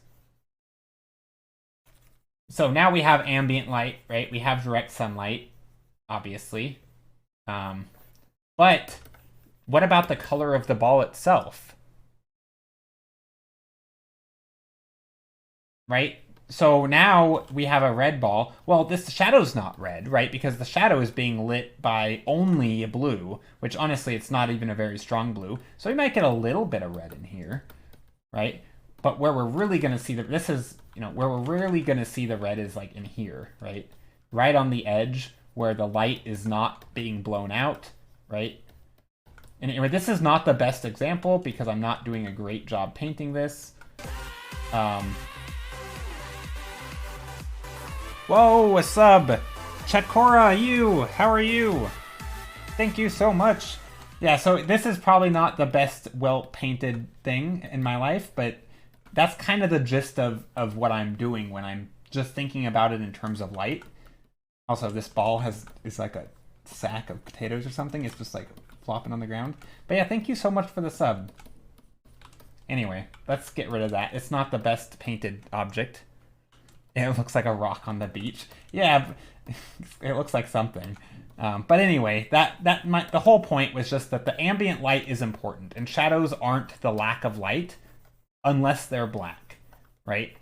So now we have ambient light, right? We have direct sunlight, obviously. But what about the color of the ball itself? Right? So now we have a red ball. Well, this shadow's not red, right? Because the shadow is being lit by only blue, which honestly, it's not even a very strong blue. So we might get a little bit of red in here, right? But where we're really going to see the, this is, you know, where we're really going to see the red is like in here, right? Right on the edge where the light is not being blown out, right? And anyway, this is not the best example because I'm not doing a great job painting this. Whoa, a sub! Chakora, you! How are you? Thank you so much. Yeah, so this is probably not the best well-painted thing in my life, but that's kind of the gist of what I'm doing when I'm just thinking about it in terms of light. Also, this ball is like a sack of potatoes or something. It's just like flopping on the ground. But yeah, thank you so much for the sub. Anyway, let's get rid of that. It's not the best painted object. It looks like a rock on the beach. Yeah, it looks like something. But anyway, the whole point was just that the ambient light is important, and shadows aren't the lack of light unless they're black, right?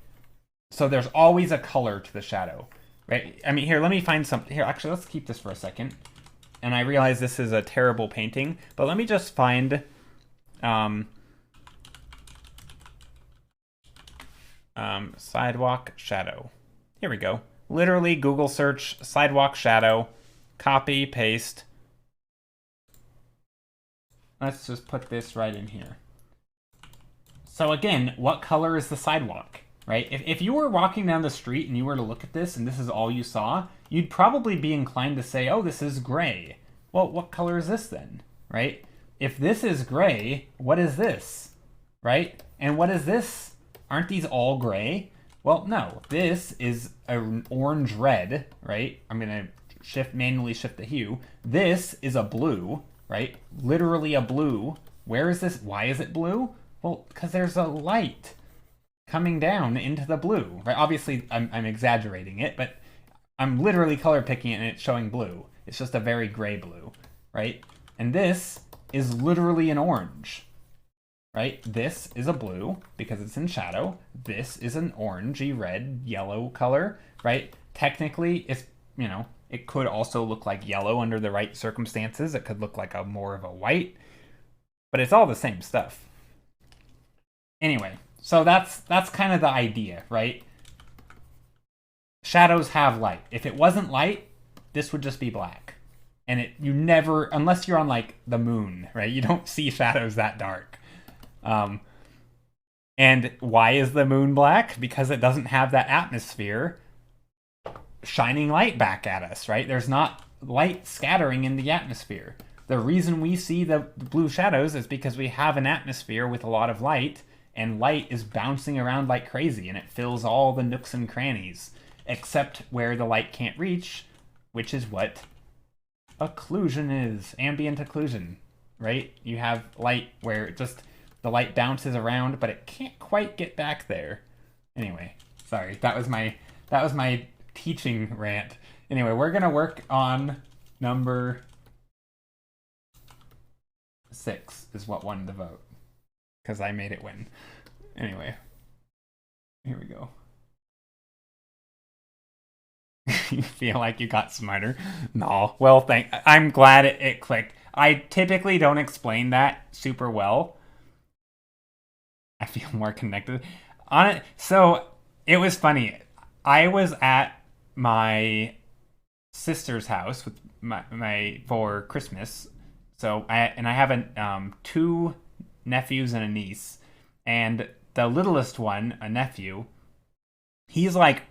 So there's always a color to the shadow, right? I mean, here, let me find something. Here, actually, let's keep this for a second. And I realize this is a terrible painting, but let me just find... sidewalk shadow. Here we go. Literally Google search sidewalk shadow, copy, paste. Let's just put this right in here. So again, what color is the sidewalk, right? If you were walking down the street and you were to look at this and this is all you saw, you'd probably be inclined to say, oh, this is gray. Well, what color is this then, right? If this is gray, what is this, right? And what is this? Aren't these all gray? Well, no, this is an orange-red, right? I'm going to manually shift the hue. This is a blue, right? Literally a blue. Where is this? Why is it blue? Well, because there's a light coming down into the blue, right? Obviously, I'm exaggerating it, but I'm literally color picking it and it's showing blue. It's just a very gray blue, right? And this is literally an orange, right? This is a blue because it's in shadow. This is an orangey, red, yellow color, right? Technically, it's, you know, it could also look like yellow under the right circumstances. It could look like a more of a white, but it's all the same stuff. Anyway, so that's kind of the idea, right? Shadows have light. If it wasn't light, this would just be black. And you never, unless you're on like the moon, right? You don't see shadows that dark. And why is the moon black? Because it doesn't have that atmosphere shining light back at us, right? There's not light scattering in the atmosphere. The reason we see the blue shadows is because we have an atmosphere with a lot of light, and light is bouncing around like crazy, and it fills all the nooks and crannies, except where the light can't reach, which is what occlusion is, ambient occlusion, right? You have light where it just, the light bounces around, but it can't quite get back there. Anyway, sorry, that was my teaching rant. Anyway, we're gonna work on number 6 is what won the vote, because I made it win. Anyway, here we go. You feel like you got smarter? No. Well, I'm glad it clicked. I typically don't explain that super well. I feel more connected on it. So it was funny. I was at my sister's house with my for Christmas. So I have 2 nephews and a niece, and the littlest one, a nephew, he's like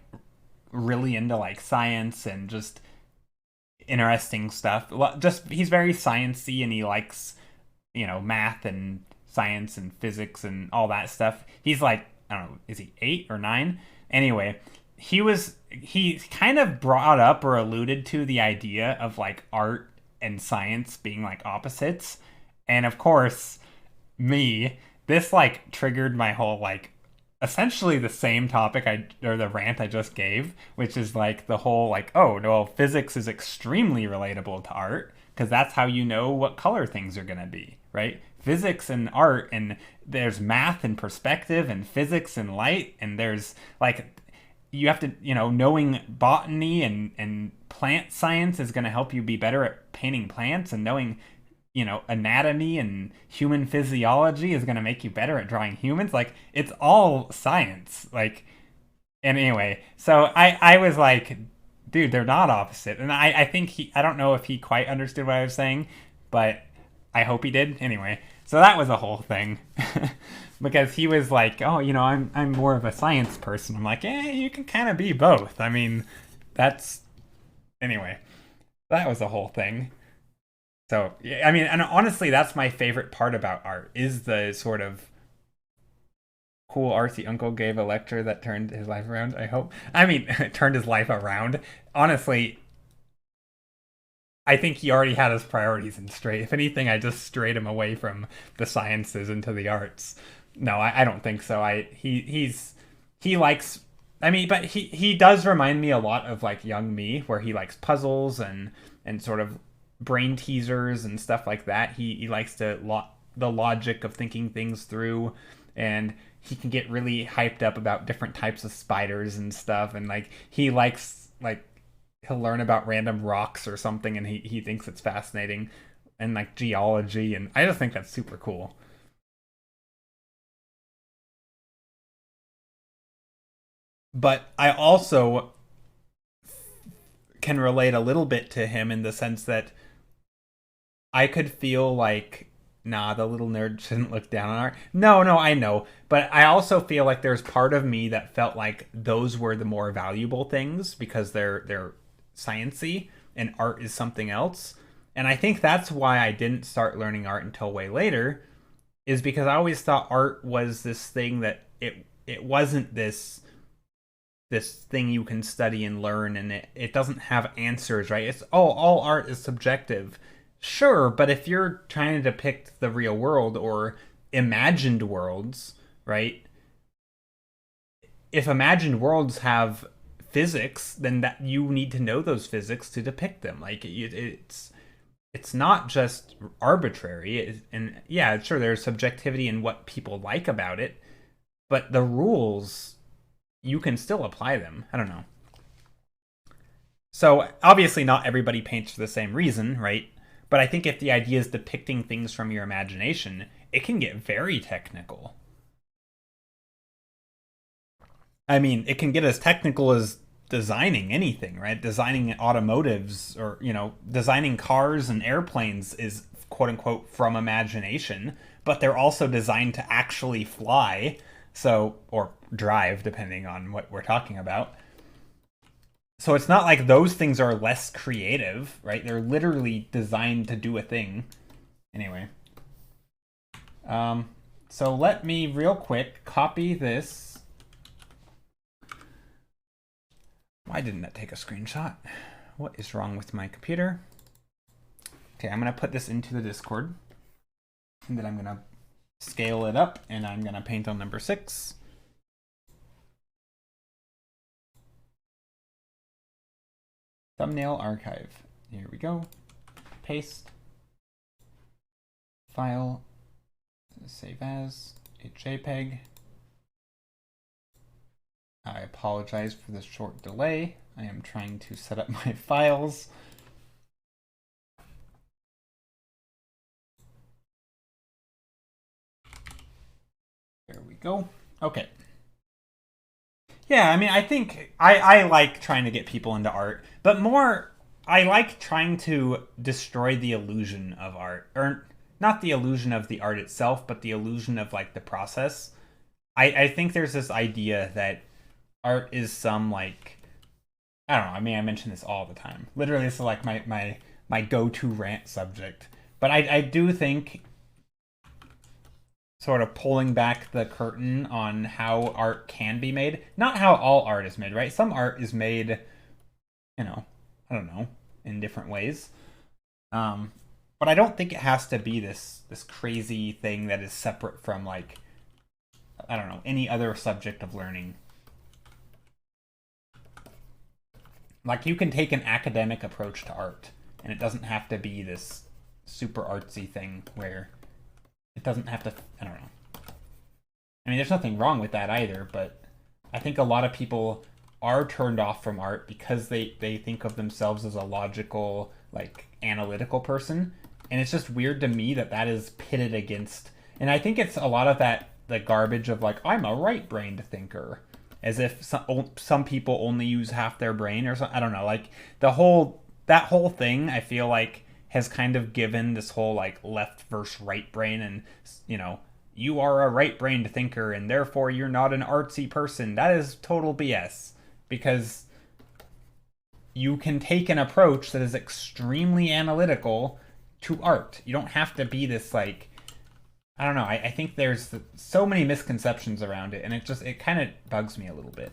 really into like science and just interesting stuff. Just he's very sciencey, and he likes, you know, math and science and physics and all that stuff. He's like, I don't know, is he 8 or 9? Anyway, he kind of brought up or alluded to the idea of like art and science being like opposites. And of course, this like triggered my whole like essentially the same topic or the rant I just gave, which is like the whole like, oh no, physics is extremely relatable to art because that's how you know what color things are going to be, right? Physics and art, and there's math and perspective and physics and light, and there's like, you have to, you know, knowing botany and plant science is going to help you be better at painting plants, and knowing, you know, anatomy and human physiology is going to make you better at drawing humans. Like, it's all science. Like, and anyway, so I was like, dude, they're not opposite. And I think I don't know if he quite understood what I was saying, but I hope he did. Anyway, so that was a whole thing. Because he was like, oh, you know, I'm more of a science person. I'm like, you can kind of be both. I mean, anyway, that was a whole thing. So, I mean, and honestly, that's my favorite part about art, is the sort of cool artsy uncle gave a lecture that turned his life around, I hope. I mean, turned his life around. Honestly, I think he already had his priorities in straight. If anything, I just strayed him away from the sciences into the arts. No, I don't think so. He likes, I mean, but he does remind me a lot of like young me, where he likes puzzles and sort of brain teasers and stuff like that. He likes the logic of thinking things through, and he can get really hyped up about different types of spiders and stuff, and like he likes, like, he'll learn about random rocks or something, and he thinks it's fascinating, and like geology, and I just think that's super cool. But I also can relate a little bit to him in the sense that I could feel like nah, the little nerd shouldn't look down on art. No, no, I know. But I also feel like there's part of me that felt like those were the more valuable things because they're sciencey and art is something else. And I think that's why I didn't start learning art until way later, is because I always thought art was this thing that it wasn't this thing you can study and learn, and it doesn't have answers, right? It's all art is subjective. Sure, but if you're trying to depict the real world or imagined worlds, right? If imagined worlds have physics, then that you need to know those physics to depict them. Like it's not just arbitrary. And yeah, sure, there's subjectivity in what people like about it, but the rules, you can still apply them. I don't know. So obviously, not everybody paints for the same reason, right? But I think if the idea is depicting things from your imagination, it can get very technical. I mean, it can get as technical as designing anything, right? Designing automotives or, designing cars and airplanes is quote unquote from imagination, but they're also designed to actually fly. So, or drive, depending on what we're talking about. So it's not like those things are less creative, right? They're literally designed to do a thing. Anyway. So let me real quick copy this. Why didn't that take a screenshot? What is wrong with my computer? Okay, I'm going to put this into the Discord. And then I'm going to scale it up, and I'm going to paint on number 6. Thumbnail archive. Here we go. Paste. File. Save as. A JPEG. I apologize for the short delay. I am trying to set up my files. There we go. Okay. Yeah, I mean, I think I like trying to get people into art, but more, I like trying to destroy the illusion of art. Or not the illusion of the art itself, but the illusion of, like, the process. I think there's this idea that art is some, like, I don't know, I mean, I mention this all the time. Literally, this is, like, my go-to rant subject. But I do think sort of pulling back the curtain on how art can be made. Not how all art is made, right? Some art is made, I don't know, in different ways. But I don't think it has to be this crazy thing that is separate from, like, I don't know, any other subject of learning. Like, you can take an academic approach to art, and it doesn't have to be this super artsy thing where it doesn't have to, I don't know. I mean, there's nothing wrong with that either, but I think a lot of people are turned off from art because they think of themselves as a logical, like, analytical person. And it's just weird to me that is pitted against. And I think it's a lot of that, the garbage of, like, I'm a right-brained thinker. As if some people only use half their brain or something. I don't know. Like, that whole thing, I feel like, has kind of given this whole, like, left versus right brain, and, you are a right-brained thinker and therefore you're not an artsy person. That is total BS, because you can take an approach that is extremely analytical to art. You don't have to be this, like, I don't know. I think there's so many misconceptions around it, and it kind of bugs me a little bit.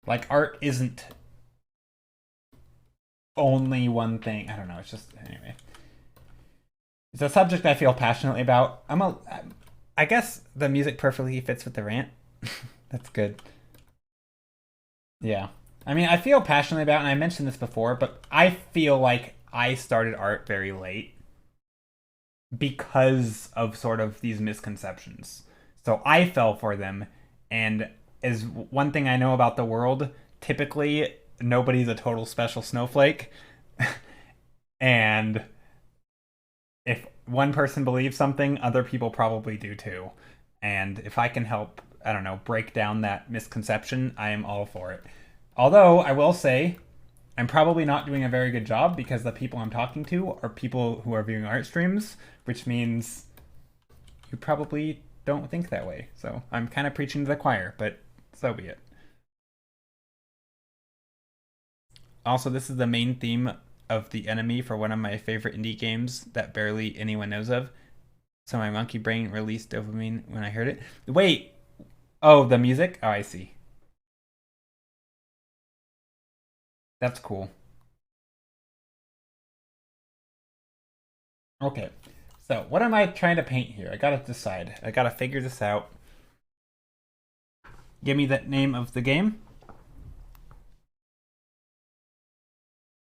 Like, art isn't only one thing. I don't know. It's just, anyway. It's a subject I feel passionately about. I guess the music perfectly fits with the rant. That's good. Yeah. I mean, I feel passionately about it, and I mentioned this before, but I feel like I started art very late because of sort of these misconceptions. So I fell for them, and as one thing I know about the world, typically nobody's a total special snowflake. And if one person believes something, other people probably do too. And if I can help, I don't know, break down that misconception, I am all for it. Although, I will say, I'm probably not doing a very good job because the people I'm talking to are people who are viewing art streams, which means you probably don't think that way. So I'm kind of preaching to the choir, but so be it. Also, this is the main theme of the enemy for one of my favorite indie games that barely anyone knows of. So my monkey brain released dopamine when I heard it. Wait. Oh, the music? Oh, I see. That's cool. Okay. So what am I trying to paint here? I gotta decide. I gotta figure this out. Give me the name of the game.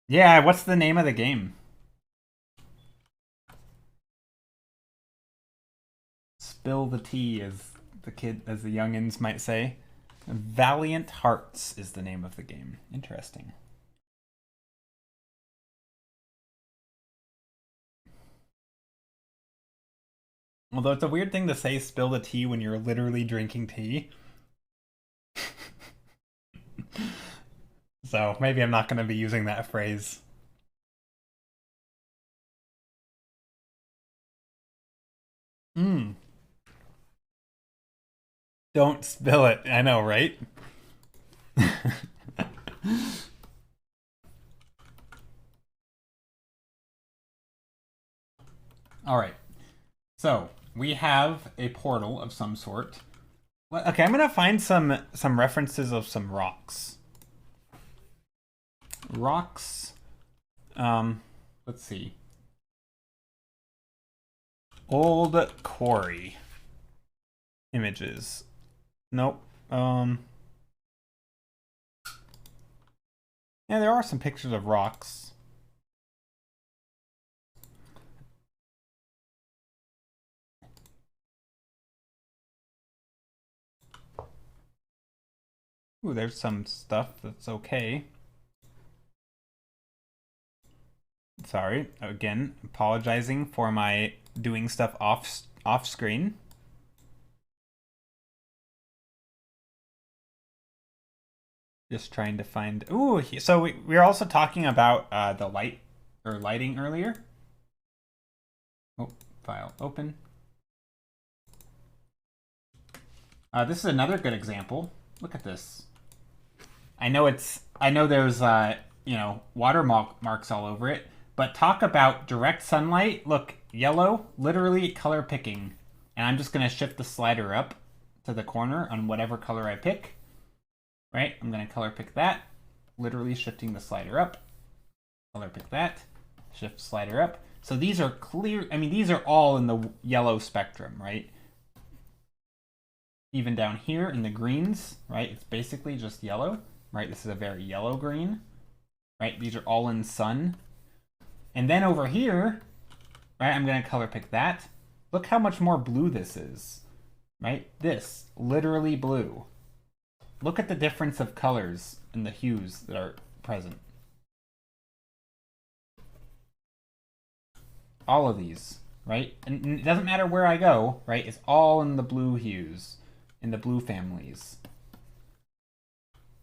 Yeah, what's the name of the game? Spill the tea, as the youngins might say. Valiant Hearts is the name of the game. Interesting. Although it's a weird thing to say spill the tea when you're literally drinking tea. So maybe I'm not going to be using that phrase. Hmm. Don't spill it. I know, right? All right. So we have a portal of some sort. Okay, I'm gonna find some references of some rocks. Rocks. Let's see. Old quarry images. Nope. Yeah, there are some pictures of rocks. Ooh, there's some stuff that's okay. Sorry, again, apologizing for my doing stuff off screen. Just trying to find. Ooh, so we were also talking about the lighting earlier. Oh, file open. This is another good example. Look at this. I know there's water marks all over it, but talk about direct sunlight. Look, yellow, literally color picking. And I'm just gonna shift the slider up to the corner on whatever color I pick. Right? I'm gonna color pick that. Literally shifting the slider up. Color pick that. Shift slider up. So these are clear. I mean, these are all in the yellow spectrum, right? Even down here in the greens, right? It's basically just yellow, right? This is a very yellow green, right? These are all in sun. And then over here, right, I'm going to color pick that. Look how much more blue this is, right? This, literally blue. Look at the difference of colors and the hues that are present. All of these, right? And it doesn't matter where I go, right? It's all in the blue hues, in the blue families.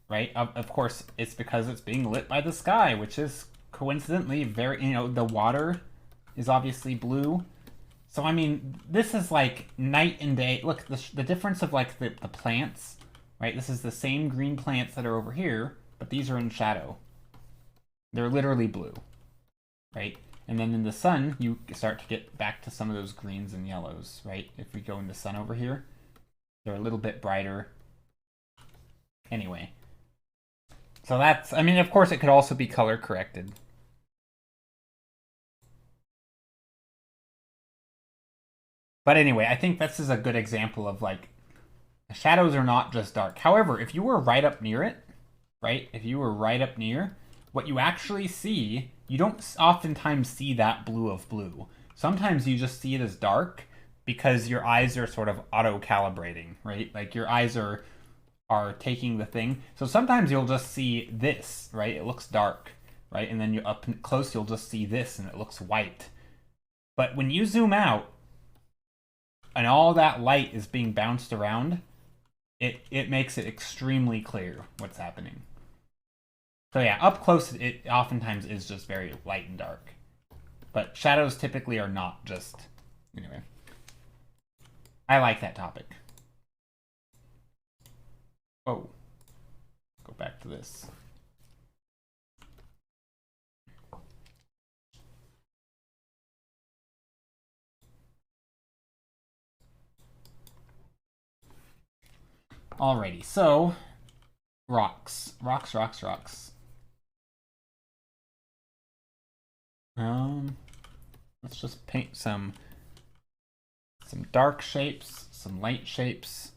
Right? Of course, it's because it's being lit by the sky, which is coincidentally very, the water is obviously blue. So, I mean, this is like night and day. Look, the difference of like the plants, right? This is the same green plants that are over here, but these are in shadow. They're literally blue, right? And then in the sun, you start to get back to some of those greens and yellows, right? If we go in the sun over here, they're a little bit brighter. Anyway. So that's, I mean, of course it could also be color corrected. But anyway, I think this is a good example of like, shadows are not just dark. However, if you were right up near it, right? If you were right up near, what you actually see, you don't oftentimes see that blue of blue. Sometimes you just see it as dark because your eyes are sort of auto-calibrating, right? Like your eyes are taking the thing. So sometimes you'll just see this, right? It looks dark, right? And then you up close, you'll just see this and it looks white. But when you zoom out and all that light is being bounced around, it makes it extremely clear what's happening. So yeah, up close it oftentimes is just very light and dark. But shadows typically are not just... Anyway. I like that topic. Oh. Go back to this. Alrighty, so... Rocks. Rocks. Let's just paint some dark shapes, some light shapes.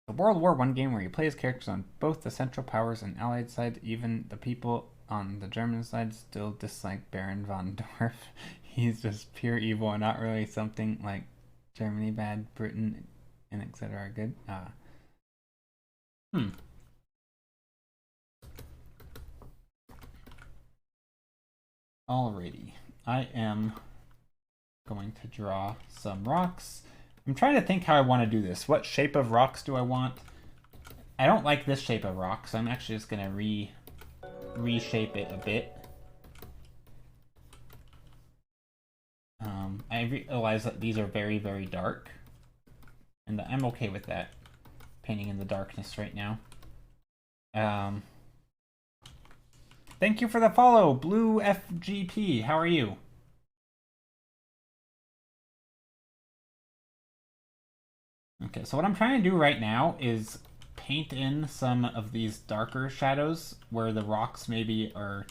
The World War I game where you play as characters on both the Central Powers and Allied side, even the people on the German side still dislike Baron von Dorf. He's just pure evil and not really something like Germany bad, Britain, and etc. are good. Alrighty, I am going to draw some rocks. I'm trying to think how I want to do this. What shape of rocks do I want? I don't like this shape of rock, so I'm actually just going to reshape it a bit. I realize that these are very, very dark, and I'm okay with that, painting in the darkness right now. Thank you for the follow, Blue FGP. How are you? Okay, so what I'm trying to do right now is paint in some of these darker shadows where the rocks maybe are...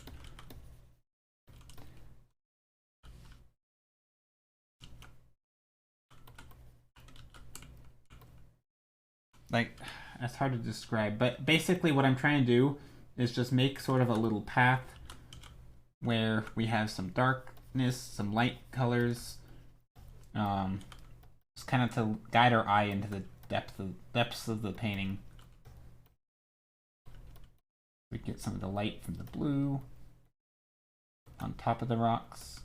Like, that's hard to describe, but basically what I'm trying to do is just make sort of a little path where we have some darkness, some light colors, just kind of to guide our eye into the depths of the painting. We get some of the light from the blue on top of the rocks.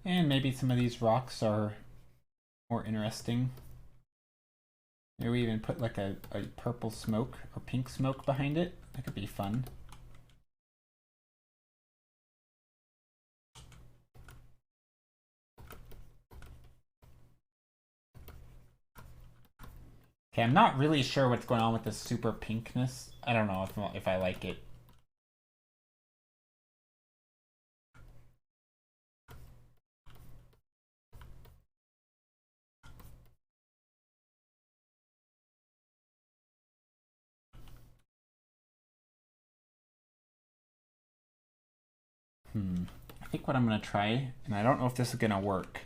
And maybe some of these rocks are more interesting. Maybe we even put like a purple smoke or pink smoke behind it. That could be fun. Okay, I'm not really sure what's going on with this super pinkness. I don't know if I like it. I think what I'm going to try, and I don't know if this is going to work,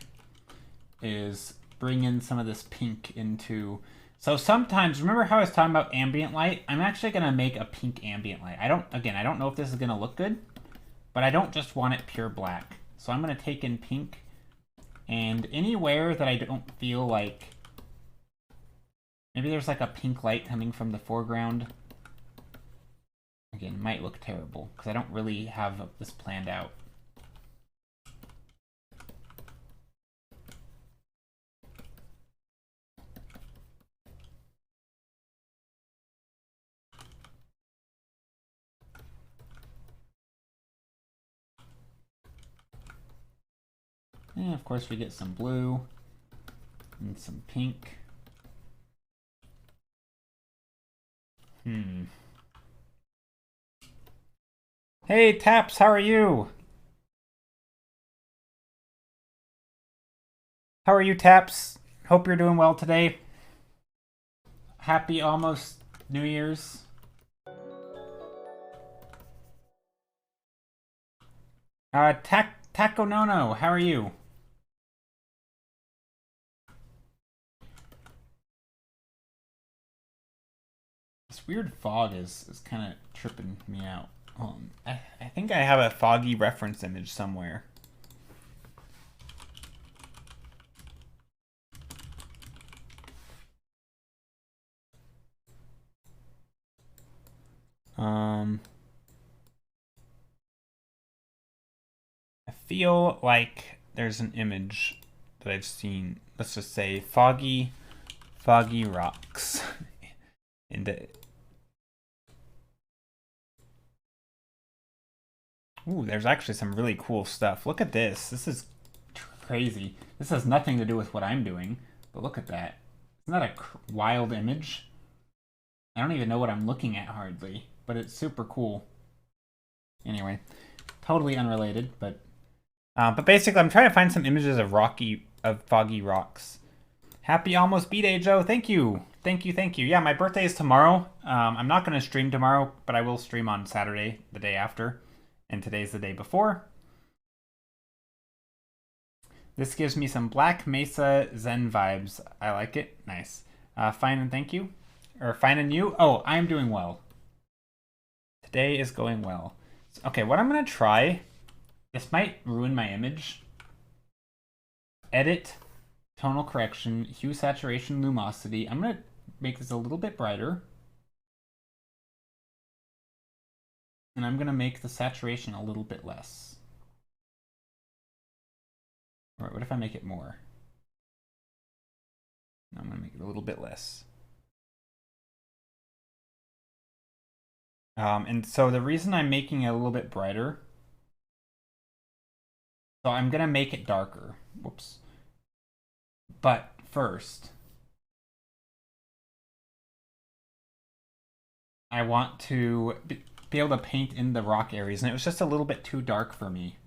is bring in some of this pink into... So sometimes, remember how I was talking about ambient light? I'm actually going to make a pink ambient light. I don't know if this is going to look good, but I don't just want it pure black. So I'm going to take in pink, and anywhere that I don't feel like... Maybe there's like a pink light coming from the foreground. Again, it might look terrible, because I don't really have this planned out. And of course we get some blue and some pink. Hey Taps, how are you? How are you, Taps? Hope you're doing well today. Happy almost New Year's. Taco Nono, how are you? This weird fog is kind of tripping me out. I think I have a foggy reference image somewhere. feel like there's an image that I've seen. Let's just say foggy rocks. Ooh, there's actually some really cool stuff. Look at this. This is crazy. This has nothing to do with what I'm doing, but look at that. Isn't that a wild image? I don't even know what I'm looking at hardly, but it's super cool. Anyway, totally unrelated, but basically I'm trying to find some images of foggy rocks. Happy almost B-Day, Joe. Thank you. Thank you. Yeah, my birthday is tomorrow. I'm not going to stream tomorrow, but I will stream on Saturday, the day after. And today's the day before. This gives me some Black Mesa Zen vibes. I like it. Nice. Fine and thank you. Or fine and you. Oh, I'm doing well. Today is going well. Okay, what I'm going to try, this might ruin my image. Edit, tonal correction, hue, saturation, lumosity. I'm going to make this a little bit brighter. And I'm going to make the saturation a little bit less. All right, what if I make it more? I'm going to make it a little bit less. And so the reason I'm making it a little bit brighter, so I'm going to make it darker. Whoops. But first, I want to be able to paint in the rock areas, and it was just a little bit too dark for me.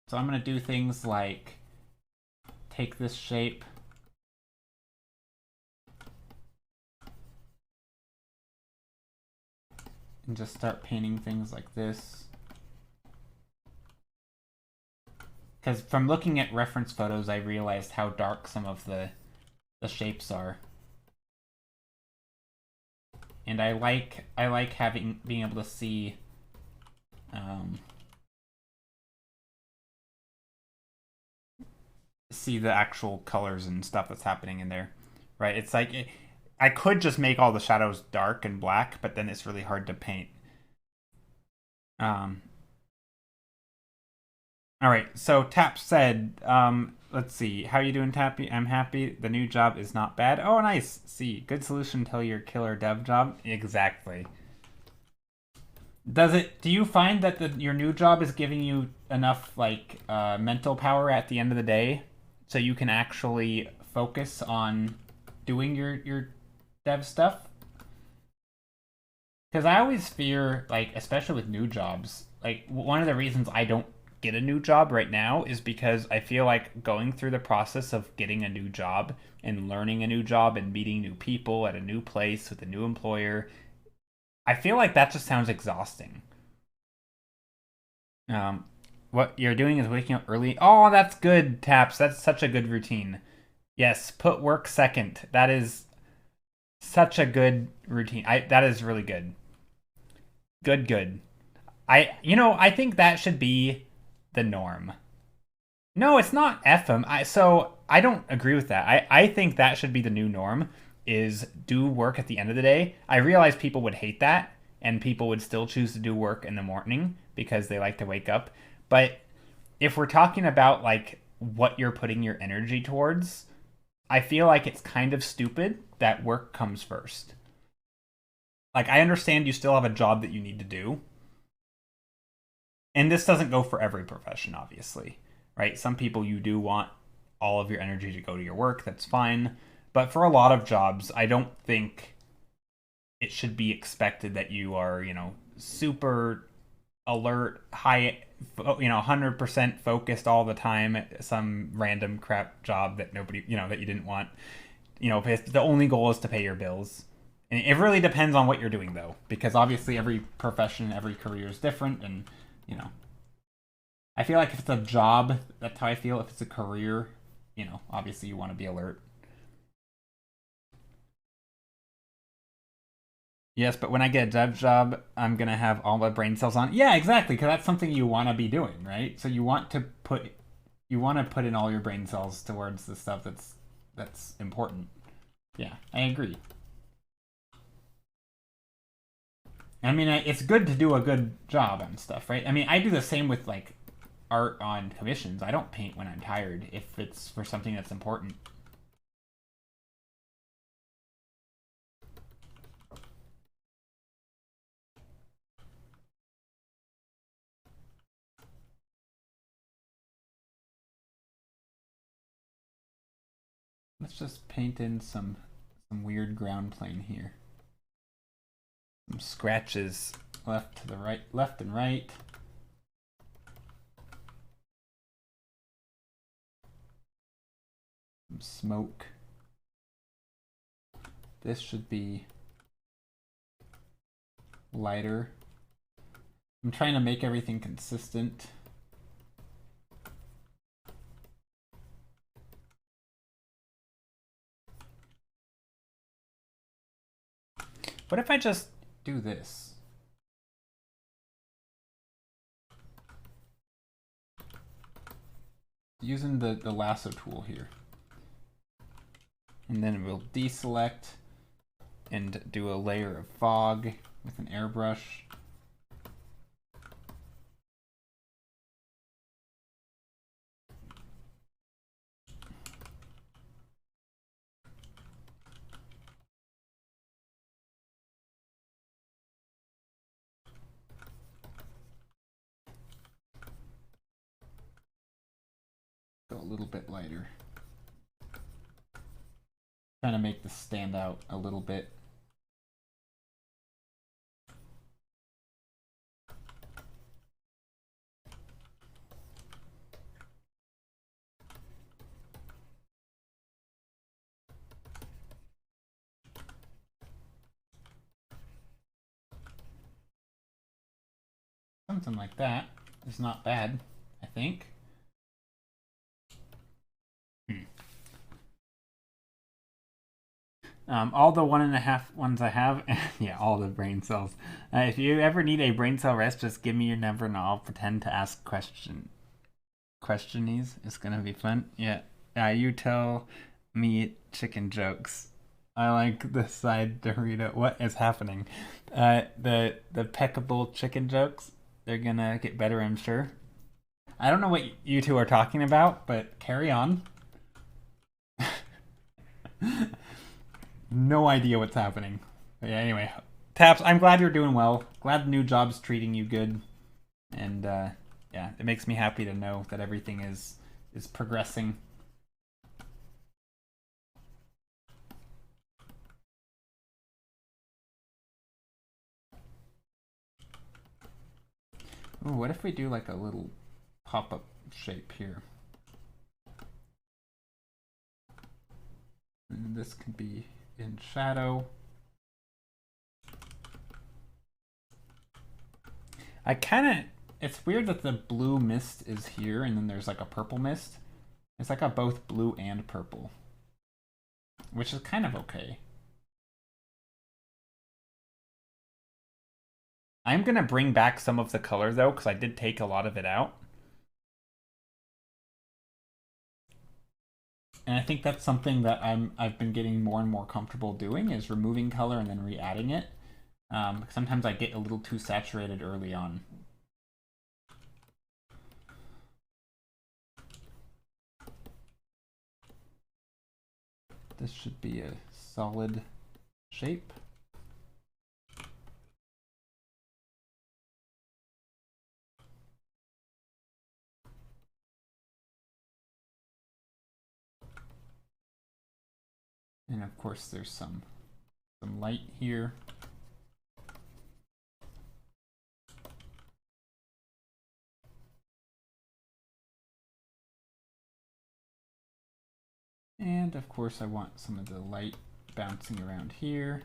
So I'm going to do things like take this shape, and just start painting things like this. Because from looking at reference photos, I realized how dark some of the shapes are. And I like being able to see see the actual colors and stuff that's happening in there, right? It's like I could just make all the shadows dark and black, but then it's really hard to paint. All right, so Tap said, let's see, how you doing, Tappy? I'm happy. The new job is not bad. Oh, nice. See, good solution till your killer dev job. Exactly. Do you find that your new job is giving you enough like mental power at the end of the day so you can actually focus on doing your dev stuff? Because I always fear, like, especially with new jobs, like one of the reasons I don't get a new job right now is because I feel like going through the process of getting a new job and learning a new job and meeting new people at a new place with a new employer, I feel like that just sounds exhausting. What you're doing is waking up early. Oh, that's good, Taps. That's such a good routine. Yes, put work second. That is such a good routine. That is really good. Good. I think that should be the norm. No, it's not FM. So I don't agree with that. I think that should be the new norm is do work at the end of the day. I realize people would hate that and people would still choose to do work in the morning because they like to wake up. But if we're talking about like what you're putting your energy towards, I feel like it's kind of stupid that work comes first. Like I understand you still have a job that you need to do. And this doesn't go for every profession, obviously, right? Some people you do want all of your energy to go to your work. That's fine. But for a lot of jobs, I don't think it should be expected that you are, super alert, high, 100% focused all the time at some random crap job that nobody, that you didn't want. If the only goal is to pay your bills. And it really depends on what you're doing, though, because obviously every profession, every career is different, and I feel like if it's a job, that's how I feel. If it's a career, obviously you want to be alert. Yes, but when I get a dev job, I'm going to have all my brain cells on. Yeah, exactly, because that's something you want to be doing, right? So you want to put in all your brain cells towards the stuff that's important. Yeah, I agree. I mean, it's good to do a good job and stuff, right? I mean, I do the same with like art on commissions. I don't paint when I'm tired if it's for something that's important. Let's just paint in some weird ground plane here. Some scratches left to the right, left and right. Some smoke. This should be lighter. I'm trying to make everything consistent. What if I just do this? Using the lasso tool here. And then we'll deselect and do a layer of fog with an airbrush. Go a little bit lighter. Trying to make this stand out a little bit. Something like that is not bad, I think. All the 1.5 ones I have, yeah, all the brain cells. If you ever need a brain cell rest, just give me your number and I'll pretend to ask questions. It's gonna be fun. Yeah. You tell me chicken jokes. I like the side Dorito. What is happening? The peckable chicken jokes. They're gonna get better, I'm sure. I don't know what you two are talking about, but carry on. No idea what's happening. But yeah, anyway, Taps, I'm glad you're doing well. Glad the new job's treating you good. And yeah, it makes me happy to know that everything is progressing. Ooh, what if we do like a little pop-up shape here? And this could be in shadow. I kind of, it's weird that the blue mist is here and then there's like a purple mist. It's like a both blue and purple, which is kind of okay. I'm gonna bring back some of the color though, because I did take a lot of it out. And I think that's something that I've been getting more and more comfortable doing, is removing color and then re-adding it. Sometimes I get a little too saturated early on. This should be a solid shape. And of course there's some light here. And of course I want some of the light bouncing around here.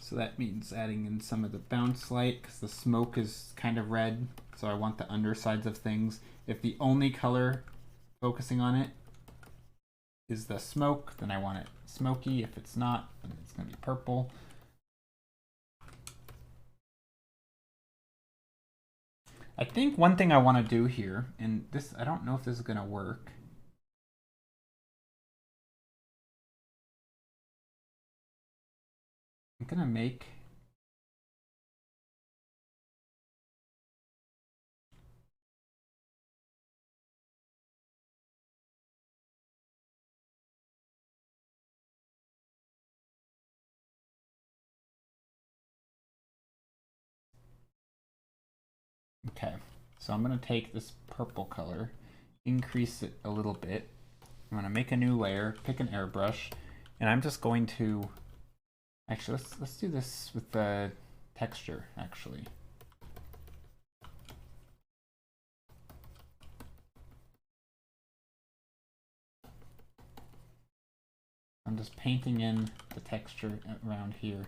So that means adding in some of the bounce light, because the smoke is kind of red, so I want the undersides of things. If the only color focusing on it is the smoke, then I want it smoky. If it's not, then it's going to be purple. I think one thing I want to do here, and this, I don't know if this is going to work. I'm gonna make... Okay, so I'm gonna take this purple color, increase it a little bit. I'm gonna make a new layer, pick an airbrush, and I'm just going to... Actually, let's do this with the texture, actually. I'm just painting in the texture around here.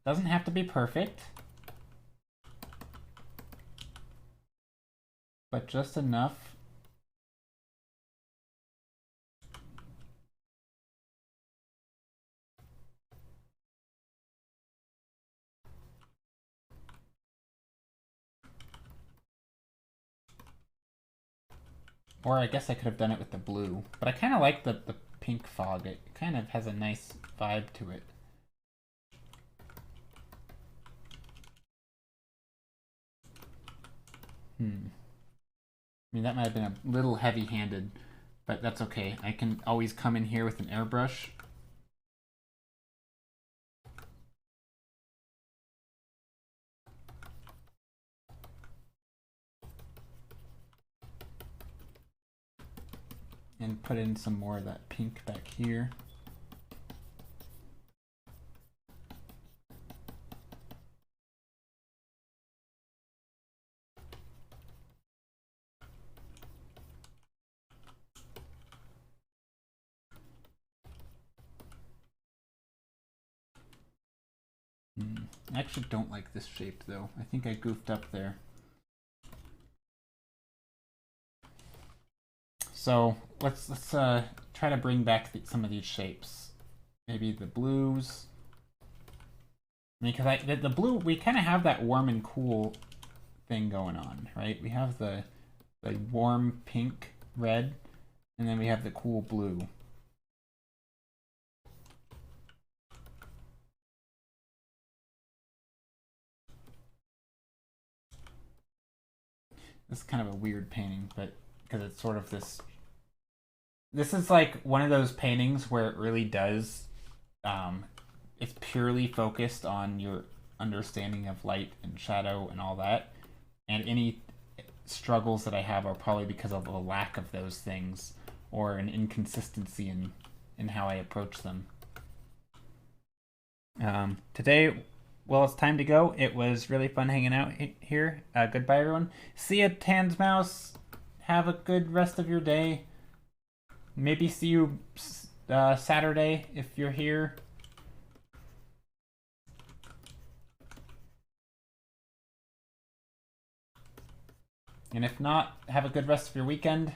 Doesn't have to be perfect, but just enough. Or I guess I could have done it with the blue, but I kind of like the pink fog. It kind of has a nice vibe to it. I mean, that might have been a little heavy-handed, but that's okay. I can always come in here with an airbrush. And put in some more of that pink back here. I actually don't like this shape though. I think I goofed up there. So let's try to bring back some of these shapes. Maybe the blues. I mean, because the blue, we kind of have that warm and cool thing going on, right? We have the warm pink, red, and then we have the cool blue. This is kind of a weird painting, but because it's sort of this... This is like one of those paintings where it really does... it's purely focused on your understanding of light and shadow and all that. And any struggles that I have are probably because of a lack of those things or an inconsistency in how I approach them. Today, well, it's time to go. It was really fun hanging out here. Goodbye, everyone. See you, Tan's Mouse. Have a good rest of your day. Maybe see you Saturday if you're here. And if not, have a good rest of your weekend.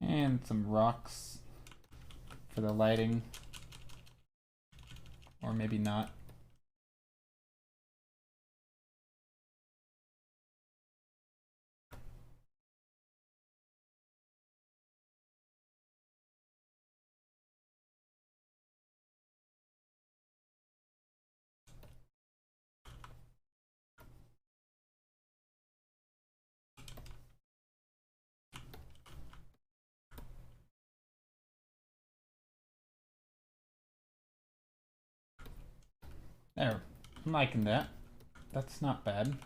And some rocks for the lighting. Or maybe not. There, I'm liking that. That's not bad.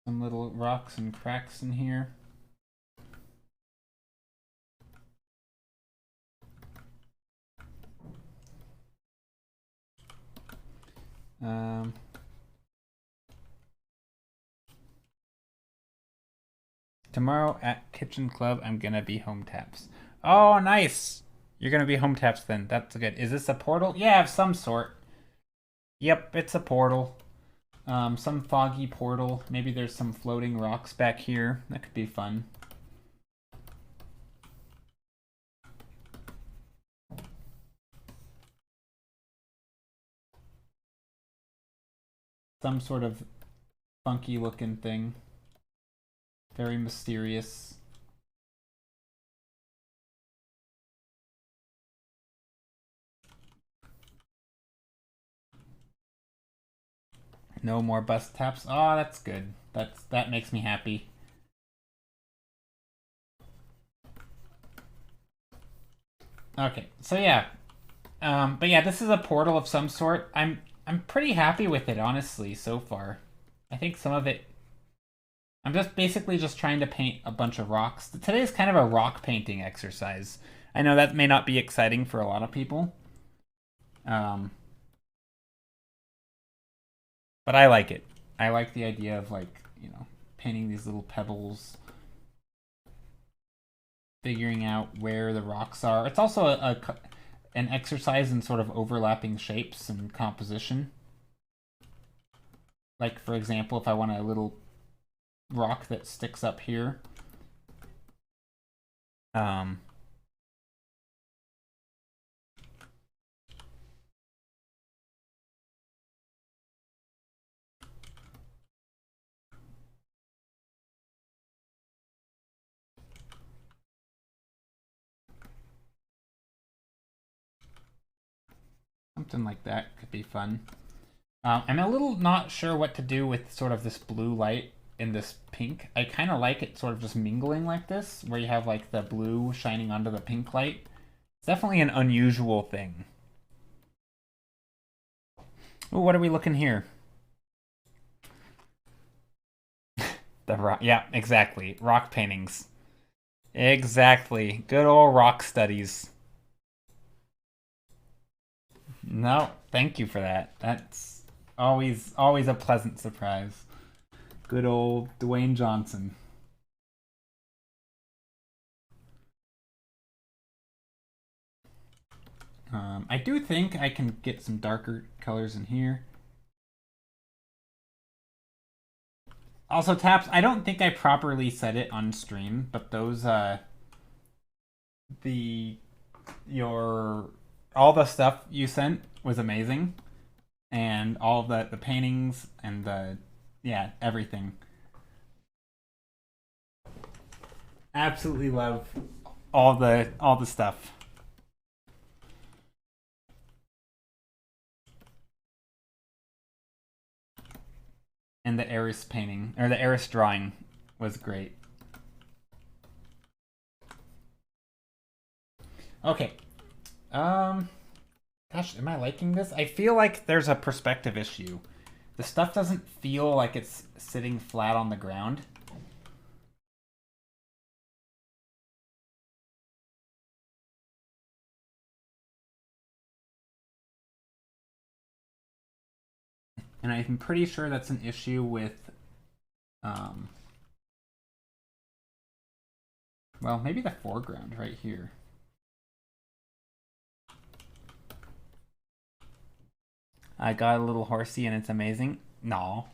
Some little rocks and cracks in here. Tomorrow at Kitchen Club, I'm gonna be home taps. Oh, nice! You're gonna be home taps then. That's good. Is this a portal? Yeah, of some sort. Yep, it's a portal. Some foggy portal. Maybe there's some floating rocks back here. That could be fun. Some sort of funky looking thing. Very mysterious. No more bus taps. Oh, that's good. That makes me happy. Okay, so yeah. But yeah, this is a portal of some sort. I'm pretty happy with it, honestly, so far. I think some of it. I'm just basically just trying to paint a bunch of rocks. Today's kind of a rock painting exercise. I know that may not be exciting for a lot of people. But I like it. I like the idea of like, painting these little pebbles, figuring out where the rocks are. It's also an exercise in sort of overlapping shapes and composition. Like, for example, if I want a little rock that sticks up here, something like that could be fun. I'm a little not sure what to do with sort of this blue light in this pink. I kind of like it sort of just mingling like this, where you have like the blue shining onto the pink light. It's definitely an unusual thing. Ooh, what are we looking here? The rock, yeah, exactly. Rock paintings. Exactly. Good old rock studies. No, thank you for that. That's always a pleasant surprise. Good old Dwayne Johnson. I do think I can get some darker colors in here. Also, Taps, I don't think I properly said it on stream, but those the your all the stuff you sent was amazing, and all the paintings and everything. Absolutely love all the stuff. And the Eris painting or the Eris drawing was great. Okay. Gosh, am I liking this? I feel like there's a perspective issue. The stuff doesn't feel like it's sitting flat on the ground. And I'm pretty sure that's an issue with, well, maybe the foreground right here. I got a little horsey and it's amazing. No.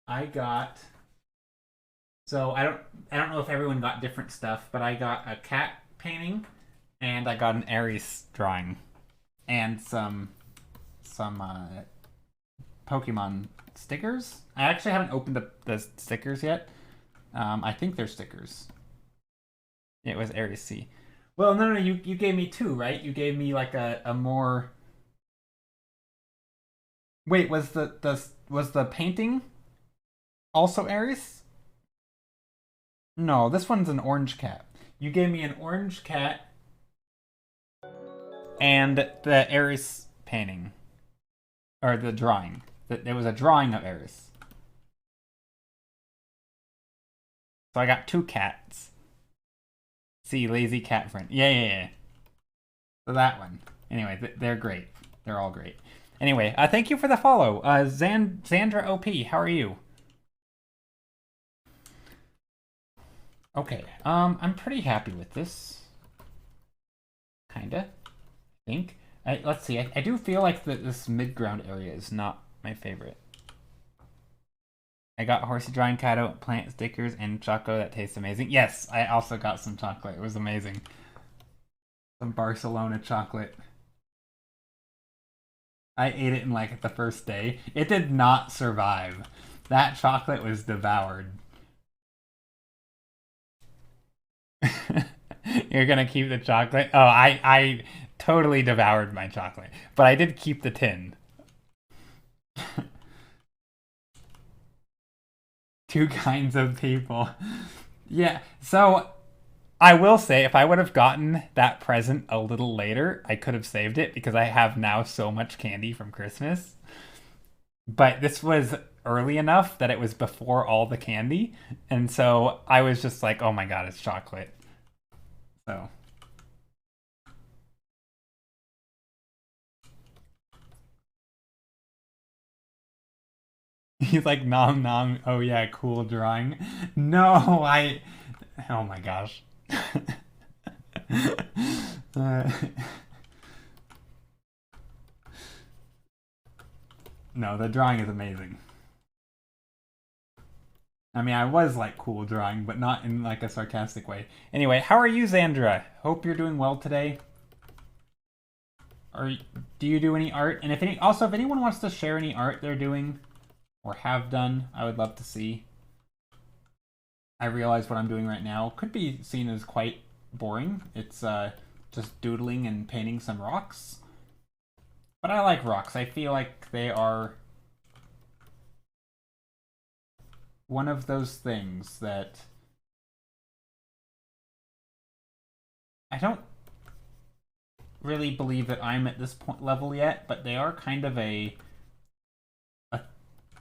I got, so I don't know if everyone got different stuff, but I got a cat painting and I got an Aries drawing and some Pokemon stickers. I actually haven't opened the stickers yet. I think they're stickers. It was Aries C. Well, no, you gave me two, right? You gave me like a more. Wait, was the painting also Aries? No, this one's an orange cat. You gave me an orange cat and the Aries painting. Or the drawing. There was a drawing of Eris. So I got two cats. See, lazy cat friend. Yeah. So that one. Anyway, they're great. They're all great. Anyway, thank you for the follow. Zandra OP, how are you? Okay, I'm pretty happy with this. Kinda, I think. Let's see. I do feel like this mid-ground area is not my favorite. I got horsey drawing cat plant stickers and choco that tastes amazing. Yes, I also got some chocolate. It was amazing. Some Barcelona chocolate. I ate it in like the first day. It did not survive. That chocolate was devoured. You're gonna keep the chocolate? Oh, I totally devoured my chocolate. But I did keep the tin. Two kinds of people. Yeah, so I will say if I would have gotten that present a little later, I could have saved it because I have now so much candy from Christmas. But this was early enough that it was before all the candy. And so I was just like, oh my god, it's chocolate. So. He's like, nom nom. Oh yeah, cool drawing. No, oh my gosh. No, the drawing is amazing. I mean, I was like cool drawing, but not in like a sarcastic way. Anyway, how are you, Xandra? Hope you're doing well today. Or do you do any art? And if anyone wants to share any art they're doing or have done, I would love to see. I realize what I'm doing right now could be seen as quite boring. It's just doodling and painting some rocks. But I like rocks. I feel like they are one of those things that I don't really believe that I'm at this point level yet, but they are kind of a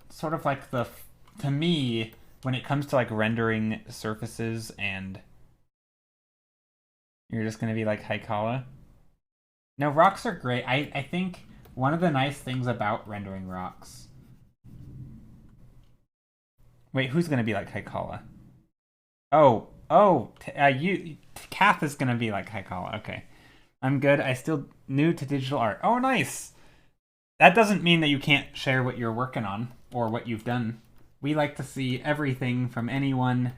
sort of like to me, when it comes to like rendering surfaces, and you're just gonna be like Haikala. No, rocks are great. I think one of the nice things about rendering rocks. Wait, who's gonna be like Haikala? Oh, Kath is gonna be like Haikala. Okay, I'm good. I still new to digital art. Oh, nice. That doesn't mean that you can't share what you're working on or what you've done. We like to see everything from anyone.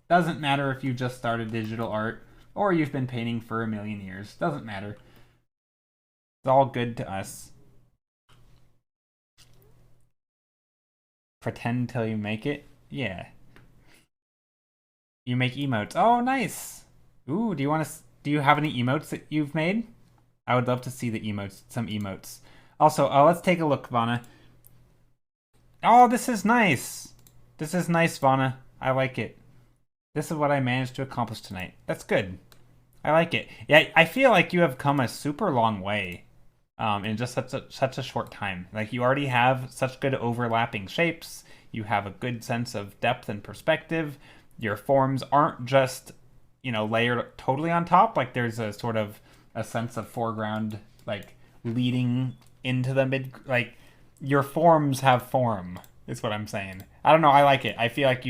Doesn't matter if you just started digital art or you've been painting for a million years. Doesn't matter. It's all good to us. Pretend till you make it? Yeah. You make emotes. Oh, nice. Ooh, do you have any emotes that you've made? I would love to see the emotes, some emotes. Also, let's take a look, Vana. Oh, this is nice. This is nice, Vana. I like it. This is what I managed to accomplish tonight. That's good. I like it. Yeah, I feel like you have come a super long way in just such a short time. Like, you already have such good overlapping shapes. You have a good sense of depth and perspective. Your forms aren't just, layered totally on top. Like, there's a sort of a sense of foreground, like, leading into the mid. Like, your forms have form, is what I'm saying. I don't know. I like it. I feel like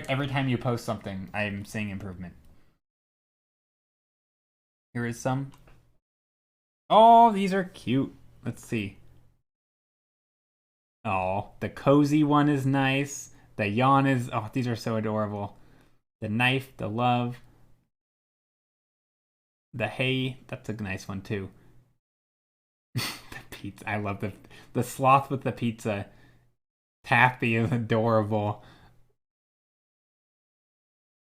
every time you post something, I'm seeing improvement. Here is some. Oh, these are cute. Let's see. Oh, the cozy one is nice. The yawn is... Oh, these are so adorable. The knife, the love. The hay, that's a nice one too. The pizza, I love the sloth with the pizza. Taffy is adorable.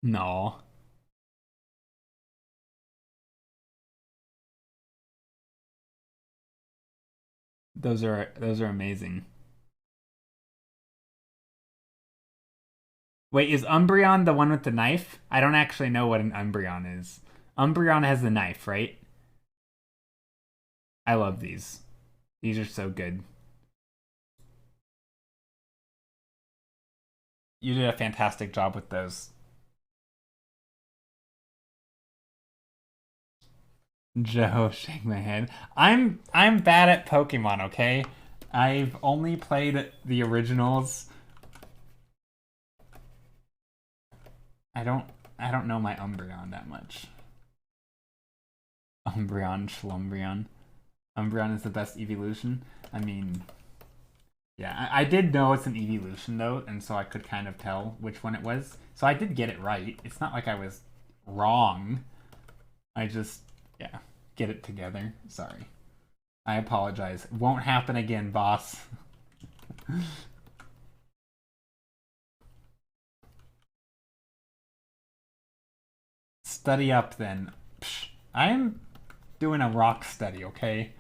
No. Those are amazing. Wait, is Umbreon the one with the knife? I don't actually know what an Umbreon is. Umbreon has the knife, right? I love these. These are so good. You did a fantastic job with those. Joe, shake my head. I'm bad at Pokemon, okay? I've only played the originals. I don't know my Umbreon that much. Umbreon, Schlumbreon. Umbreon is the best evolution. I mean, yeah, I did know it's an evolution though, and so I could kind of tell which one it was. So I did get it right. It's not like I was wrong. I just, yeah, get it together. Sorry. I apologize. Won't happen again, boss. Study up then. Psh, I am doing a rock study, okay?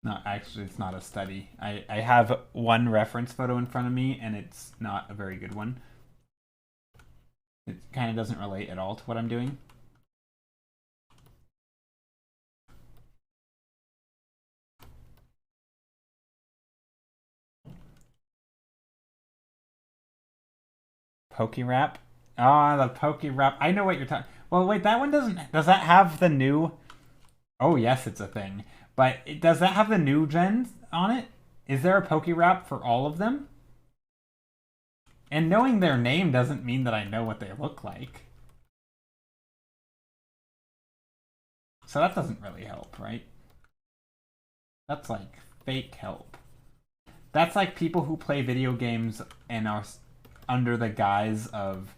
No, actually, it's not a study. I have one reference photo in front of me, and it's not a very good one. It kind of doesn't relate at all to what I'm doing. Poke-Rap? Ah, the Poke-Rap. I know what you're talking. Well, wait, that one doesn't. Does that have the new? Oh, yes, it's a thing. But does that have the new gens on it? Is there a Poke-Rap for all of them? And knowing their name doesn't mean that I know what they look like. So that doesn't really help, right? That's like fake help. That's like people who play video games and are under the guise of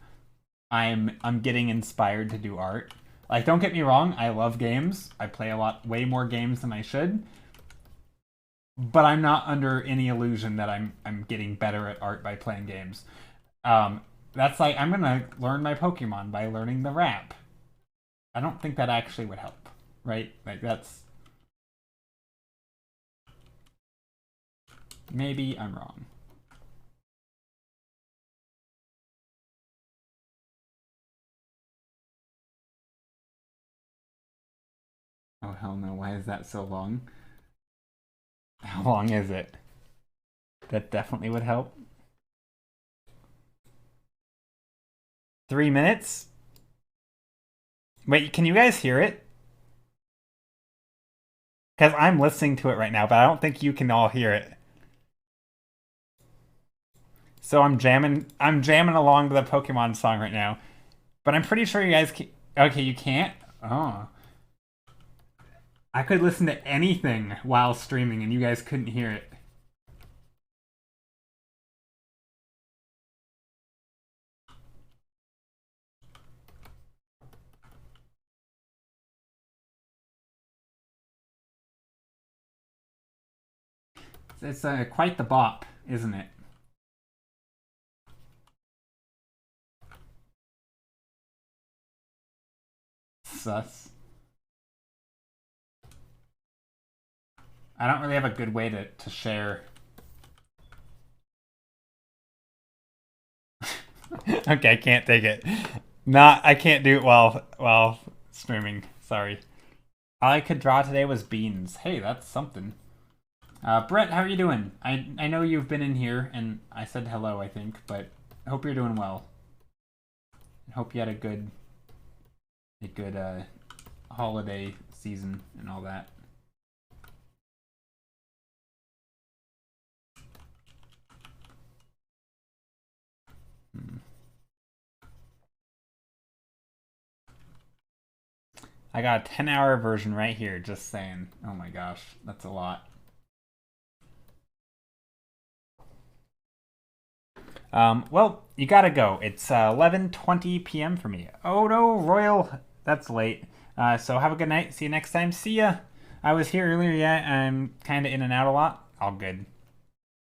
I'm getting inspired to do art. Like, don't get me wrong, I love games. I play way more games than I should. But I'm not under any illusion that I'm getting better at art by playing games. That's like I'm gonna learn my Pokemon by learning the rap. I don't think that actually would help, right? Like that's maybe I'm wrong. Oh hell no, why is that so long? How long is it? That definitely would help. 3 minutes? Wait, can you guys hear it? Because I'm listening to it right now, but I don't think you can all hear it. So I'm jamming along to the Pokemon song right now. But I'm pretty sure you guys can. Okay, you can't? Oh. I could listen to anything while streaming and you guys couldn't hear it. It's quite the bop, isn't it? Sus. I don't really have a good way to share. Okay, I can't take it. I can't do it while streaming. Sorry. All I could draw today was beans. Hey, that's something. Brett, how are you doing? I know you've been in here, and I said hello, I think, but I hope you're doing well. I hope you had a good holiday season and all that. I got a 10-hour version right here, just saying. Oh my gosh, that's a lot. Well, you gotta go. It's 11:20 p.m. for me. Oh no, Royal, that's late. So have a good night. See you next time. See ya. I was here earlier, yeah. I'm kind of in and out a lot. All good.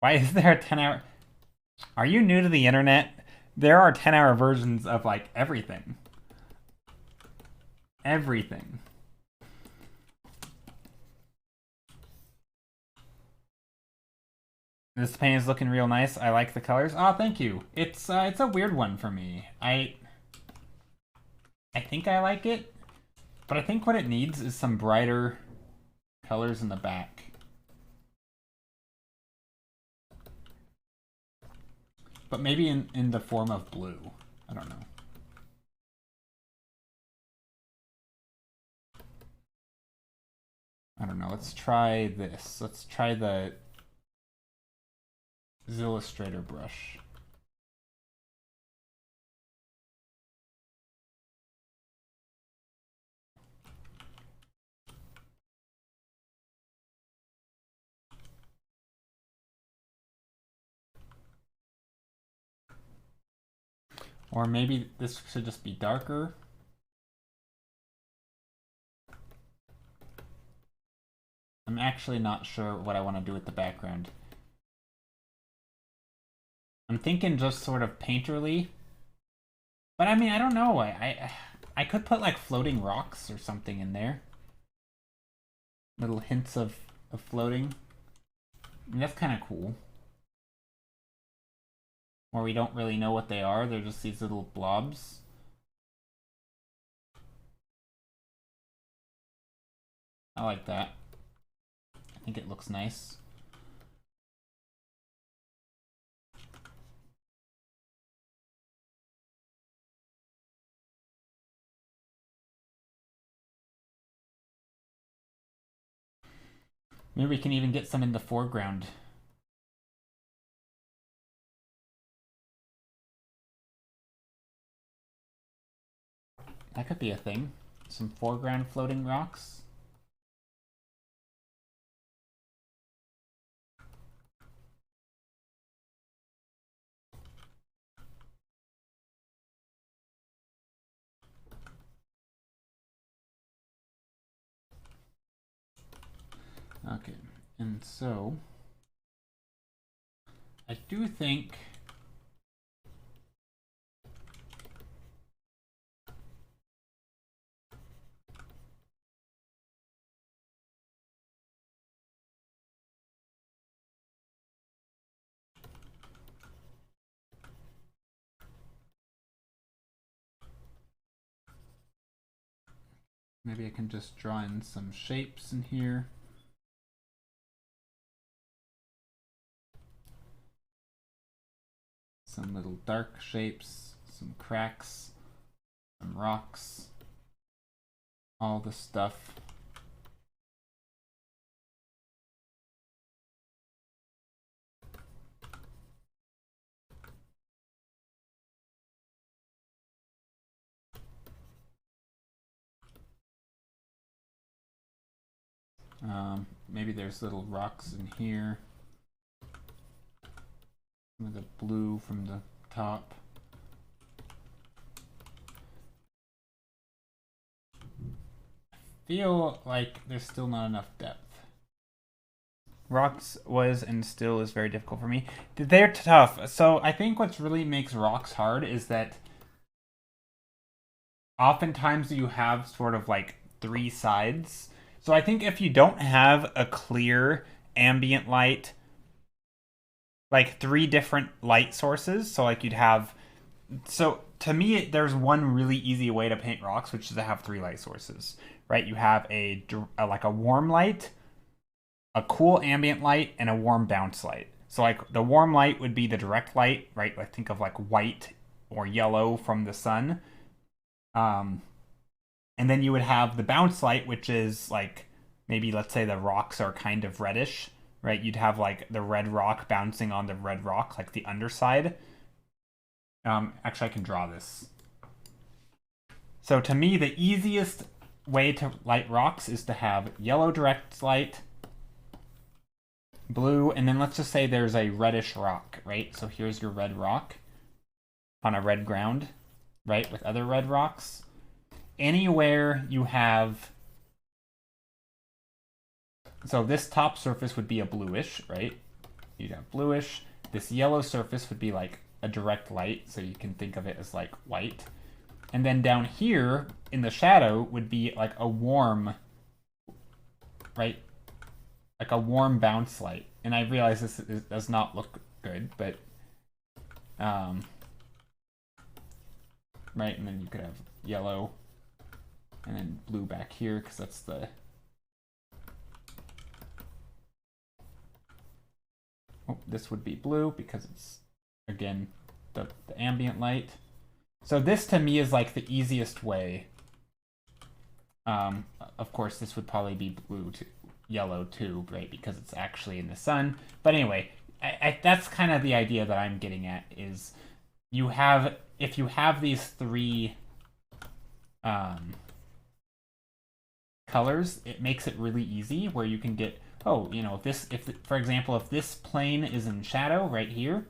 Why is there a 10-hour? Are you new to the internet? There are 10-hour versions of like everything. Everything. This paint is looking real nice. I like the colors. Oh, thank you. It's a weird one for me. I think I like it, but I think what it needs is some brighter colors in the back. But maybe in the form of blue. I don't know. I don't know. Let's try this. Let's try the Illustrator brush. Or maybe this should just be darker. I'm actually not sure what I want to do with the background. I'm thinking just sort of painterly. But I mean, I don't know. I could put like floating rocks or something in there. Little hints of floating. I mean, that's kind of cool. Or we don't really know what they are. They're just these little blobs. I like that. I think it looks nice. Maybe we can even get some in the foreground. That could be a thing. Some foreground floating rocks. Okay, and so I do think maybe I can just draw in some shapes in here. Some little dark shapes, some cracks, some rocks, all the stuff. Maybe there's little rocks in here. Some of the blue from the top. I feel like there's still not enough depth. Rocks was and still is very difficult for me. They're tough. So I think what really makes rocks hard is that oftentimes you have sort of like three sides. So I think if you don't have a clear ambient light, like three different light sources, so like you'd have, so to me there's one really easy way to paint rocks, which is to have three light sources, right? You have a like a warm light, a cool ambient light, and a warm bounce light. So like the warm light would be the direct light, right? Like think of like white or yellow from the sun. And then you would have the bounce light, which is like maybe let's say the rocks are kind of reddish, right? You'd have like the red rock bouncing on the red rock, like the underside. Actually, I can draw this. So to me, the easiest way to light rocks is to have yellow direct light, blue, and then let's just say there's a reddish rock, right? So here's your red rock on a red ground, right, with other red rocks. Anywhere you have, so this top surface would be a bluish, right? You'd have bluish. This yellow surface would be like a direct light, so you can think of it as like white. And then down here in the shadow would be like a warm, right? Like a warm bounce light. And I realize this does not look good, but right, and then you could have yellow and then blue back here because that's the this would be blue because it's again the ambient light. So this to me is like the easiest way. Of course this would probably be blue to yellow too, right, because it's actually in the sun. But anyway, that's kind of the idea that I'm getting at is you have, if you have these three colors, it makes it really easy where you can get, oh, you know, if for example, if this plane is in shadow right here,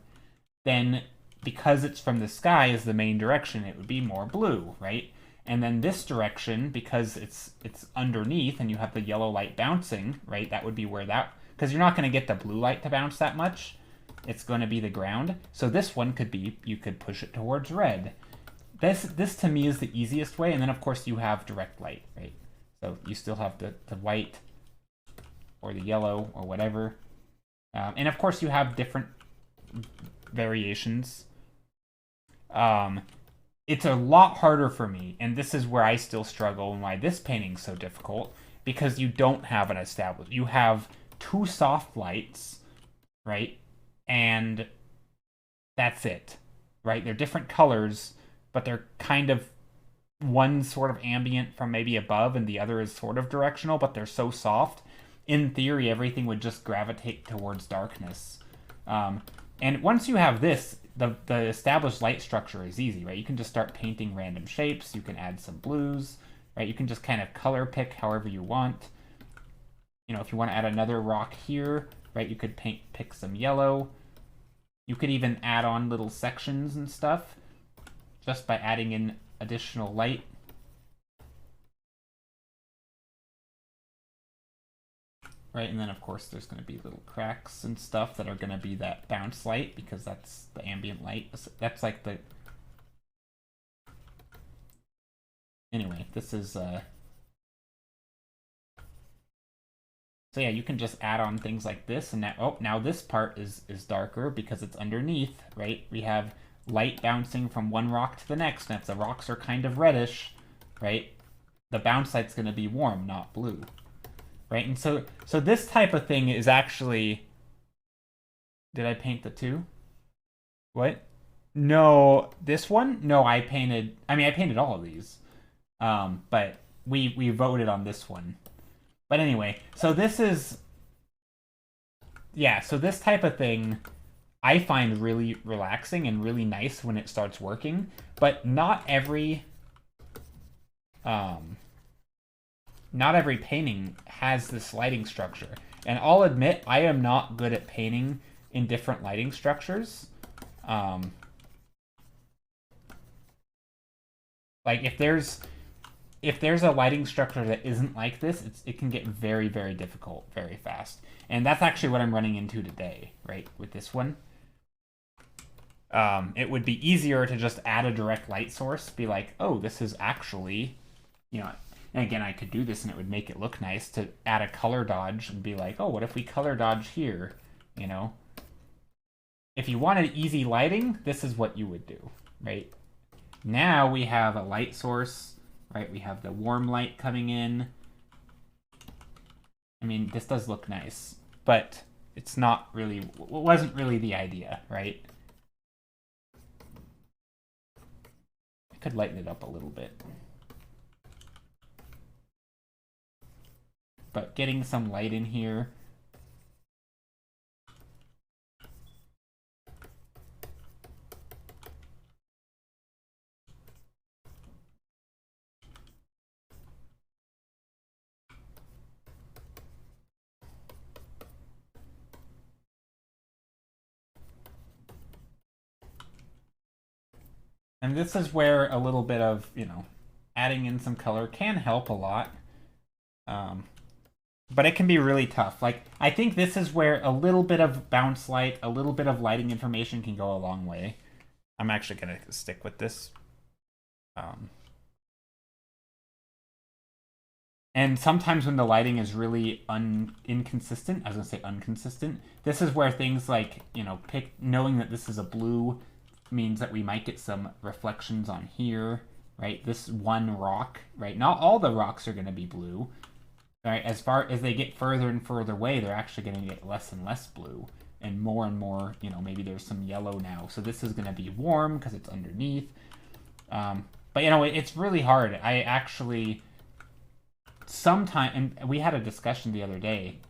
then because it's from the sky is the main direction, it would be more blue, right? And then this direction, because it's underneath and you have the yellow light bouncing, right? That would be where that, because you're not going to get the blue light to bounce that much. It's going to be the ground. So this one could be, you could push it towards red. This to me is the easiest way. And then of course you have direct light, right? So you still have the white or the yellow or whatever. And of course you have different variations. It's a lot harder for me, and this is where I still struggle and why this painting's so difficult, because you don't have an established. You have two soft lights, right? And that's it, right? They're different colors, but they're kind of one sort of ambient from maybe above and the other is sort of directional, but they're so soft. In theory, everything would just gravitate towards darkness. And once you have this, the established light structure is easy, right? You can just start painting random shapes. You can add some blues, right? You can just kind of color pick however you want. You know, if you want to add another rock here, right, you could pick some yellow. You could even add on little sections and stuff just by adding in additional light. Right, and then of course there's going to be little cracks and stuff that are going to be that bounce light, because that's the ambient light. That's like the... Anyway, this is... So yeah, you can just add on things like this, and now this part is darker because it's underneath, right? We have light bouncing from one rock to the next, and if the rocks are kind of reddish, right, the bounce light's going to be warm, not blue. Right, and so this type of thing is actually... Did I paint the two? What? No, this one? No, I painted all of these. But we voted on this one. But anyway, so this is... Yeah, so this type of thing I find really relaxing and really nice when it starts working. But not every painting has this lighting structure. And I'll admit, I am not good at painting in different lighting structures. Like if there's a lighting structure that isn't like this, it can get very, very difficult very fast. And that's actually what I'm running into today, right, with this one. It would be easier to just add a direct light source, be like, oh, this is actually, you know... And again, I could do this and it would make it look nice, to add a color dodge and be like, oh, what if we color dodge here, you know? If you wanted easy lighting, this is what you would do, right? Now we have a light source, right? We have the warm light coming in. I mean, this does look nice, but it's not really, it wasn't really the idea, right? I could lighten it up a little bit. But getting some light in here. And this is where a little bit of, you know, adding in some color can help a lot. But it can be really tough. Like, I think this is where a little bit of bounce light, a little bit of lighting information can go a long way. I'm actually going to stick with this. And sometimes when the lighting is really inconsistent, I was going to say unconsistent, this is where things like, you know, knowing that this is a blue means that we might get some reflections on here, right? This one rock, right? Not all the rocks are going to be blue. Right, as far as they get further and further away, they're actually going to get less and less blue, and more, you know, maybe there's some yellow now. So this is going to be warm because it's underneath. But, you know, it's really hard. I actually, and we had a discussion the other day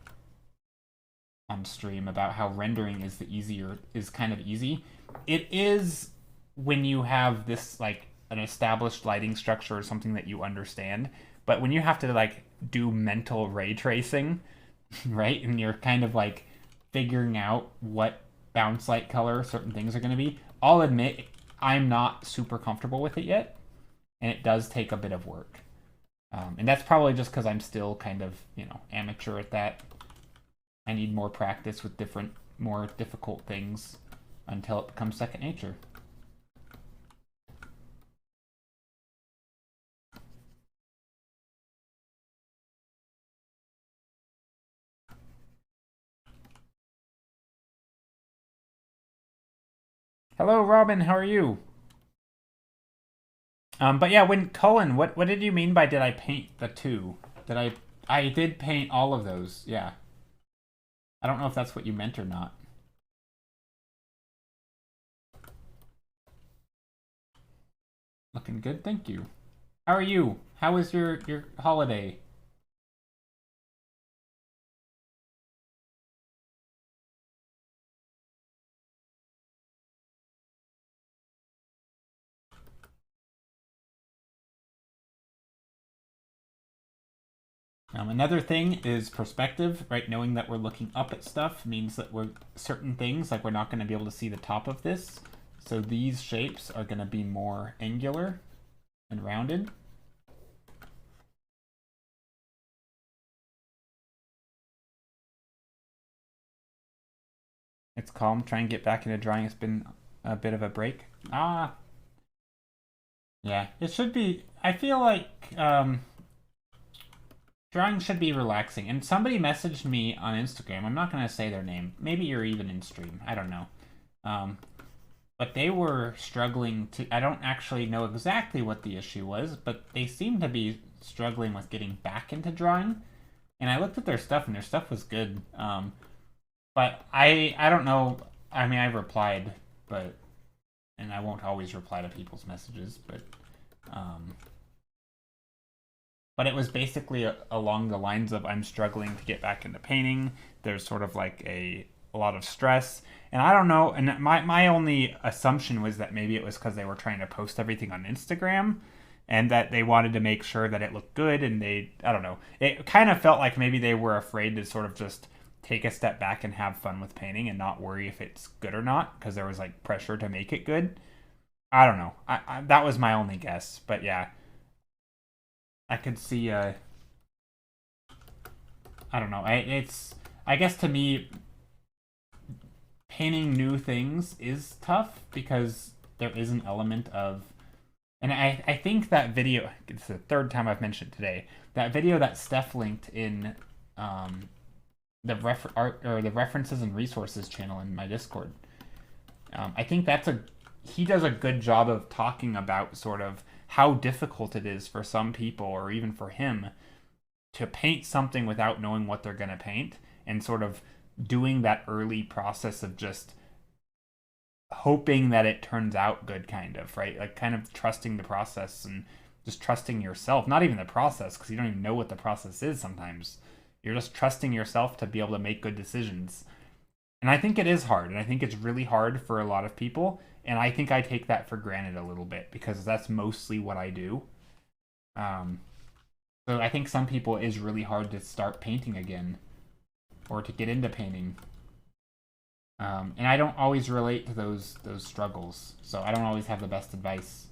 on stream about how rendering is kind of easy. It is when you have this, like, an established lighting structure or something that you understand. But when you have to, like, do mental ray tracing, right? And you're kind of, like, figuring out what bounce light color certain things are going to be. I'll admit I'm not super comfortable with it yet, and it does take a bit of work. And that's probably just because I'm still kind of, amateur at that. I need more practice with different, more difficult things until it becomes second nature. Hello, Robin. How are you? But yeah, when Cullen, what did you mean by did I paint the two? I did paint all of those. Yeah. I don't know if that's what you meant or not. Looking good, thank you. How are you? How was your holiday? Another thing is perspective, right? Knowing that we're looking up at stuff means that we're certain things, like we're not going to be able to see the top of this. So these shapes are going to be more angular and rounded. It's calm. Try and get back into drawing. It's been a bit of a break. Yeah, it should be. I feel like drawing should be relaxing. And somebody messaged me on Instagram. I'm not going to say their name. Maybe you're even in stream. I don't know. But they were struggling to. I don't actually know exactly what the issue was, but they seemed to be struggling with getting back into drawing. And I looked at their stuff, and their stuff was good. But I don't know. I mean, I replied, and I won't always reply to people's messages, but it was basically along the lines of I'm struggling to get back into painting. There's sort of like a lot of stress, and I don't know. And my only assumption was that maybe it was because they were trying to post everything on Instagram, and that they wanted to make sure that it looked good. And I don't know. It kind of felt like maybe they were afraid to sort of just take a step back and have fun with painting and not worry if it's good or not because there was like pressure to make it good. I don't know. That was my only guess, but yeah, I could see. I don't know. I guess to me, painting new things is tough because there is an element of, and I think that video. It's the third time I've mentioned today. That video that Steph linked in the the references and resources channel in my Discord. I think he does a good job of talking about sort of how difficult it is for some people or even for him to paint something without knowing what they're going to paint and sort of doing that early process of just hoping that it turns out good, kind of, right? Like kind of trusting the process and just trusting yourself, not even the process because you don't even know what the process is sometimes. You're just trusting yourself to be able to make good decisions. And I think it is hard, and I think it's really hard for a lot of people, and I think I take that for granted a little bit because that's mostly what I do. So I think some people it is really hard to start painting again or to get into painting. And I don't always relate to those struggles, so I don't always have the best advice.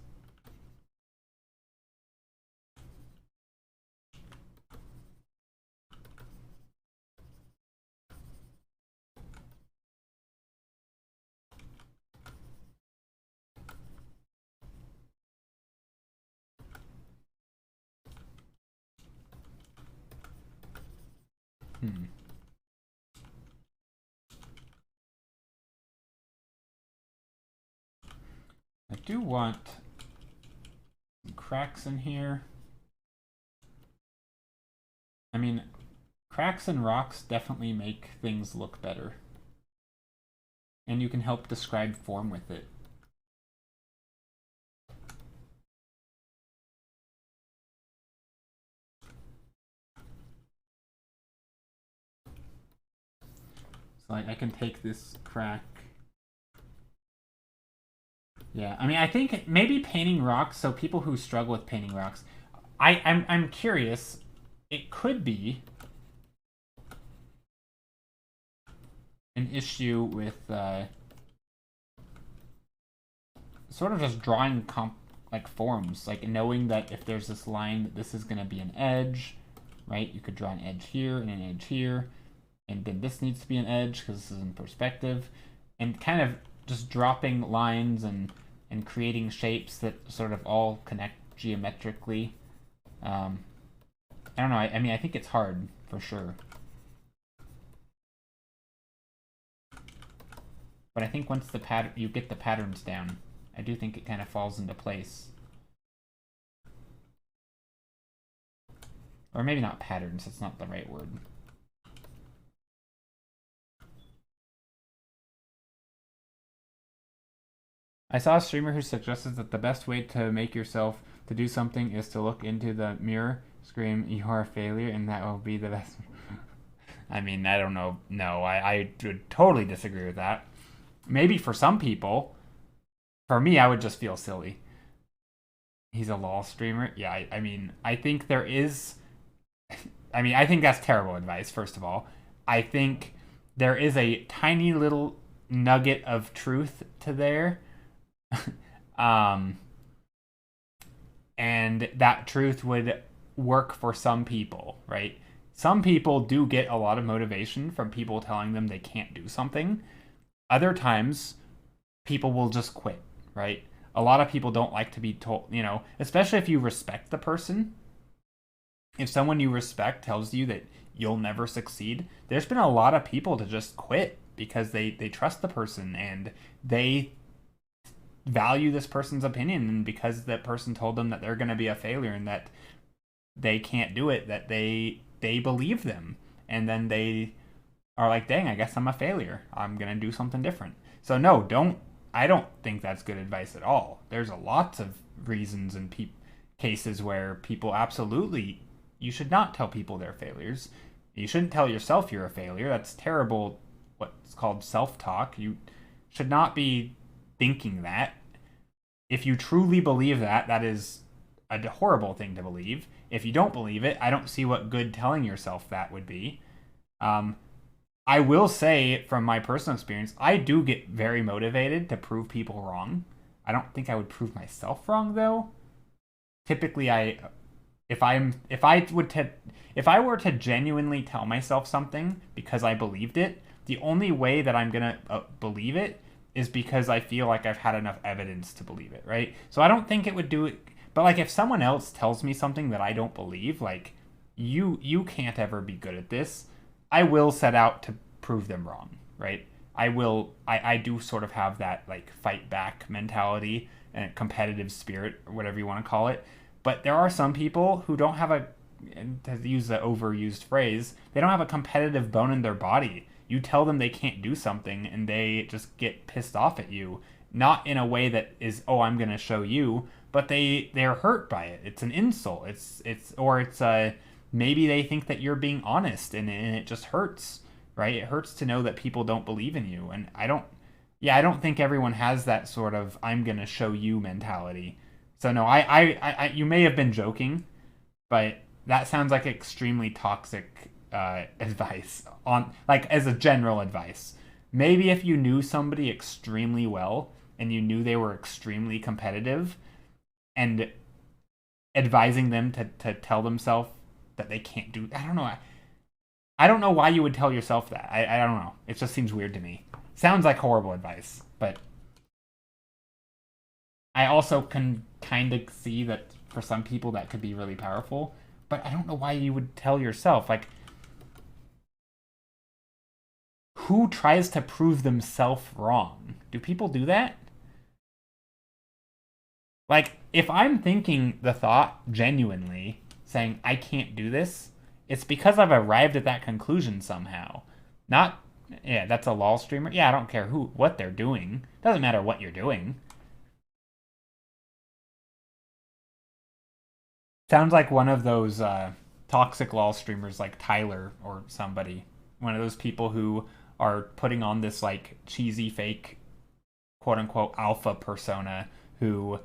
Hmm. I do want some cracks in here. I mean, cracks and rocks definitely make things look better. And you can help describe form with it. So I can take this crack. Yeah, I mean, I think maybe painting rocks. So people who struggle with painting rocks, I'm curious. It could be an issue with sort of just drawing like forms, like knowing that if there's this line, that this is going to be an edge, right? You could draw an edge here and an edge here, and then this needs to be an edge because this is in perspective, and kind of just dropping lines and creating shapes that sort of all connect geometrically. I don't know. I mean, I think it's hard for sure. But I think once you get the patterns down, I do think it kind of falls into place. Or maybe not patterns, that's not the right word. I saw a streamer who suggested that the best way to make yourself to do something is to look into the mirror, scream, "You are a failure," and that will be the best. I mean, I don't know. No, I would totally disagree with that. Maybe for some people. For me, I would just feel silly. He's a LOL streamer. Yeah, I mean, I think there is. I mean, I think that's terrible advice, first of all. I think there is a tiny little nugget of truth to there. And that truth would work for some people, right? Some people do get a lot of motivation from people telling them they can't do something. Other times, people will just quit, right? A lot of people don't like to be told, especially if you respect the person. If someone you respect tells you that you'll never succeed, there's been a lot of people to just quit because they trust the person and they value this person's opinion, and because that person told them that they're going to be a failure and that they can't do it, that they believe them, and then they are like, dang, I guess I'm a failure, I'm going to do something different. So no, I don't think that's good advice at all. There's a lots of reasons and cases where people absolutely, you should not tell people they're failures. You shouldn't tell yourself you're a failure. That's terrible, what's called self-talk. You should not be thinking that. If you truly believe that, that is a horrible thing to believe. If you don't believe it, I don't see what good telling yourself that would be. I will say, from my personal experience, I do get very motivated to prove people wrong. I don't think I would prove myself wrong, though. Typically, if I were to genuinely tell myself something because I believed it, the only way that I'm gonna believe it is because I feel like I've had enough evidence to believe it, right? So I don't think it would do it. But like, if someone else tells me something that I don't believe, like, you can't ever be good at this, I will set out to prove them wrong, right? I do sort of have that like fight back mentality and competitive spirit, or whatever you want to call it. But there are some people who don't have to use the overused phrase, they don't have a competitive bone in their body. You tell them they can't do something and they just get pissed off at you. Not in a way that is, oh, I'm going to show you, but they're hurt by it. It's an insult. It's maybe they think that you're being honest, and it just hurts, right? It hurts to know that people don't believe in you. And I don't think everyone has that sort of I'm going to show you mentality. So no, you may have been joking, but that sounds like extremely toxic advice, on like as a general advice. Maybe if you knew somebody extremely well and you knew they were extremely competitive, and advising them to tell themselves that they can't do, I don't know. I don't know why you would tell yourself that. I don't know. It just seems weird to me. Sounds like horrible advice, but I also can kind of see that for some people that could be really powerful, but I don't know why you would tell yourself. Like, who tries to prove themselves wrong? Do people do that? Like, if I'm thinking the thought genuinely, saying, I can't do this, it's because I've arrived at that conclusion somehow. Not, yeah, that's a LOL streamer. Yeah, I don't care what they're doing. Doesn't matter what you're doing. Sounds like one of those toxic LOL streamers like Tyler or somebody. One of those people who are putting on this like cheesy fake quote unquote alpha persona, who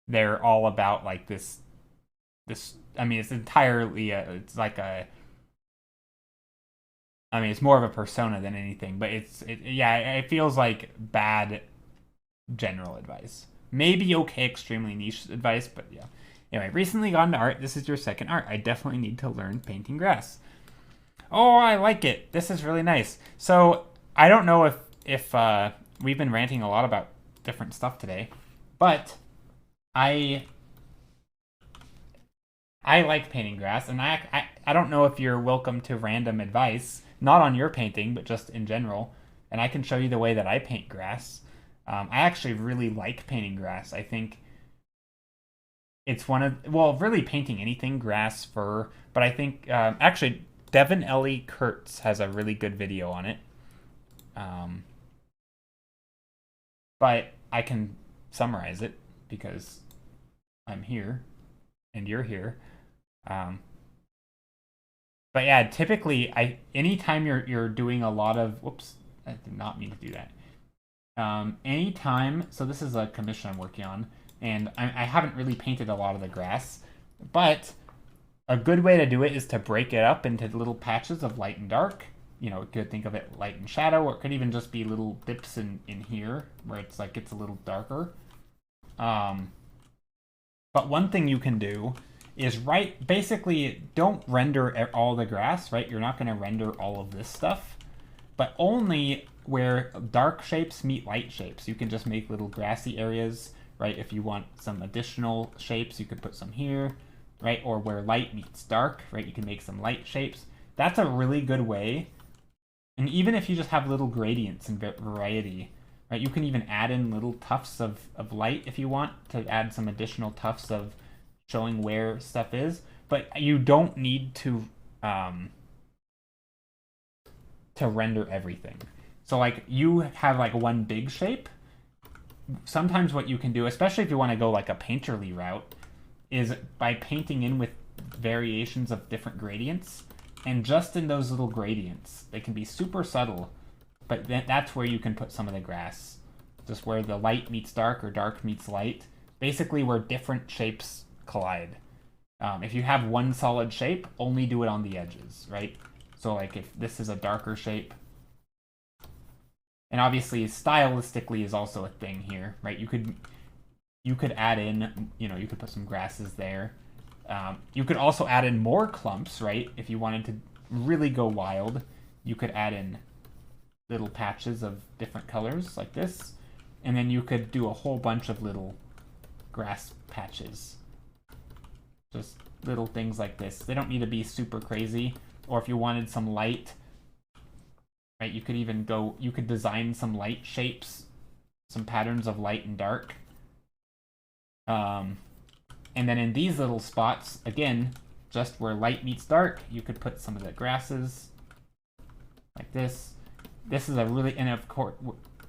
they're all about like this I mean, it's entirely it's like a, I mean, it's more of a persona than anything, but yeah, it feels like bad general advice. maybe okay, extremely niche advice, but yeah. Anyway, recently got into art. This is your second art. I definitely need to learn painting grass. Oh, I like it. This is really nice. So I don't know if we've been ranting a lot about different stuff today, but I like painting grass, and I don't know if you're welcome to random advice, not on your painting, but just in general. And I can show you the way that I paint grass. I actually really like painting grass. I think it's one of, well, really painting anything, grass, fur, but I think actually Devin Ellie Kurtz has a really good video on it. But I can summarize it because I'm here and you're here. But yeah, typically, anytime you're doing a lot of, whoops, I did not mean to do that. Anytime, so this is a commission I'm working on, and I haven't really painted a lot of the grass, but a good way to do it is to break it up into little patches of light and dark. You know, you could think of it light and shadow, or it could even just be little dips in here where it's like it's a little darker. But one thing you can do is basically don't render all the grass, right? You're not going to render all of this stuff, but only where dark shapes meet light shapes. You can just make little grassy areas, right? If you want some additional shapes, you could put some here, right? Or where light meets dark, right? You can make some light shapes. That's a really good way. And even if you just have little gradients and variety, right? You can even add in little tufts of light if you want to add some additional tufts of showing where stuff is, but you don't need to render everything. So like you have like one big shape. Sometimes what you can do, especially if you want to go like a painterly route, is by painting in with variations of different gradients, and just in those little gradients, they can be super subtle, but that's where you can put some of the grass, just where the light meets dark or dark meets light, basically where different shapes collide. If you have one solid shape, only do it on the edges, right? So like if this is a darker shape, and obviously stylistically is also a thing here, right? You could add in, you know, you could put some grasses there. You could also add in more clumps, right? If you wanted to really go wild, you could add in little patches of different colors like this, and then you could do a whole bunch of little grass patches. Just little things like this. They don't need to be super crazy. Or if you wanted some light, right, you could design some light shapes, some patterns of light and dark. And then in these little spots, again, just where light meets dark, you could put some of the grasses like this. This is a really, and of course,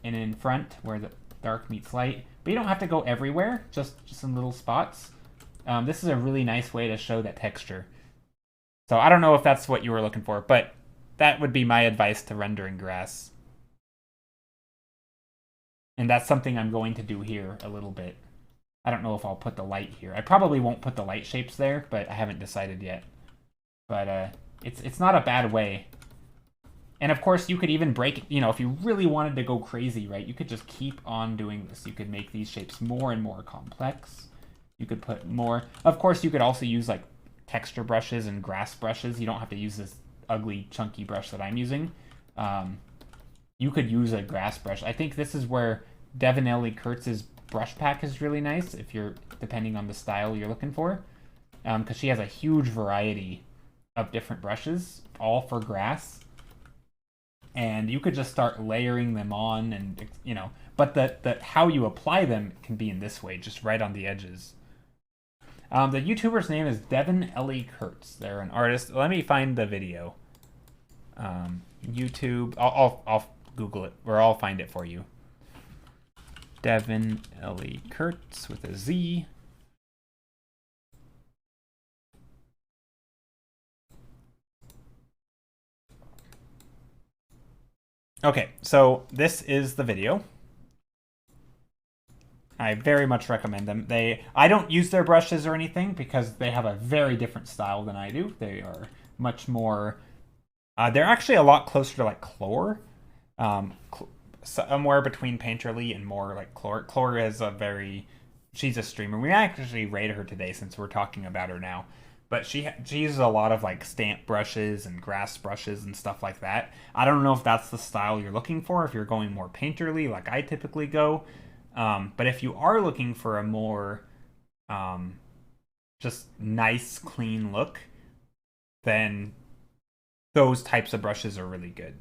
and in front where the dark meets light. But you don't have to go everywhere, just in little spots. This is a really nice way to show that texture. So I don't know if that's what you were looking for, but that would be my advice to rendering grass. And that's something I'm going to do here a little bit. I don't know if I'll put the light here. I probably won't put the light shapes there, but I haven't decided yet. But it's not a bad way. And of course, you could even break, you know, if you really wanted to go crazy, right? You could just keep on doing this. You could make these shapes more and more complex. You could put more. Of course, you could also use like texture brushes and grass brushes. You don't have to use this ugly, chunky brush that I'm using. You could use a grass brush. I think this is where Devin Ellie Kurtz's brush pack is really nice, if you're, depending on the style you're looking for. Because she has a huge variety of different brushes, all for grass. And you could just start layering them on, and, you know, but the how you apply them can be in this way, just right on the edges. The YouTuber's name is Devin Ellie Kurtz. They're an artist. Let me find the video. YouTube. I'll Google it, or I'll find it for you. Devin Ellie Kurtz with a Z. Okay, so this is the video. I very much recommend them. I don't use their brushes or anything because they have a very different style than I do. They are much more. They're actually a lot closer to like Chlor. somewhere between Painterly and more like Chlor. Chlor is she's a streamer. We actually rated her today since we're talking about her now. But she uses a lot of like stamp brushes and grass brushes and stuff like that. I don't know if that's the style you're looking for, if you're going more painterly like I typically go. But if you are looking for a more just nice, clean look, then those types of brushes are really good.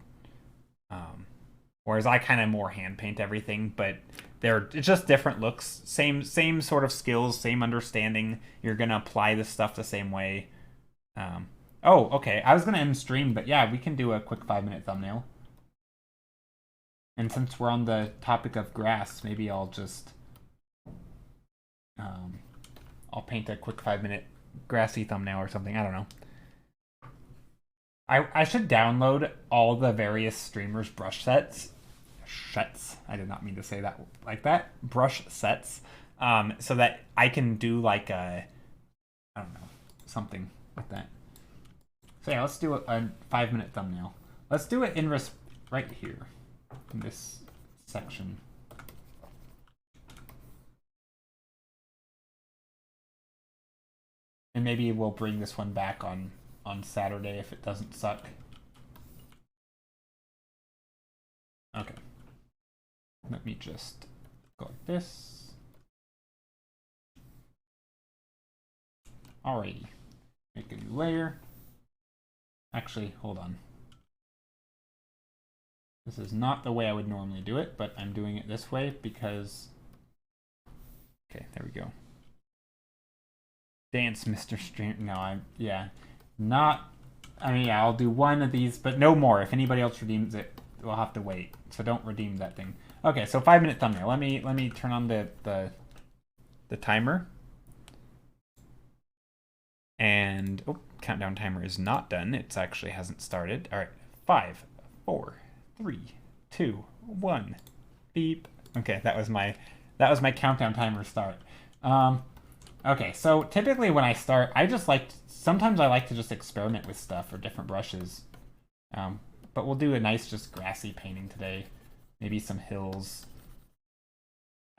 Whereas I kind of more hand paint everything, but it's just different looks. Same sort of skills, same understanding. You're gonna apply this stuff the same way. Oh, okay. I was gonna end stream, but yeah, we can do a quick 5-minute thumbnail. And since we're on the topic of grass, maybe I'll just I'll paint a quick 5-minute grassy thumbnail or something. I don't know. I should download all the various streamers' brush sets. I did not mean to say that like that. Brush sets. So that I can do like I don't know, something like that. So yeah, let's do a 5-minute thumbnail. Let's do it right here in this section. And maybe we'll bring this one back on Saturday if it doesn't suck. Okay. Let me just go like this. Alrighty. Make a new layer. Actually, hold on. This is not the way I would normally do it, but I'm doing it this way because... Okay, there we go. Dance, Mr. Stream. No, yeah. I'll do one of these, but no more. If anybody else redeems it, we'll have to wait. So don't redeem that thing. Okay, so 5-minute thumbnail. Let me turn on the timer. And countdown timer is not done. It actually hasn't started. All right, 5, 4, 3, 2, 1. Beep. Okay, that was my countdown timer start. Okay, so typically when I start, sometimes I like to just experiment with stuff or different brushes. But we'll do a nice just grassy painting today. Maybe some hills.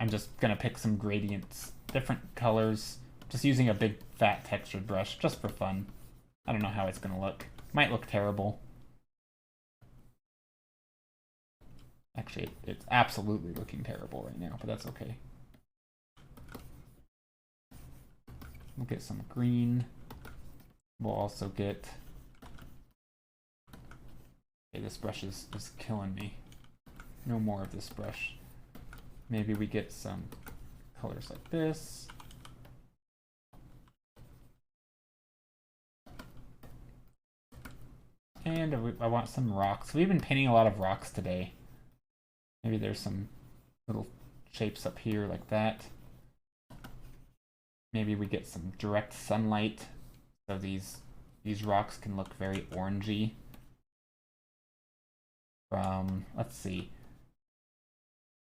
I'm just gonna pick some gradients, different colors, just using a big fat textured brush just for fun. I don't know how it's gonna look. Might look terrible. Actually, it's absolutely looking terrible right now, but that's okay. We'll get some green. We'll also get... Okay, this brush is killing me. No more of this brush. Maybe we get some colors like this. And I want some rocks. We've been painting a lot of rocks today. Maybe there's some little shapes up here like that. Maybe we get some direct sunlight, so these rocks can look very orangey. Let's see,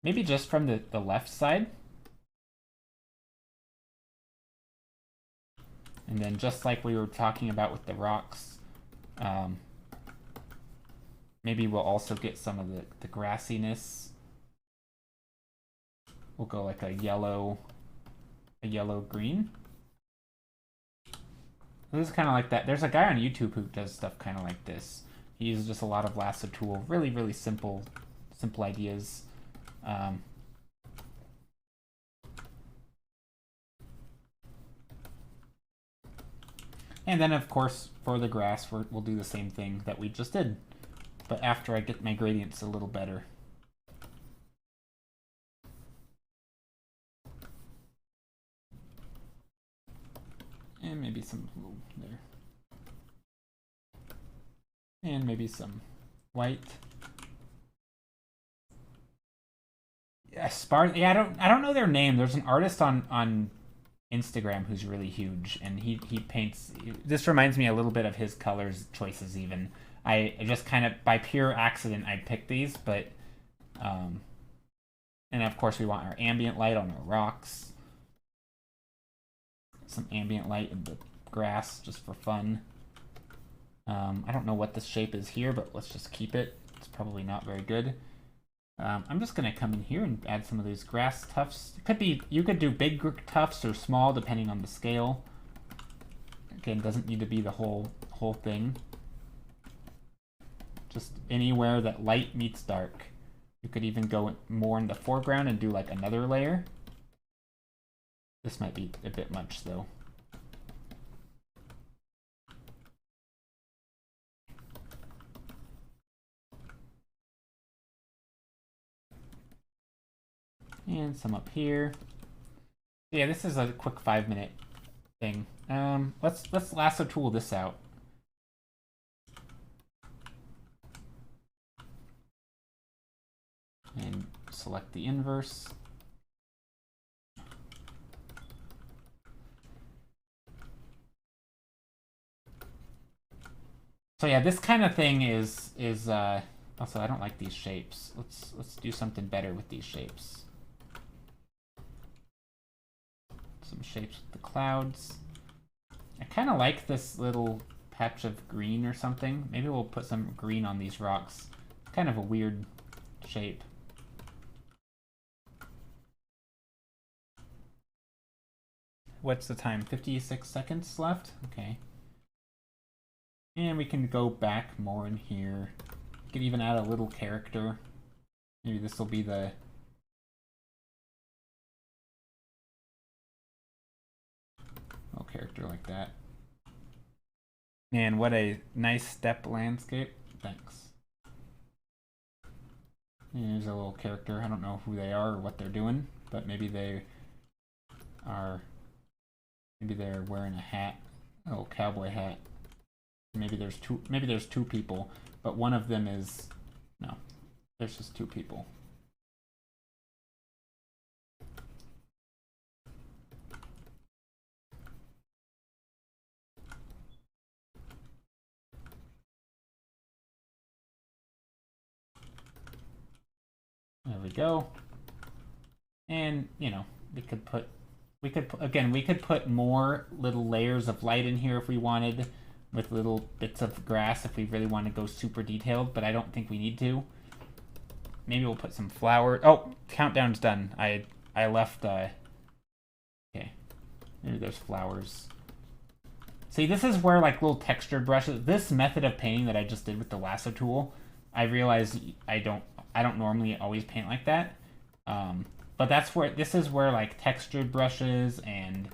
maybe just from the left side. And then just like we were talking about with the rocks, maybe we'll also get some of the grassiness. We'll go like a yellow green. This is kind of like that. There's a guy on YouTube who does stuff kind of like this. He uses just a lot of lasso tool, really simple ideas. And then of course for the grass we'll do the same thing that we just did, but after I get my gradients a little better. And maybe some blue there. And maybe some white. Yeah, yeah, I don't know their name. There's an artist on Instagram who's really huge, and he paints. This reminds me a little bit of his colors choices. Even I just kind of by pure accident I picked these, but and of course we want our ambient light on our rocks. Some ambient light in the grass just for fun. I don't know what this shape is here, but let's just keep it. It's probably not very good. I'm just gonna come in here and add some of these grass tufts. It could be, you could do big tufts or small depending on the scale. Again, doesn't need to be the whole thing. Just anywhere that light meets dark. You could even go more in the foreground and do like another layer. This might be a bit much though. And some up here. Yeah, this is a quick 5-minute thing. Let's lasso tool this out. And select the inverse. So yeah, this kind of thing is also, I don't like these shapes. Let's do something better with these shapes. Some shapes with the clouds. I kind of like this little patch of green or something. Maybe we'll put some green on these rocks. It's kind of a weird shape. What's the time? 56 seconds left? Okay. And we can go back more in here. We could even add a little character. Maybe this will be the... little character like that. Man, what a nice step landscape. Thanks. And there's a little character. I don't know who they are or what they're doing, but maybe they are... maybe they're wearing a hat, a little cowboy hat. Maybe there's two people, but one of them is, no, there's just two people. There we go. And, you know, we could put more little layers of light in here if we wanted, with little bits of grass if we really want to go super detailed, but I don't think we need to. Maybe we'll put some flowers. Oh, countdown's done. I left, okay. Maybe there's flowers. See, this is where like little textured brushes, this method of painting that I just did with the lasso tool, I realized I don't normally always paint like that. But this is where like textured brushes and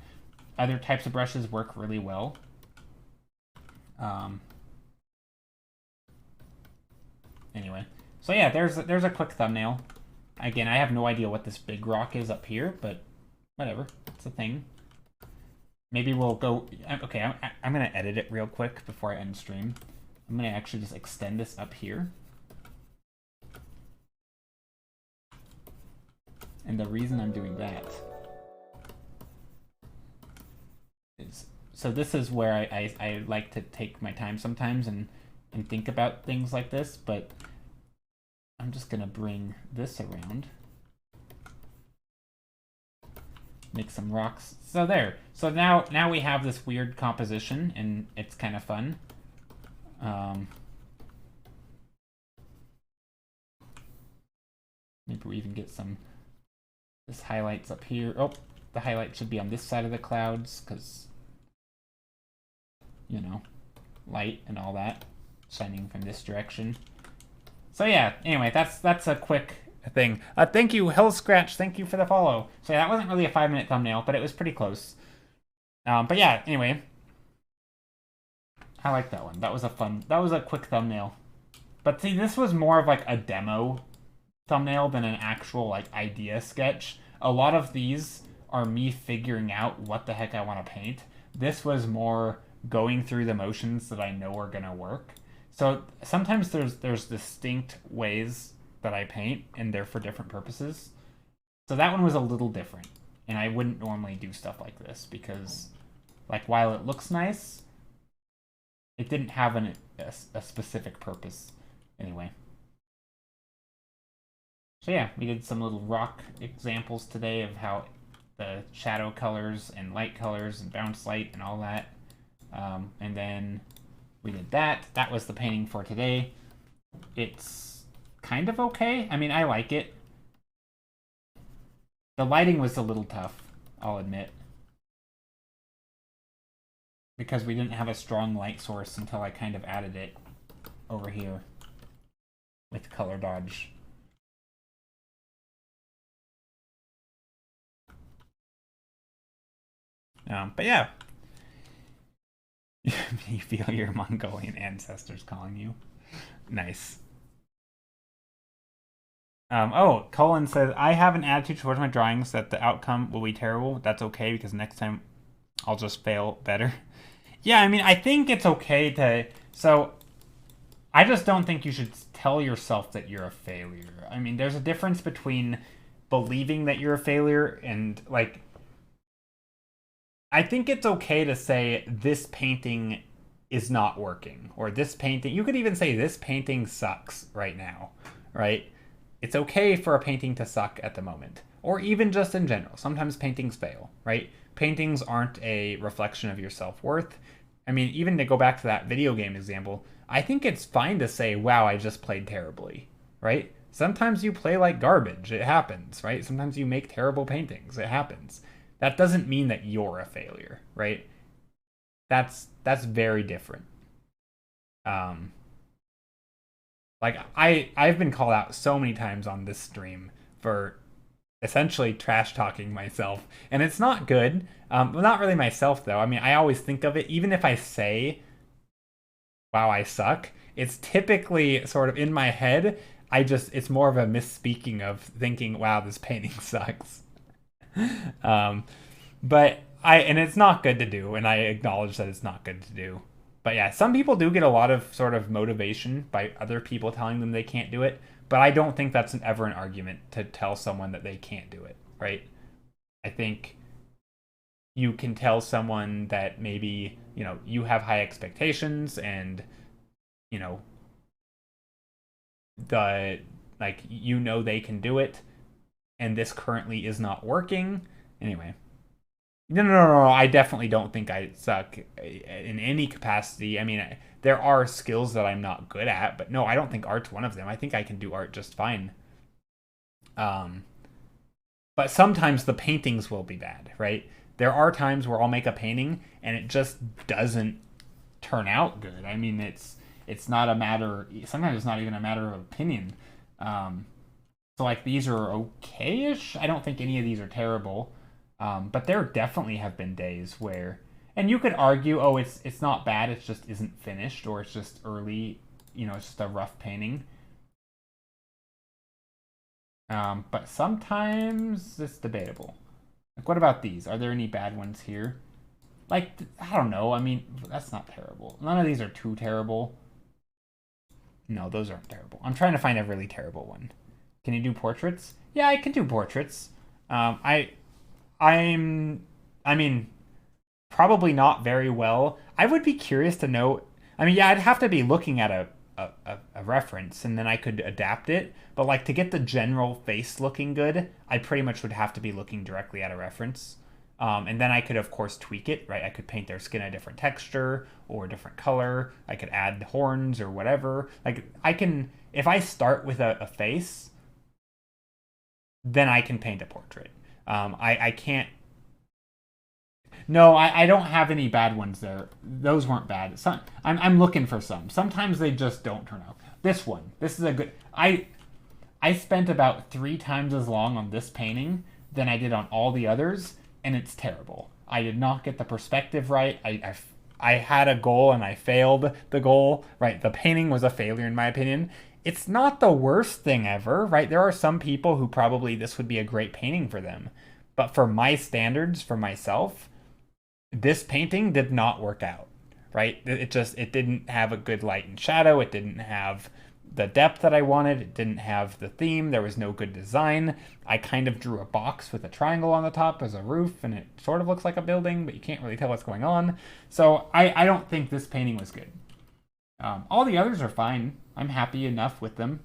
other types of brushes work really well. Anyway, so yeah, there's a quick thumbnail. Again, I have no idea what this big rock is up here, but whatever, it's a thing. Maybe we'll go, okay, I'm gonna edit it real quick before I end stream. I'm gonna actually just extend this up here. And the reason I'm doing that is, so this is where I like to take my time sometimes and think about things like this, but I'm just gonna bring this around. Make some rocks. So there. So now we have this weird composition and it's kind of fun. Maybe we even get some, this highlights up here. Oh, the highlight should be on this side of the clouds because, you know, light and all that shining from this direction. So yeah, anyway, that's a quick thing. Thank you, Hill Scratch. Thank you for the follow. So yeah, that wasn't really a 5-minute thumbnail, but it was pretty close. But yeah, anyway, I like that one. That was a quick thumbnail. But see, this was more of like a demo thumbnail than an actual like idea sketch. A lot of these are me figuring out what the heck I want to paint. This was more going through the motions that I know are gonna work. So sometimes there's distinct ways that I paint, and they're for different purposes. So that one was a little different, and I wouldn't normally do stuff like this because, like, while it looks nice, it didn't have a specific purpose anyway. So yeah, we did some little rock examples today of how the shadow colors and light colors and bounce light and all that. And then we did that. That was the painting for today. It's kind of okay. I mean, I like it. The lighting was a little tough, I'll admit. Because we didn't have a strong light source until I kind of added it over here with color dodge. But yeah. You feel your Mongolian ancestors calling you. Nice. Oh, Colin says, I have an attitude towards my drawings that the outcome will be terrible. That's okay because next time I'll just fail better. Yeah, I mean, I think it's okay to... So, I just don't think you should tell yourself that you're a failure. I mean, there's a difference between believing that you're a failure and, like... I think it's okay to say, this painting is not working. Or this painting... You could even say, this painting sucks right now, right? It's okay for a painting to suck at the moment. Or even just in general. Sometimes paintings fail, right? Paintings aren't a reflection of your self-worth. I mean, even to go back to that video game example, I think it's fine to say, wow, I just played terribly, right? Sometimes you play like garbage. It happens, right? Sometimes you make terrible paintings. It happens. That doesn't mean that you're a failure, right? That's very different. Like I've been called out so many times on this stream for essentially trash talking myself, and it's not good. Well, not really myself though. I mean, I always think of it, even if I say, "Wow, I suck." It's typically sort of in my head. It's more of a misspeaking of thinking, "Wow, this painting sucks." um, but and it's not good to do, and I acknowledge that it's not good to do. But yeah, some people do get a lot of sort of motivation by other people telling them they can't do it. But I don't think that's ever an argument to tell someone that they can't do it, right? I think you can tell someone that maybe, you have high expectations and, you know, they can do it and this currently is not working. Anyway. No. I definitely don't think I suck in any capacity. I mean, there are skills that I'm not good at, but no, I don't think art's one of them. I think I can do art just fine. But sometimes the paintings will be bad, right? There are times where I'll make a painting and it just doesn't turn out good. I mean, it's not a matter. Sometimes it's not even a matter of opinion. So like these are okay-ish. I don't think any of these are terrible. But there definitely have been days where, and you could argue, oh, it's not bad, it just isn't finished, or it's just early, it's just a rough painting. But sometimes it's debatable. Like, what about these? Are there any bad ones here? Like, I don't know. I mean, that's not terrible. None of these are too terrible. No, those aren't terrible. I'm trying to find a really terrible one. Can you do portraits? Yeah, I can do portraits. I mean, probably not very well. I would be curious to know. I mean, yeah, I'd have to be looking at a reference and then I could adapt it. But like to get the general face looking good, I pretty much would have to be looking directly at a reference. And then I could, of course, tweak it, right? I could paint their skin a different texture or a different color. I could add horns or whatever. Like, if I start with a face, then I can paint a portrait. I can't. No, I don't have any bad ones there. Those weren't bad. I'm looking for some. Sometimes they just don't turn out. This is a good. I spent about 3 times as long on this painting than I did on all the others, and it's terrible. I did not get the perspective right. I had a goal and I failed the goal. Right, the painting was a failure in my opinion. It's not the worst thing ever, right? There are some people who probably this would be a great painting for them. But for my standards, for myself, this painting did not work out, right? It didn't have a good light and shadow. It didn't have the depth that I wanted. It didn't have the theme. There was no good design. I kind of drew a box with a triangle on the top as a roof, and it sort of looks like a building, but you can't really tell what's going on. So I don't think this painting was good. All the others are fine. I'm happy enough with them.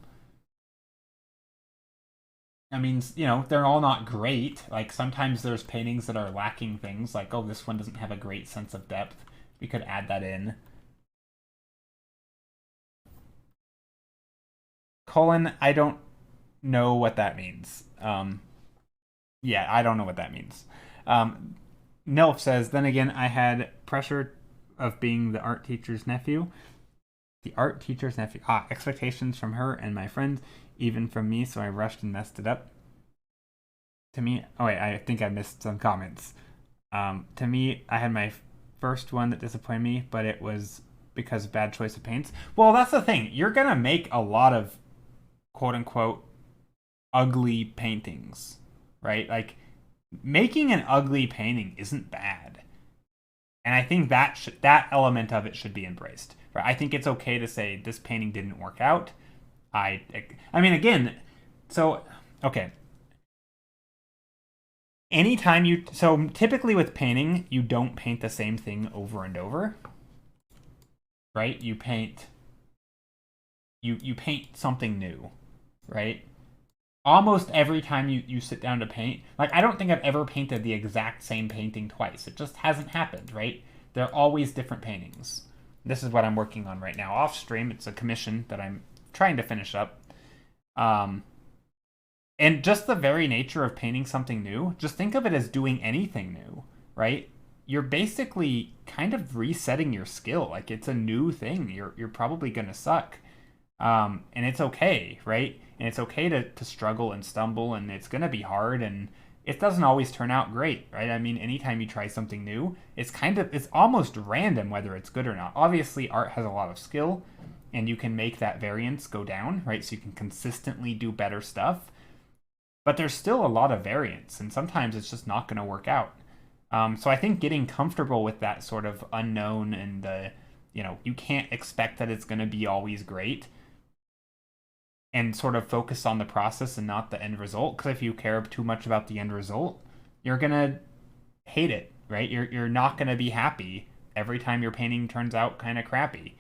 I mean, they're all not great. Like, sometimes there's paintings that are lacking things. Like, oh, this one doesn't have a great sense of depth. We could add that in. Colin, I don't know what that means. Yeah, I don't know what that means. Nilf says, then again, I had pressure of being the art teacher's nephew. The art teacher's nephew. Expectations from her and my friends, even from me, so I rushed and messed it up. To me, oh wait, I think I missed some comments. To me, I had my first one that disappointed me, but it was because of bad choice of paints. Well, that's the thing. You're gonna make a lot of quote unquote ugly paintings, right? Like making an ugly painting isn't bad, and I think that element of it should be embraced. Right? I think it's okay to say this painting didn't work out. I mean, again, so okay. Anytime you so typically with painting, you don't paint the same thing over and over, right? You paint something new, right? Almost every time you sit down to paint, like I don't think I've ever painted the exact same painting twice. It just hasn't happened, right? They're always different paintings. This is what I'm working on right now off stream. It's a commission that I'm trying to finish up. And just the very nature of painting something new, just think of it as doing anything new, right? You're basically kind of resetting your skill. Like it's a new thing. You're probably gonna suck. And it's okay, right? And it's okay to struggle and stumble, and it's gonna be hard, and it doesn't always turn out great, right? I mean, anytime you try something new, it's almost random whether it's good or not. Obviously, art has a lot of skill, and you can make that variance go down, right? So you can consistently do better stuff. But there's still a lot of variance, and sometimes it's just not going to work out. So I think getting comfortable with that sort of unknown and you can't expect that it's going to be always great, and sort of focus on the process and not the end result. Because if you care too much about the end result, you're going to hate it, right? You're not going to be happy every time your painting turns out kind of crappy.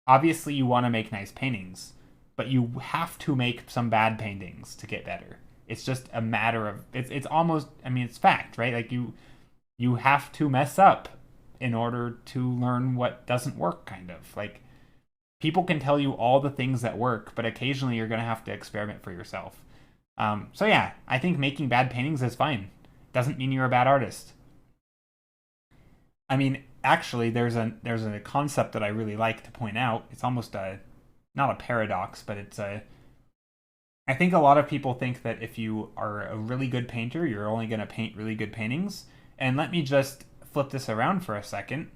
Obviously, you want to make nice paintings, but you have to make some bad paintings to get better. It's just a matter of it's almost, I mean, it's fact, right? Like you have to mess up in order to learn what doesn't work, kind of. Like people can tell you all the things that work, but occasionally you're going to have to experiment for yourself. So yeah, I think making bad paintings is fine. Doesn't mean you're a bad artist. I mean, actually, there's a concept that I really like to point out. It's almost not a paradox, but I think a lot of people think that if you are a really good painter, you're only going to paint really good paintings. And let me just flip this around for a second.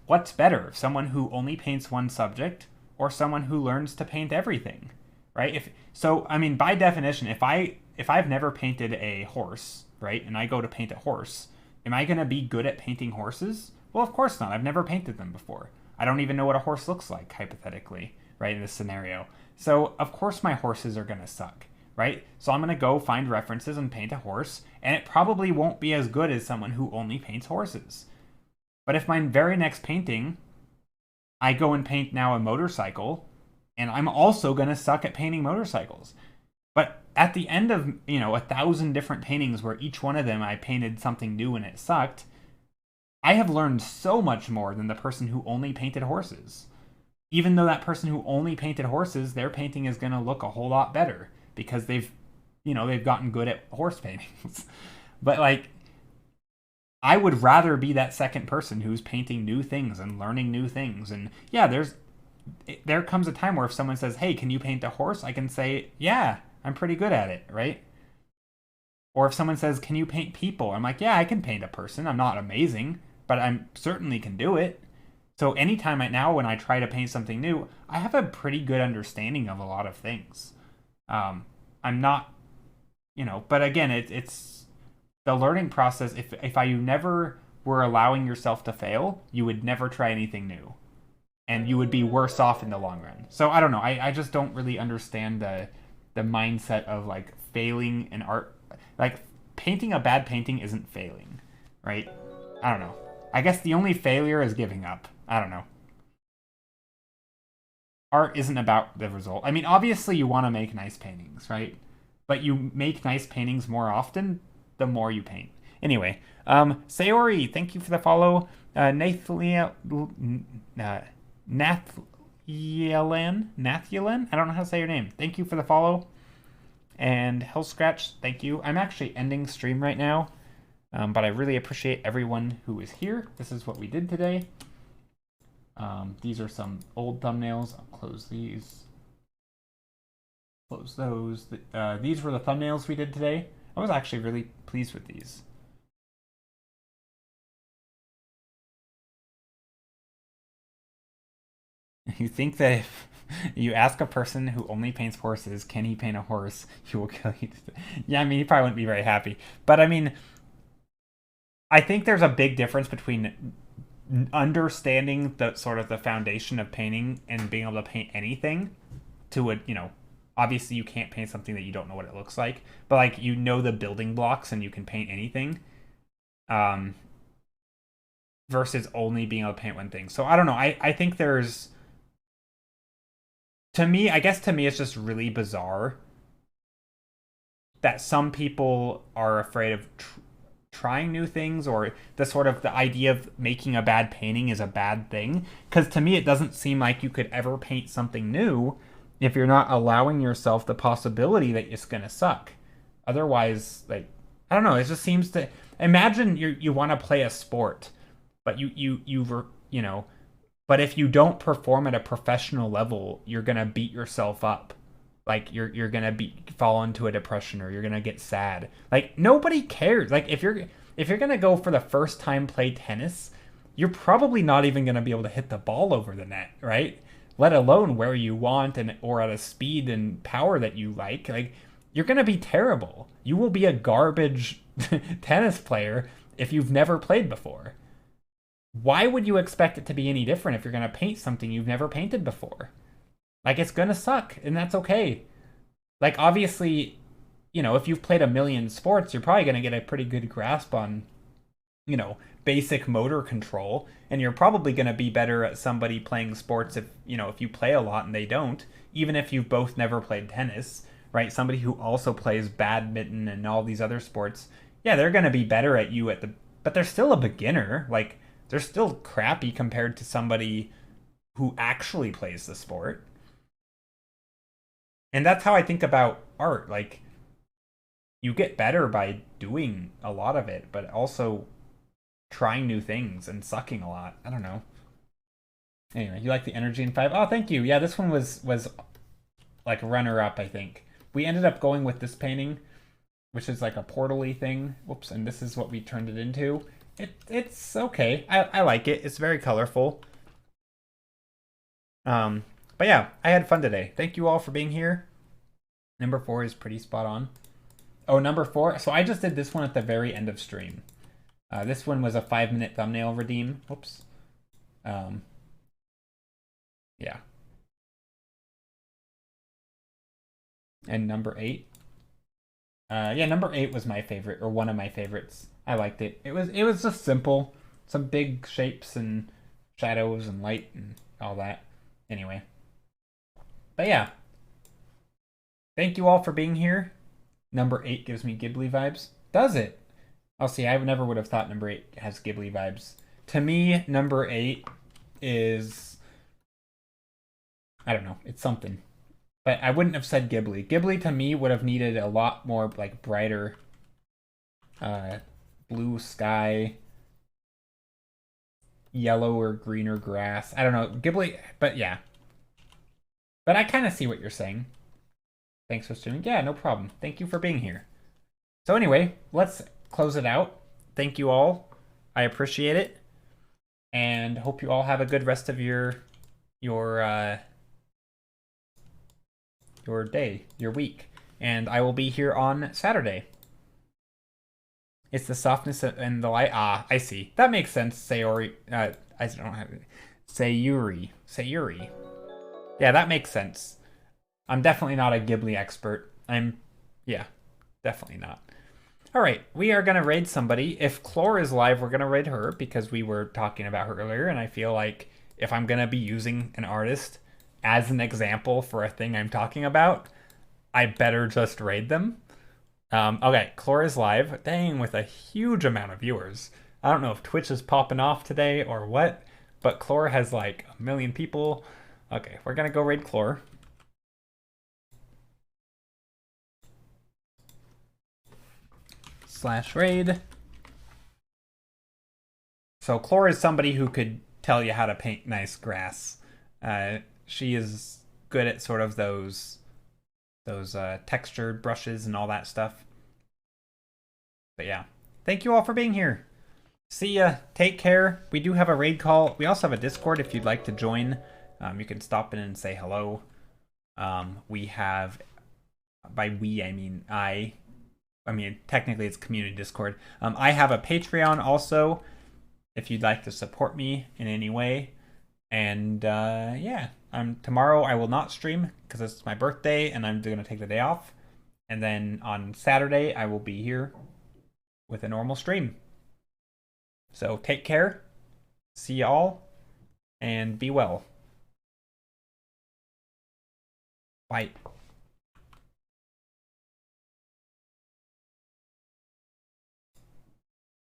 What's better, someone who only paints one subject or someone who learns to paint everything, right? I mean, by definition, if I've never painted a horse, right, and I go to paint a horse, am I going to be good at painting horses? Well, of course not. I've never painted them before. I don't even know what a horse looks like, hypothetically, right, in this scenario. So, of course my horses are going to suck, right? So I'm going to go find references and paint a horse, and it probably won't be as good as someone who only paints horses. But if my very next painting, I go and paint now a motorcycle, and I'm also going to suck at painting motorcycles. But at the end of, 1,000 different paintings where each one of them I painted something new and it sucked, I have learned so much more than the person who only painted horses. Even though that person who only painted horses, their painting is going to look a whole lot better because they've gotten good at horse paintings. But like, I would rather be that second person who's painting new things and learning new things. And yeah, there comes a time where if someone says, "Hey, can you paint a horse?" I can say, "Yeah, I'm pretty good at it," right? Or if someone says, "Can you paint people?" I'm like, "Yeah, I can paint a person. I'm not amazing, but I certainly can do it." So anytime right now when I try to paint something new, I have a pretty good understanding of a lot of things. I'm not, but again, it's the learning process. If you never were allowing yourself to fail, you would never try anything new, and you would be worse off in the long run. So I don't know. I just don't really understand the mindset of like failing in art. Like painting a bad painting isn't failing, right? I don't know. I guess the only failure is giving up. I don't know. Art isn't about the result. I mean, obviously you want to make nice paintings, right? But you make nice paintings more often the more you paint. Anyway, Sayori, thank you for the follow. Nathalia, Nathyelan? I don't know how to say your name. Thank you for the follow. And Hell Scratch, thank you. I'm actually ending stream right now, but I really appreciate everyone who is here. This is what we did today. These are some old thumbnails. I'll close these. Close those. These were the thumbnails we did today. I was actually really pleased with these. You think that if you ask a person who only paints horses, can he paint a horse, he will kill you. Yeah, I mean, he probably wouldn't be very happy. But I mean, I think there's a big difference between understanding the sort of the foundation of painting and being able to paint anything to a, obviously you can't paint something that you don't know what it looks like, but like the building blocks and you can paint anything. Versus only being able to paint one thing. So I don't know. I think there's, to me, it's just really bizarre that some people are afraid of trying new things, or the idea of making a bad painting is a bad thing. Because to me, it doesn't seem like you could ever paint something new if you're not allowing yourself the possibility that it's gonna suck. Otherwise, like, I don't know. It just seems to, imagine you want to play a sport, but but if you don't perform at a professional level, you're gonna beat yourself up. Like you're gonna fall into a depression, or you're gonna get sad. Like, nobody cares. Like, if you're gonna go for the first time play tennis, you're probably not even gonna be able to hit the ball over the net, right? Let alone where you want, or at a speed and power that you like. Like, you're gonna be terrible. You will be a garbage tennis player if you've never played before. Why would you expect it to be any different if you're going to paint something you've never painted before? Like, it's going to suck, and that's okay. Like, obviously, if you've played a million sports, you're probably going to get a pretty good grasp on, basic motor control, and you're probably going to be better at somebody playing sports if you play a lot and they don't, even if you've both never played tennis, right? Somebody who also plays badminton and all these other sports, yeah, they're going to be better at you but they're still a beginner. Like, they're still crappy compared to somebody who actually plays the sport. And that's how I think about art. Like, you get better by doing a lot of it, but also trying new things and sucking a lot. I don't know. Anyway, you like the energy in 5? Oh, thank you. Yeah, this one was like runner up, I think. We ended up going with this painting, which is like a portal-y thing. Whoops, and this is what we turned it into. It's okay. I like it. It's very colorful. But yeah, I had fun today. Thank you all for being here. Number 4 is pretty spot on. Oh, number 4. So I just did this one at the very end of stream. This one was a 5-minute thumbnail redeem. Whoops. Yeah. And number 8. Yeah, number 8 was my favorite, or one of my favorites. I liked it. It was just simple. Some big shapes and shadows and light and all that. Anyway. But yeah. Thank you all for being here. Number 8 gives me Ghibli vibes. Does it? I'll see. I never would have thought number 8 has Ghibli vibes. To me, number 8 is, I don't know. It's something. But I wouldn't have said Ghibli. Ghibli to me would have needed a lot more like brighter blue sky, yellow or greener grass. I don't know. Ghibli, but yeah. But I kind of see what you're saying. Thanks for streaming. Yeah, no problem. Thank you for being here. So anyway, let's close it out. Thank you all. I appreciate it. And hope you all have a good rest of your day, your week. And I will be here on Saturday. It's the softness and the light. Ah, I see. That makes sense. Sayori. I don't have it. Sayuri. Yeah, that makes sense. I'm definitely not a Ghibli expert. Yeah, definitely not. All right, we are going to raid somebody. If Chlor is live, we're going to raid her because we were talking about her earlier, and I feel like if I'm going to be using an artist as an example for a thing I'm talking about, I better just raid them. Okay, Chlor is live. Dang, with a huge amount of viewers. I don't know if Twitch is popping off today or what, but Chlor has like 1 million people. Okay, we're gonna go raid Chlor. /raid. So Chlor is somebody who could tell you how to paint nice grass. She is good at sort of those textured brushes and all that stuff. But yeah, thank you all for being here. See ya. Take care. We do have a raid call. We also have a Discord if you'd like to join. You can stop in and say hello. We have, by we, I mean I mean, technically it's community Discord. I have a Patreon also if you'd like to support me in any way. And yeah, tomorrow I will not stream because it's my birthday and I'm going to take the day off. And then on Saturday I will be here with a normal stream. So take care. See y'all and be well. Bye.